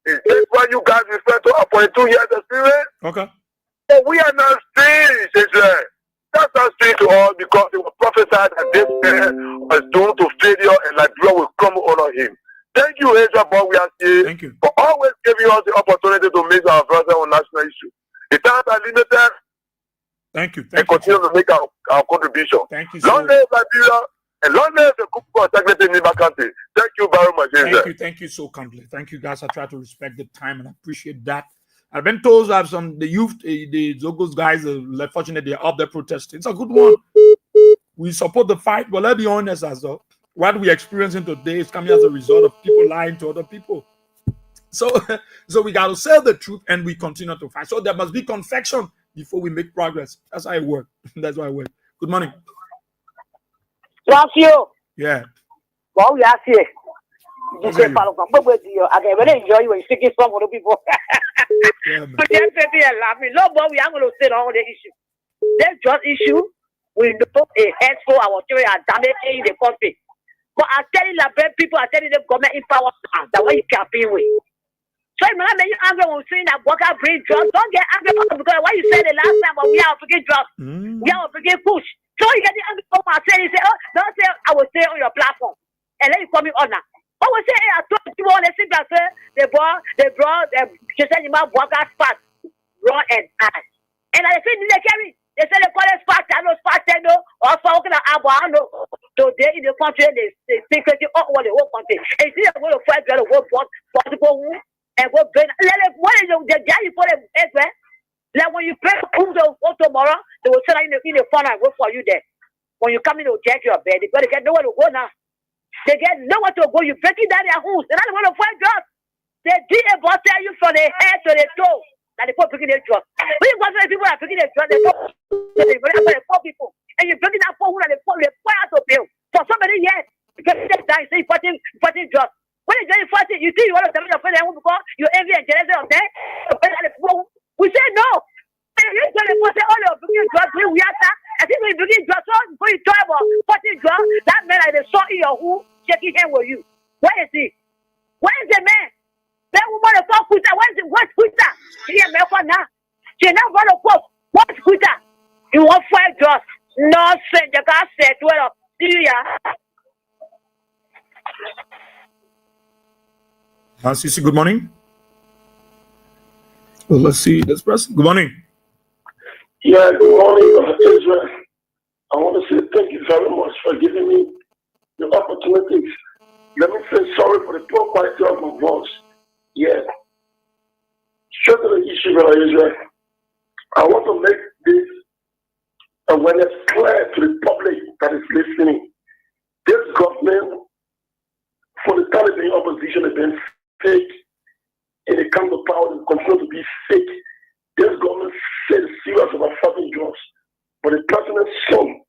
Is this what you guys refer to for 2 years experience? Okay. So we are not strange, Israel. That's not strange to us because it was prophesied that this man was doomed to failure and Liberia will come honor him. Thank you, Israel, but we are here. Thank you for always giving us the opportunity to make our voice on national issue. The times are limited. Thank you. And continue to make our contribution. Thank you. Long live Liberia and long live the Kuku Integrity in Niba country. Thank you very much, Israel. Thank you so kindly. Thank you, guys. I try to respect the time and I appreciate that. I've been told that the youth, the Zogos guys, are fortunate they're up there protesting. It's a good one. We support the fight, but let's be honest as well. What we're experiencing today is coming as a result of people lying to other people. So we got to say the truth and we continue to fight. So there must be confection before we make progress. That's how it works. That's why I work. Good morning. Thank you. Yeah. Well, we are here. You say, follow from I can really enjoy you when speaking some other people. But then people are laughing. No, but we are going to say all the issue. There's just issue. We know a handful our children are damaging the country. But I'm telling the people, I'm telling the government in power that way you campaign with. So I'm not making angry when saying that worker bring drugs. Don't get angry because what you said the last time, but we are bringing drugs. We are bringing push. So you get the angry over and say, oh, don't say I will stay on your platform. And then you call me on now. I will say, hey, I told you all the things that say they brought just said you might work out fast, raw and ass. And I think they carry. They say they call it fast, I know fast, I know, or talking about I know. So they in the country, they secretly all the whole country. And see, they're going to fight the whole possible and go bring. What is the guy you put them everywhere? Like when you pray to vote tomorrow, they will sit in the phone and wait for you there. When you come in, they'll check your bed. They got to get nowhere to go now. They get nowhere to go. You breaking down their homes. They're not going to fight drugs. They did about tell you from the head to the toe. That they put picking their drugs. When you go to the people that are picking their drugs, they poor people. And you're breaking that poor woman and they pour out of bill. For so many years, because they die, say fighting drugs. When you're doing fighting, you think you want to tell your friend because you envy and jealous of them. We say no. You tell them, say, all you're bringing drugs, we are that. I think when you're bringing drugs, before you talk about fighting drugs, that man like they saw in your who shaking hand with you. Where is he? Where is the man? That woman is called Kuta. What's Kuta? She ain't made for now. She not run a post. What's Kuta? You want fight drugs? Nonsense. You can't say 12. See ya. CC, good morning. Well, let's see this person. Good morning. Yeah, good morning, Israel. I want to say thank you very much for giving me the opportunities. Let me say sorry for the poor quality of my voice. Yeah. Straight to the issue, Brother Israel. I want to make this awareness clear to the public that is listening. This government, for the time being opposition, has been fake. And they come to power and continue to be fake. This government says serious about fighting drugs. But the president's son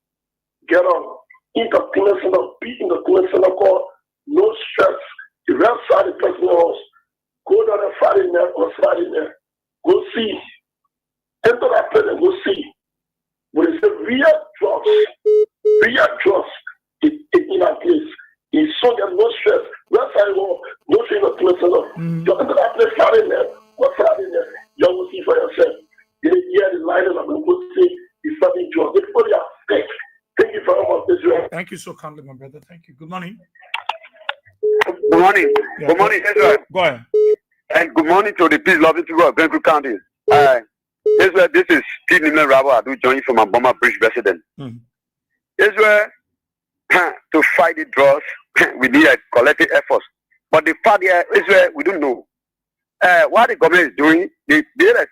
get on entertainment center, beat entertainment center called No Stress. The left side of the president house. Go down there Friday night or Friday night. Go see. Enter that place and go see. But it's a real drugs in that place. It's so there's no stress. Left side wall, no stress entertainment center. You enter that place Friday night or Friday night. You will see for yourself. You hear the line I'm going to see the fucking drugs. The people are fake. Thank you very much, Israel. Thank you so kindly, my brother. Thank you. Good morning. Good morning. Yeah, good morning, Israel. Go ahead. And good morning to the peace-loving people of Bengal County. Israel, this is Steve Nimen Rabo. I do join you from Aboma Bridge resident. Israel, to fight the drugs, we need a collective effort. But the fact here, Israel, we don't know. What the government is doing, they are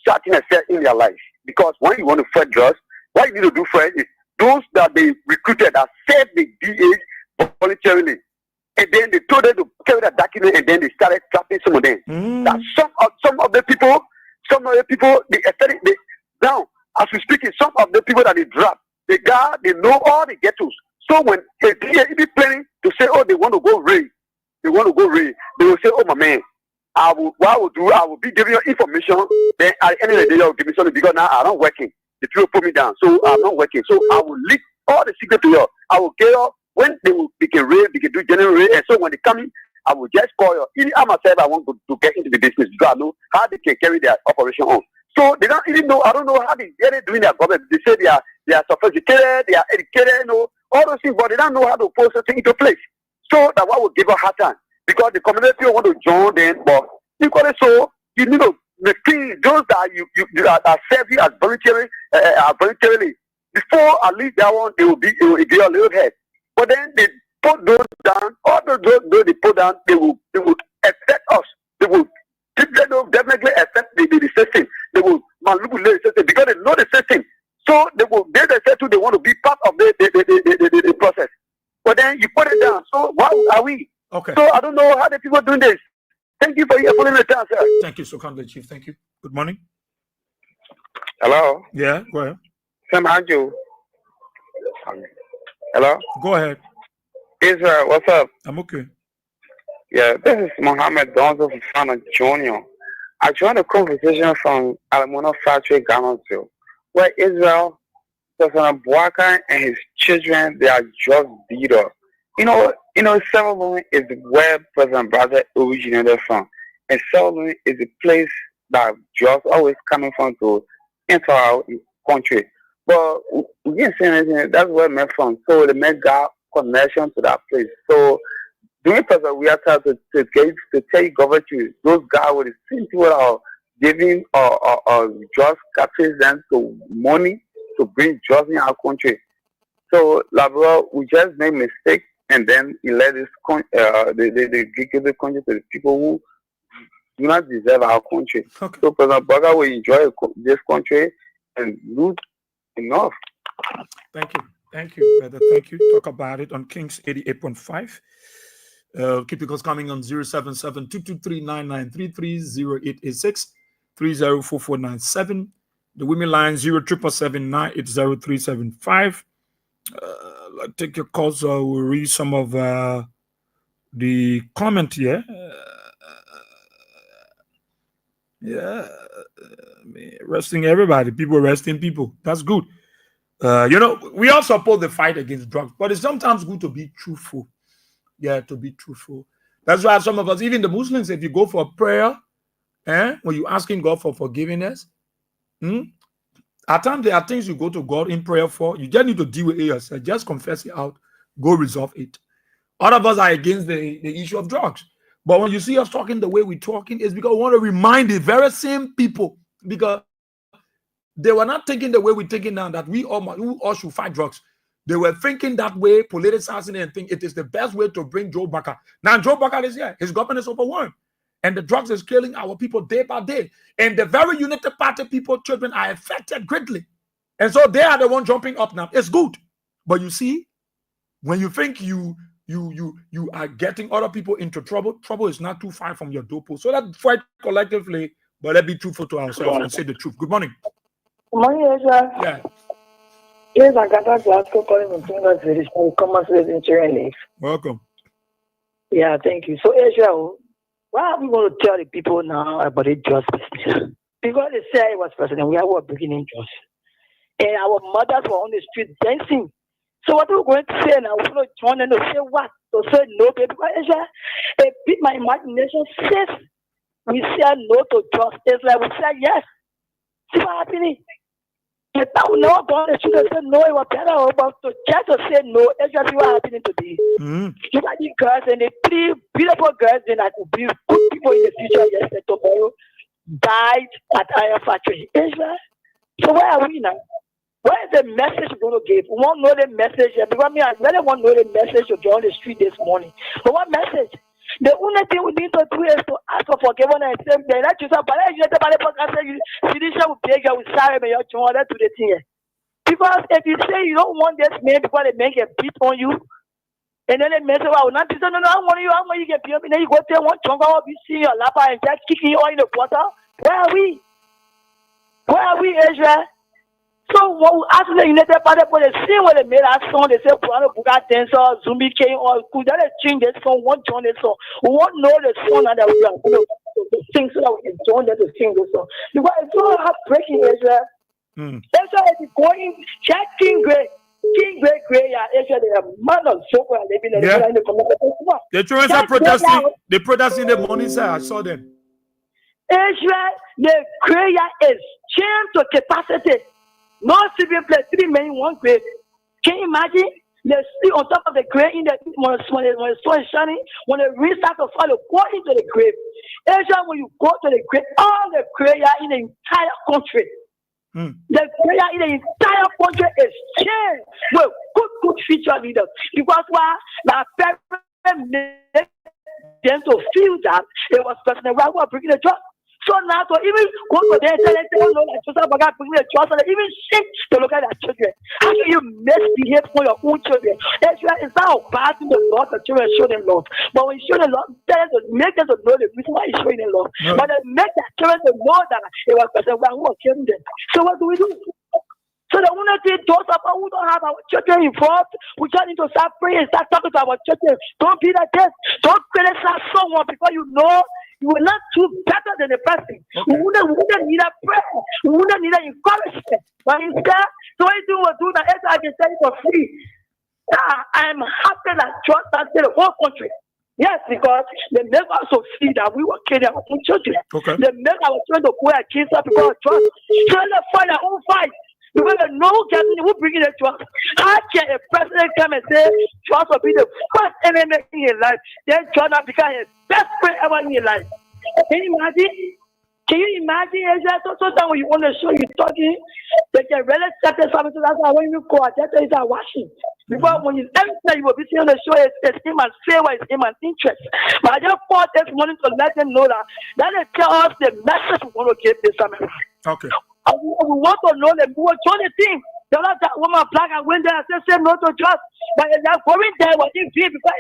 starting a set in their life. Because when you want to fight drugs, what you need to do first is those that they recruited that served the DA voluntarily. And then they told them to carry that document, and then they started trapping some of them. That some of the people, now as we speak, some of the people that they drop, they know all the ghettos. So when they be planning to say, oh, they want to go raid, they will say, oh my man, I will be giving you information. Then at the end of the day, you'll give me something because now I'm not working. The people put me down, so I'm not working. So I will leak all the secret to you. I will get you when they can raid, they can do general raid, and so when they come in, I will just call you. Even I myself, I want to get into the business because I know how they can carry their operation on. So they don't even know. I don't know how they're doing their government. They say they are sophisticated, they are educated, all those things, but they don't know how to put something into place. So that what will give a hard time because the community want to join them, but equally so you need to make those that serve you as voluntarily before at least that one it will give you a little head. But then they put those down, all those they put down, they will affect us. They will definitely affect the system. They will manipulate the system because they know the system. So they say too they want to be part of the process. But then you put it down. So why are we? Okay. So I don't know how the people doing this. Thank you for your following the time, sir. Thank you so kindly, Chief. Thank you. Good morning. Hello. Yeah, go ahead. Sam Andrew. Hello. Go ahead. Israel, what's up? I'm okay. Yeah, this is Mohammed Donzo from Fana Jr. I joined a conversation from Alamona Factory, Ghana, where Israel, President Bouaka and his children, they are just beater. Settlement is where President Brazil originated from. And settlement is a place that just always coming from to enter our country. But we didn't say anything. That's where we met from. So they make that connection to that place. So doing President we have to tell government to those guys with the same people are giving just captures them to money to bring jobs in our country. So bro, we just make mistake and then he let this they give the country to the people who do not deserve our country. Okay. So President Bouaka will enjoy this country and lose enough. Thank you, brother. Thank you. Talk about it on Kings 88.5. Keep it coming on 077-223-9933, 0886-304497. The women line 07779800375. I'll take your calls. We'll read some of the comment here. Arresting everybody. People arresting people. That's good. We all support the fight against drugs, but it's sometimes good to be truthful. Yeah, to be truthful. That's why some of us, even the Muslims, if you go for prayer, when you're asking God for forgiveness, at times there are things you go to God in prayer for. You just need to deal with it yourself. Just confess it out. Go resolve it. All of us are against the issue of drugs. But when you see us talking the way we're talking, it's because we want to remind the very same people, because they were not thinking the way we're thinking now, that we all should fight drugs. They were thinking that way, politicizing it, and think it is the best way to bring Joe Baker. Now Joe Baker is here. His government is overwhelmed. And the drugs is killing our people day by day. And the very United Party people, children, are affected greatly. And so they are the one jumping up now. It's good. But you see, when you think you are getting other people into trouble is not too far from your doorpost. So let's fight collectively, but let's be truthful to ourselves and say the truth. Good morning. Good morning, Ezra. Yeah. Yes, I got that Glasgow calling from Fingers Village from Commonwealth Insurance League. Welcome. Yeah, thank you. So, Ezra, what are we going to tell the people now about the just business? Because they say I was president, we were beginning just. And our mothers were on the street dancing. So what are we going to say now? We're going to join them to say what? To say no, baby. Because Ezra, it beat my imagination. Since we say no to just, it's like we say yes. See what happening? And now we know about the children say no, it was better about to just to say no. It's just what happening today. You got the girls and the three beautiful girls that could be good people in the future, yes, and tomorrow died at Iron Factory. Israel. So where are we now? Where is the message we're going to give? We won't know the message yet, because I really want to know the message to get on the street this morning. But what message? The only thing we need to do is to ask for forgiveness and say, let you say, but I just about will be with sorry, may you join that to the thing. Because if you say you don't want this man because they make a beat on you, and then they may say, well, not no, I want you get beat up, and then you go tell one chunk of you see your lap and just kicking you all in the water. Where are we? Where are we, Israel? So when we ask the United Party for the same way they made our song, they say Puano Buga Dancer, Zumbi King, or could that change this song, one join this song. We won't know the song that we are going to sing so that we can join them to sing this song. Because it's so heartbreaking, Israel. That's why it's going, check King Gray, yeah, Israel, they are man of so far, they've been in the community. The children are protesting, they protesting the morning, sir. I saw them. Israel, the prayer is chained to capacity. No civil place, 3 men in one grave. Can you imagine? They sleep on top of the grave in the when the sun is shining, when the rain starts to fall, they go into the grave. Asia, when you go to the grave, all the prayer in the entire country. The prayer in the entire country is changed with good future leaders. Because why? The parents made them to feel that it was personal. Why we are bringing the job? So now to even go to the internet, they don't know that Joseph Baga bringing the trust, and they even shame to look at their children. How can you misbehave for your own children? It's not bad to the Lord that children show them love. But when you show them love, tell them to make them to know the reason why you're showing them love. But they make their children to know that it was person who was killing them. So what do we do? So the only thing those of us who don't have our children involved, we just need to start praying, start talking to our children. Don't be like this. Don't criticize someone because you know you will not do better than the person. We wouldn't need a prayer. We wouldn't need an encouragement. But instead, so anything will do that, I can say it for free. I am happy that trust has the whole country. Yes, because they make us to see that we were killing our own children. They make our children to go against us because of trust. So they fight their own fight. Because they know who bringing the trust. How can a president come and say trust will be the first enemy in his life? Then trust will become his best friend ever in his life. Can you imagine? Can you imagine? Sometimes when you want to show you talking, they can really set this up. So that's why when you go out, that's why you watching. Because when you every time you will be seeing the show, it's him and favor, it's him and interest. But I just fought this morning to let them know that they tell us the message we want to give this time. Okay. We want to know them. We will join the team. They're not that woman black and went there and say no to trust. But they are going there what they feel because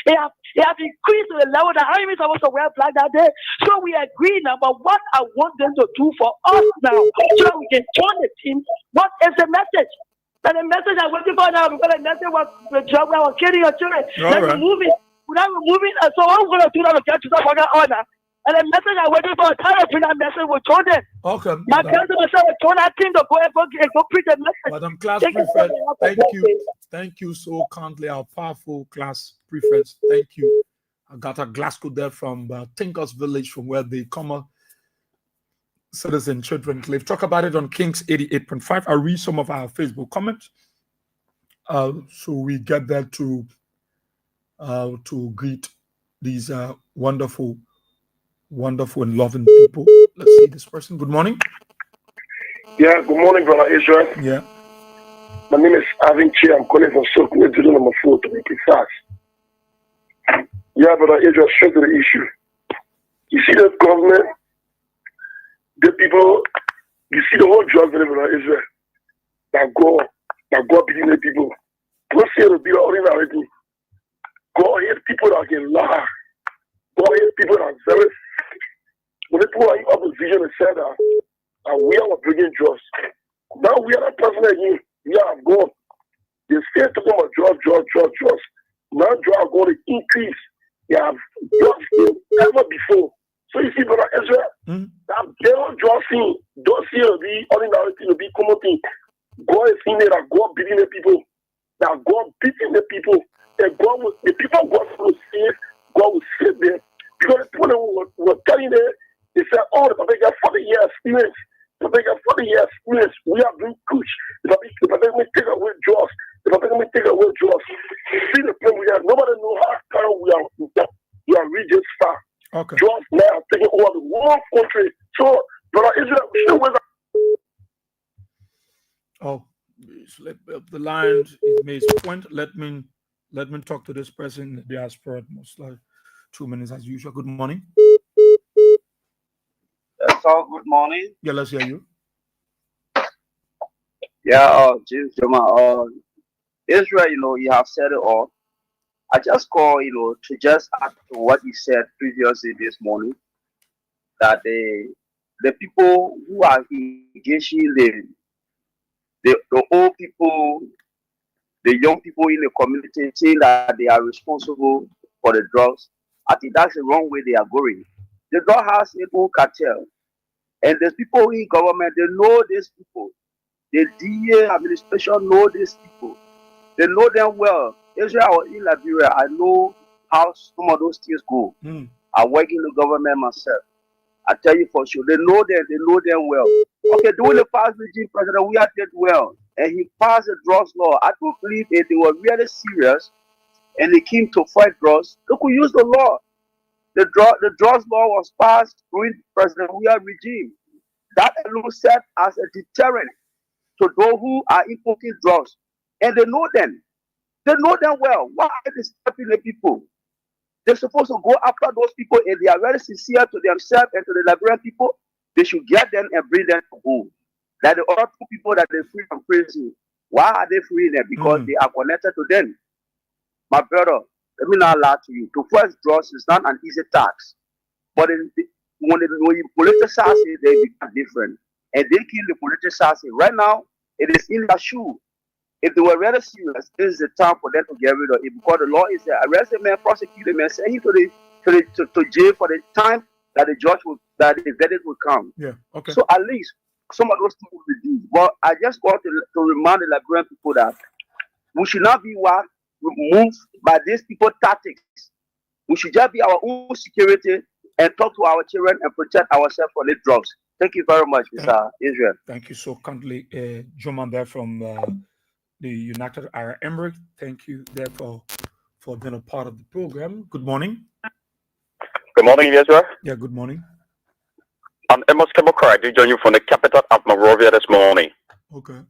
they have increased to the level that how even supposed to wear black that day. So we agree now. But what I want them to do for us now, so that we can join the team, what is the message? And the message I'm waiting for now, because the message was the job where I was killing your children. Then we're moving. Without moving, so what we're going to do now to get to that honor. And the message I'm waiting for, time to bring that message with children. Okay. My parents myself will join that team to go and go preach the message. Madam Class Prefect, thank you. Thank you so kindly, our powerful class prefects. Thank you. I got a Glasgow there from Tinkers Village, from where they come. Citizen Children Cliff. Talk about it on Kings 88.5. I'll read some of our Facebook comments. So we get there to greet these wonderful, wonderful and loving people. Let's see this person. Good morning. Yeah, good morning, Brother Israel. Yeah. My name is Avin Chi. I'm calling from Sokoto, drill number 4 to be precise. Yeah, Brother Israel, straight to the issue. You see the government, the people, you see the whole drug Brother Israel. That God beating the people. Don't say the people already. God hate people that can lie. God hate people that are very sick. When people are in opposition and say that we are bringing drugs. Now we are not person again. We are gone. They still talking about drugs. Now drugs are going to increase. They have drugs ever before. So you see, Brother Ezra, that girl drug scene, don't see it be ordinary thing, it be common thing. God is in there that God beating the people. That God beating the people. That the people God will save, God will save them. Because the people that were telling them, they said, oh, the Papa got 40 years experience. The Papa got 40 years experience. We are doing kush. The Papa may take away drugs. The Papa may take away drugs. See the problem we have. Nobody knows how we are reaching far. Okay. Drugs now taking over the whole country. So, Brother Israel, we still with Oh, the line is made point. Let me talk to this person. They are spread most like 2 minutes as usual. Good morning. So good morning. Yeah, let's hear you. Yeah, James Joma, Israel, you have said it all. I just call, to just add to what you said previously this morning, that the people who are engaging the old people, the young people in the community saying that they are responsible for the drugs, I think that's the wrong way they are going. The drug has its own cartel. And the people in government, they know these people. The DA administration know these people. They know them well. Israel or in Liberia, I know how some of those things go. I work in the government myself. I tell you for sure, they know them well. Okay, during the past regime, President we did well. And he passed the drugs law. I don't believe if they were really serious and they came to fight drugs, they could use the law. The drugs law was passed during President Weah regime. That alone served as a deterrent to those who are importing drugs. And they know them. They know them well. Why are they stopping the people? They're supposed to go after those people and they are very sincere to themselves and to the Liberian people. They should get them and bring them to home. Like the other two people that they free from prison. Why are they freeing them? Because they are connected to them. My brother, let me not lie to you. To first drugs is not an easy task. But when you politicize it, they become different. And they kill the politicize it. Right now, it is in their shoe. If they were really serious, this is the time for them to get rid of it. Because the law is there. Arrest the man, prosecute the man, send him to jail for the time that the judge that the verdict will come. Yeah. Okay. So at least some of those things will be done. But I just want to remind the Liberian people that we should not be moved by these people's tactics. We should just be our own security and talk to our children and protect ourselves from the drugs. Thank you very much, Mr. Israel. Thank you so kindly, Joman there from the United Arab Emirates. Thank you there for being a part of the program. Good morning. Good morning, Israel. Yeah, good morning. I'm Amos Kebokar. I do join you from the capital of Monrovia this morning. Okay.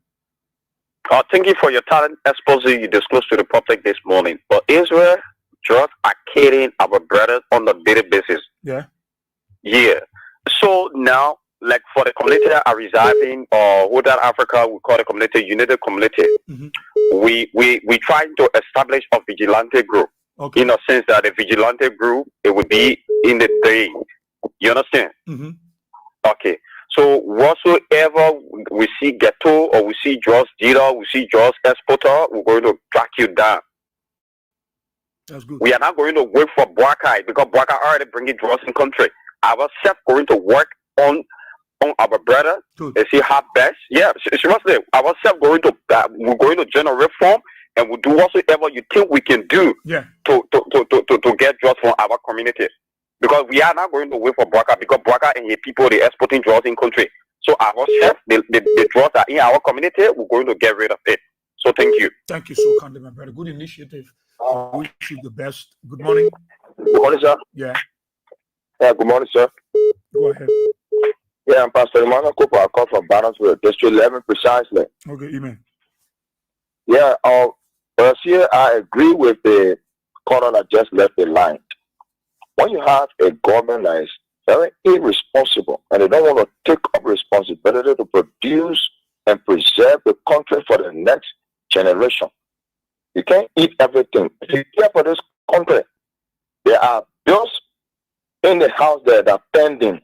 Thank you for your talent expose you disclosed to the public this morning. But Israel, drugs are killing our brothers on a daily basis. Yeah. Yeah. So now, like for the community I reside in, or Western Africa, we call the community United Community. We trying to establish a vigilante group. Okay. In a sense that the vigilante group, it would be in the day. You understand? Okay. So whatsoever we see ghetto or we see drugs dealer, we see drugs exporter, we're going to track you down. That's good. We are not going to wait for Boakai because Boakai already bringing drugs in country. Ourselves going to work on our brother and see how best. Yeah, seriously, ourselves going to we're going to generate reform and we'll do whatsoever you think we can do to get drugs from our community. Because we are not going to wait for Boakai because Boakai and his people they exporting drugs in country. So ourselves, the drugs are in our community, we're going to get rid of it. So thank you. Thank you so kindly, my brother. Good initiative. I wish you the best. Good morning. Good morning, sir. Yeah. Yeah, good morning, sir. Go ahead. Yeah, I'm Pastor Emmanuel Cooper. I come from Barnesville, District 11 precisely. Okay, amen. Yeah, here I agree with the caller that just left the line. When you have a government that is very irresponsible and they don't want to take up responsibility to produce and preserve the country for the next generation, you can't eat everything. If you care for this country, there are bills in the house that are pending.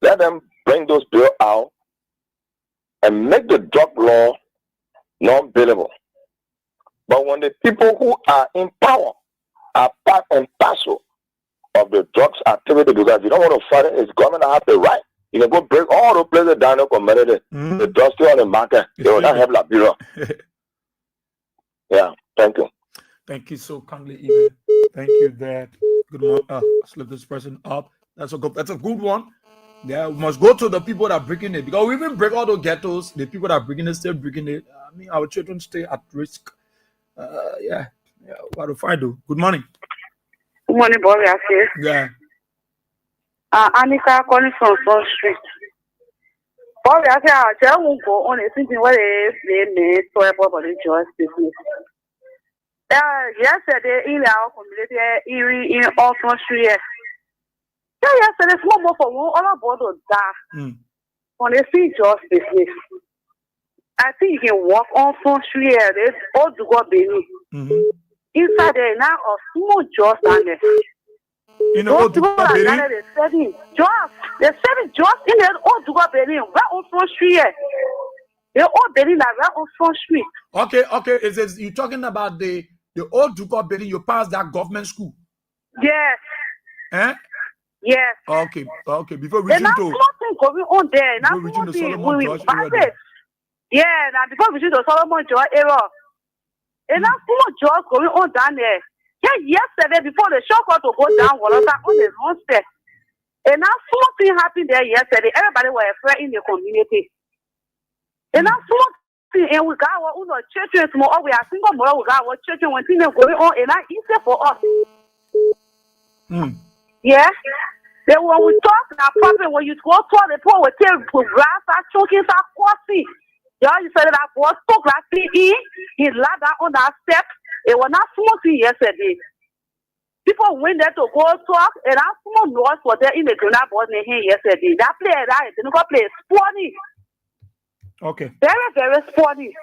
Let them bring those bills out and make the drug law non-billable. But when the people who are in power are part and parcel of the drugs activity, because you don't want to fight it, it's government that have the right. You can go break all the places down in the community. The drugs still on the market. They will not have Liberia. Yeah, thank you. Thank you so kindly, Ian. Thank you. That good morning. Slip this person up. That's a good one. Yeah, we must go to the people that are breaking it, because we even break all the ghettos. The people that are breaking it still breaking it. I mean, our children stay at risk. Yeah. What do I do? Good morning. Good morning, boy. Yeah. Anika calling from Front Street. Boy, I won't go on a thinking what they made for everybody just business. Yesterday in our community, in all Front Street. Yesterday, small more for one all about that. On a see just business. I think you can walk on Front Street. There's all to go baby. Inside there now of small just and in the old they're serving just in the old Duga Berlin, right on Front Street. They're all Berlin right on Front Street. Okay. Is you talking about the old Duga Berlin? You passed that government school? Yes. Yes. Okay. Before reaching to nothing going on there. Now reaching the Solomon George era. Yeah, now before reaching the Solomon George era. And now small jobs going on down there. Yeah, yesterday before the show got to go down, on the wrong step. And now something happened there yesterday. Everybody were afraid in the community. And now something, and we got our own children tomorrow. We are single more. We got our children when things are going on, and that's easy for us. Yeah. Then when we talk, that problem when you go to the poor, we tell grass, start choking, start coughing. Yeah, you said that was so grassy. He laid down on that step. It was not smoking yesterday. People went there to go talk, and that small noise was there in the grenade board yesterday. That player, that didn't go play sporty. Okay. Very, very sporty.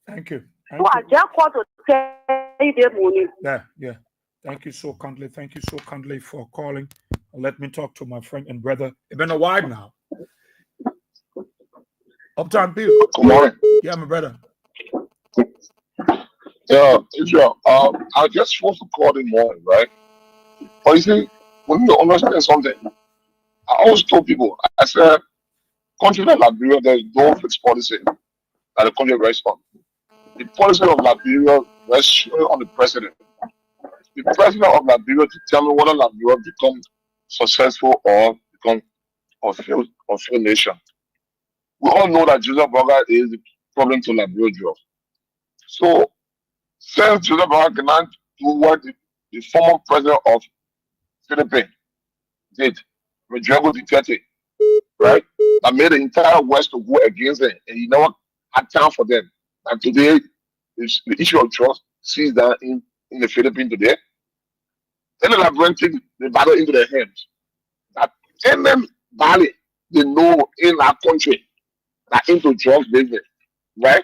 Thank you. So I just called to tell you the morning. Yeah. Thank you so kindly for calling. Let me talk to my friend and brother. It's been a while now. Uptown Bill. Good morning. Yeah, my brother. Yeah, Israel. I just want to call in morning, right? But you see, when you understand something, I always told people, I said, country like Liberia, there is no fixed policy that the country rests on. The policy of Liberia rests on the president. The president of Liberia to tell me whether Liberia become successful or become a failed nation. We all know that Joseph Burger is the problem to Liberia job. So since Joseph Burger cannot do what the former president of Philippines did, Rodrigo Duterte, right? That made the entire West to go against them, and he never had time for them. And today, the issue of trust sees that in the Philippines today. Then the Liberians take the battle into their hands. That anybody they know in our country that into drugs business, right?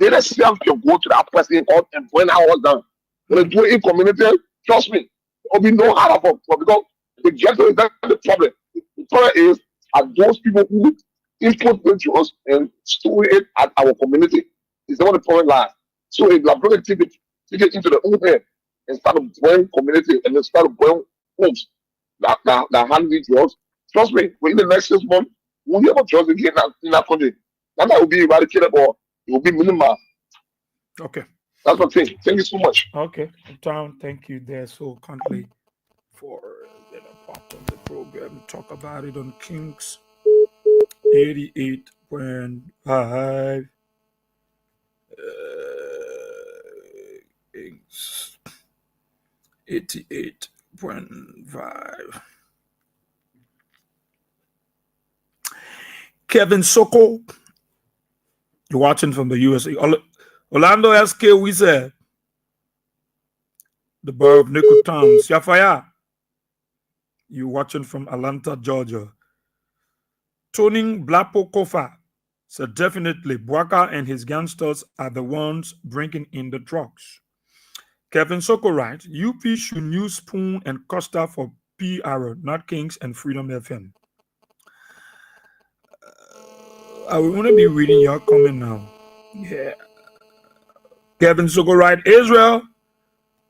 They themselves can go to that person and point out what's done. When they do it in community, trust me, there will be no harm for because the ghetto is not the problem. The problem is those people who input into us and store it at our community. Is the one the problem lies. So if Liberia take it into the own hand and start to burn community and then start to burn homes that handle drugs, trust me, within the next 6 months, we'll never drugs again in that country. That will be eradicated or it will be minimal. Okay. That's what I'm saying. Thank you so much. Okay. Tom, thank you there so kindly for being a part of the program. Talk about it on Kings 88.5. Kings 88.5. Kevin Soko, you're watching from the USA. Orlando SK, we said the borough of Nickel Town. Siafaya, you're watching from Atlanta, Georgia. Tony Blapo Kofa said definitely Bwaka and his gangsters are the ones bringing in the drugs. Kevin Soko writes, UP should use Spoon and Costa for PR, not Kings and Freedom FM. I want to be reading your comment now. Yeah. Kevin Soko writes, Israel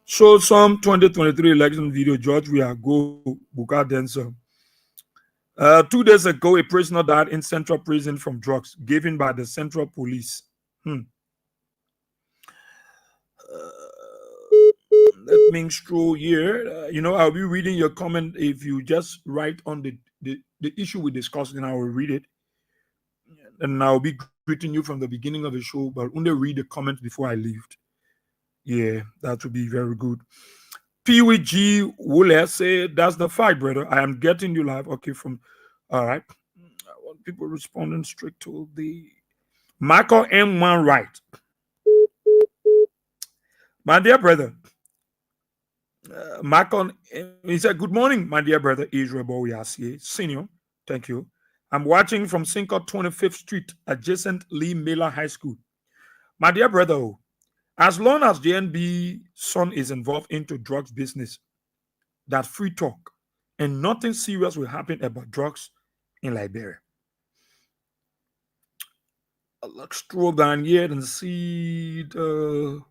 showed some 2023 election video. George, we are go Buka Denser. 2 days ago, a prisoner died in Central Prison from drugs given by the Central Police. Let me scroll here. I'll be reading your comment if you just write on the issue we discussed, and I will read it. And I'll be greeting you from the beginning of the show, but only read the comments before I leave. Yeah, that would be very good. PWG Wule say, that's the fight, brother. I am getting you live. Okay, all right. I want people responding straight to the Michael M1 right. My dear brother, Michael, he said, good morning, my dear brother, Israel Bowiasie, Senior. Thank you. I'm watching from Cinco 25th Street, adjacent Lee Miller High School. My dear brother, as long as JNB son is involved into drugs business, that free talk and nothing serious will happen about drugs in Liberia. Let's scroll down here and see the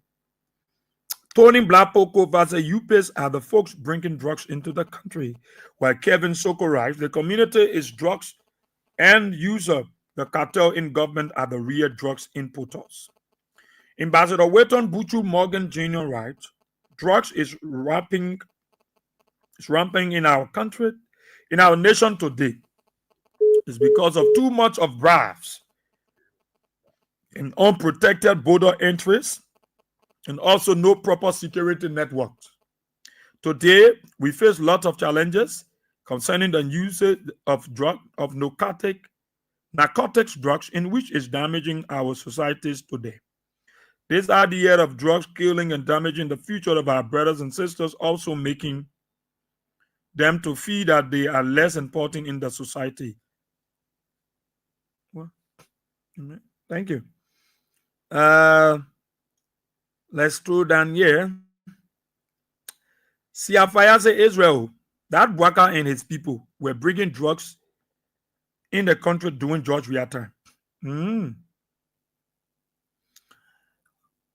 Tony Blapoko versus UPS are the folks bringing drugs into the country. While Kevin Soko writes, the community is drugs end user. The cartel in government are the real drugs importers. Ambassador Wetton Buchu Morgan Jr. writes, drugs is ramping in our country, in our nation today. It's because of too much of bribes and unprotected border entries, and also no proper security networks. Today, we face lots of challenges concerning the usage of narcotics drugs, in which is damaging our societies today. This idea of drugs killing and damaging the future of our brothers and sisters, also making them to feel that they are less important in the society. Well, thank you. Let's throw down here. Siafaya Israel, that Bwaka and his people were bringing drugs in the country during George Weah time.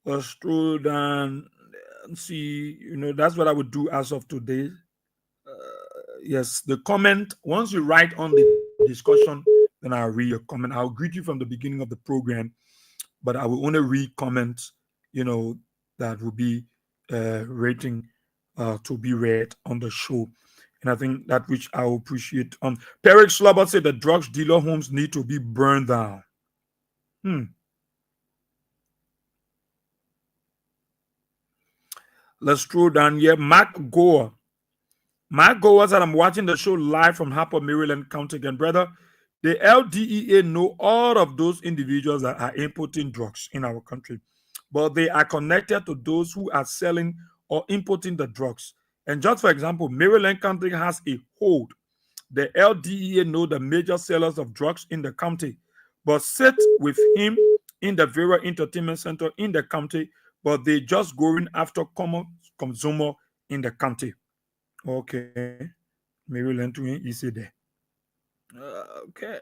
Let's throw down and see, that's what I would do as of today. Yes, the comment, once you write on the discussion, then I'll read your comment. I'll greet you from the beginning of the program, but I will only read comments, that will be rating to be read on the show. And I think that which I will appreciate. Peric Slobber said the drugs dealer homes need to be burned down. Let's scroll down here. Mark Goa said, I'm watching the show live from Harper, Maryland County again. Brother, the LDEA know all of those individuals that are importing drugs in our country, but they are connected to those who are selling or importing the drugs. And just for example, Maryland County has a hold. The LDEA know the major sellers of drugs in the county, but sit with him in the Vera Entertainment Center in the county, but they just going after common consumer in the county. Okay. Maryland is there. Okay.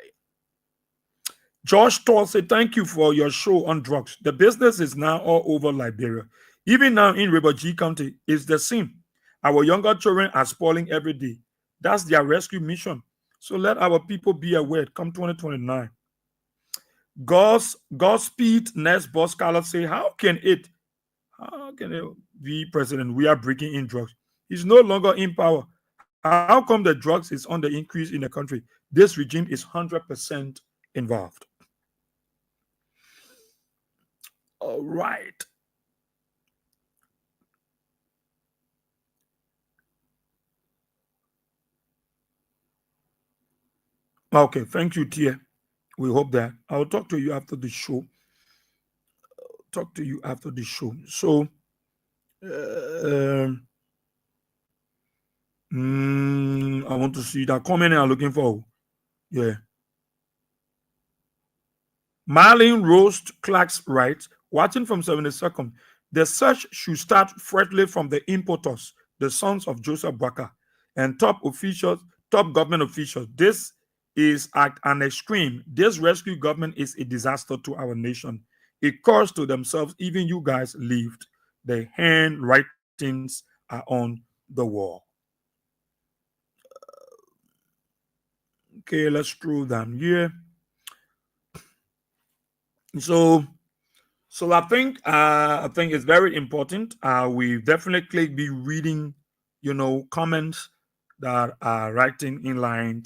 Josh Toll said, thank you for your show on drugs. The business is now all over Liberia. Even now in Ribaji County, it's the same. Our younger children are spoiling every day. That's their rescue mission. So let our people be aware. Come 2029. Godspeed next boss Carlos say, how can it be president? We are breaking in drugs. He's no longer in power. How come the drugs is on the increase in the country? This regime is 100% involved. All right. Okay, thank you, Tia. We hope that. I'll talk to you after the show. So, I want to see that comment I'm looking for. Yeah. Marlene Roast Clark's writes, watching from 72nd, the search should start freshly from the importers, the sons of Joseph Baka, and top government officials. This is at an extreme. This rescue government is a disaster to our nation. A curse to themselves. Even you guys lived. The handwritings are on the wall. Okay, let's scroll down here. So I think it's very important. We definitely be reading, comments that are writing in line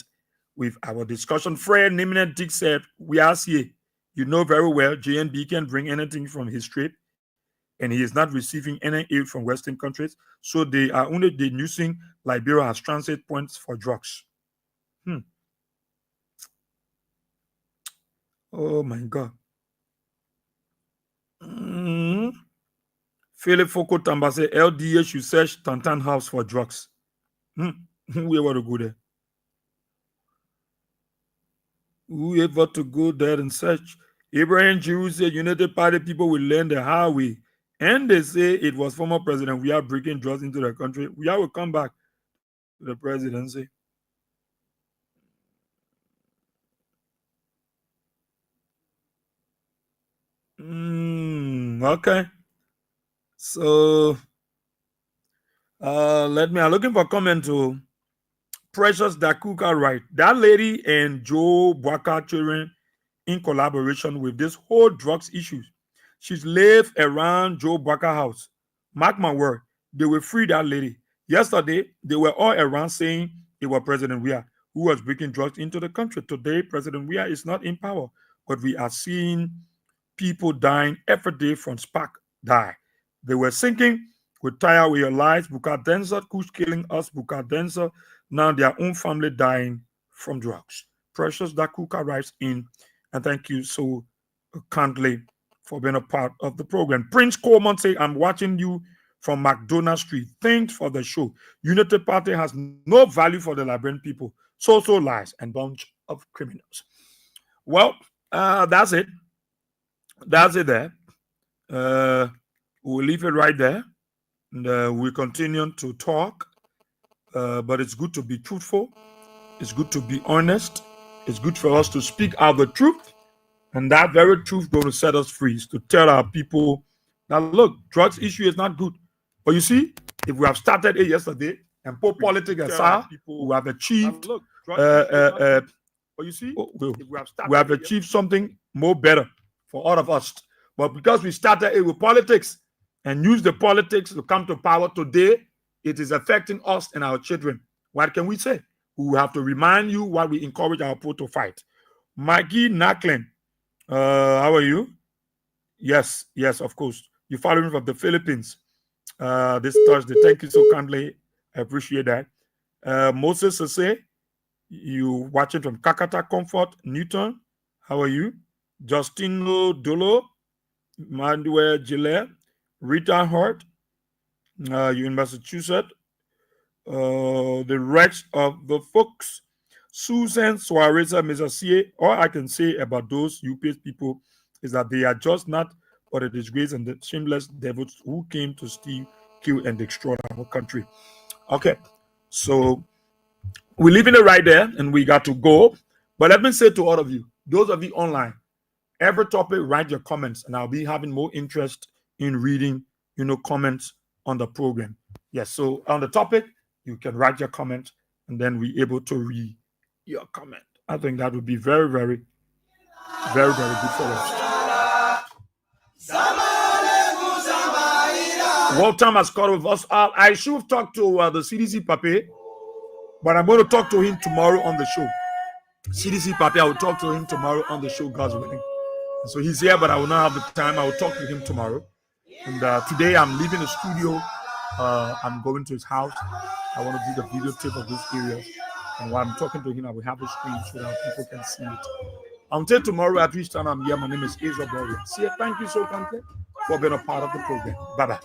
with our discussion. Fred Nimine Dick said, "We are here. You know very well JNB can bring anything from his trip, and he is not receiving any aid from Western countries. So they are only using Liberia as transit points for drugs." Oh my God. Philip Foucault Tamba said LDA should search Tantan house for drugs. Whoever to go there? Whoever to go there and search? Abraham Jew said United Party people will learn the hard way. And they say it was former president. We are bringing drugs into the country. We will come back to the presidency. Okay. So I'm looking for comment to Precious Dakuka, right? That lady and Joe Bwaka children in collaboration with this whole drugs issues. She's lived around Joe Bwaka house. Mark my word, they will free that lady. Yesterday, they were all around saying it was President Weah who was bringing drugs into the country. Today, President Weah is not in power, but we are seeing people dying every day from spark die. They were sinking. We're tired with your lives. Bukadenza, Kush killing us. Bukadenza, now their own family dying from drugs. Precious Dakuka writes in, and thank you so kindly for being a part of the program. Prince Coleman say, "I'm watching you from McDonald Street. Thanks for the show. Unity Party has no value for the Liberian people. So lies and bunch of criminals." Well, that's it. That's it there. We'll leave it right there. And we continue to talk. But it's good to be truthful. It's good to be honest. It's good for us to speak out the truth. And that very truth going to set us free, is to tell our people that, look, drugs issue is not good. But you see, if we have started it yesterday and put politics aside, we have achieved we have achieved something more better for all of us. But because we started it with politics and used the politics to come to power today, it is affecting us and our children. What can we say? We will have to remind you why we encourage our people to fight. Maggie Naklin, how are you? Yes, of course. You follow me from the Philippines this Thursday. Thank you so kindly. I appreciate that. Moses Sase, you watching from Kakata Comfort, Newton. How are you? Justino Dolo, Manuel Gillet, Rita Hart, you in Massachusetts. The rest of the folks, Susan Suareza Mesacie. All I can say about those UPS people is that they are just not but a disgrace and the shameless devils who came to steal, kill, and destroy our country. Okay, so we're leaving it right there and we got to go. But let me say to all of you, those of you online, every topic, write your comments, and I'll be having more interest in reading, comments on the program. Yes, so on the topic, you can write your comment, and then we're able to read your comment. I think that would be very, very, very, very good for us. Well, time has caught with us. I should have talked to the CDC Pape, but I'm going to talk to him tomorrow on the show. CDC Pape, I will talk to him tomorrow on the show, God's willing. So he's here, but I will not have the time. I will talk to him tomorrow. And today I'm leaving the studio. I'm going to his house. I want to do the video tape of this area. And while I'm talking to him, I will have a screen so that people can see it. Until tomorrow at this time, I'm here. My name is Israel Boria. See you. Thank you so much for being a part of the program. Bye-bye.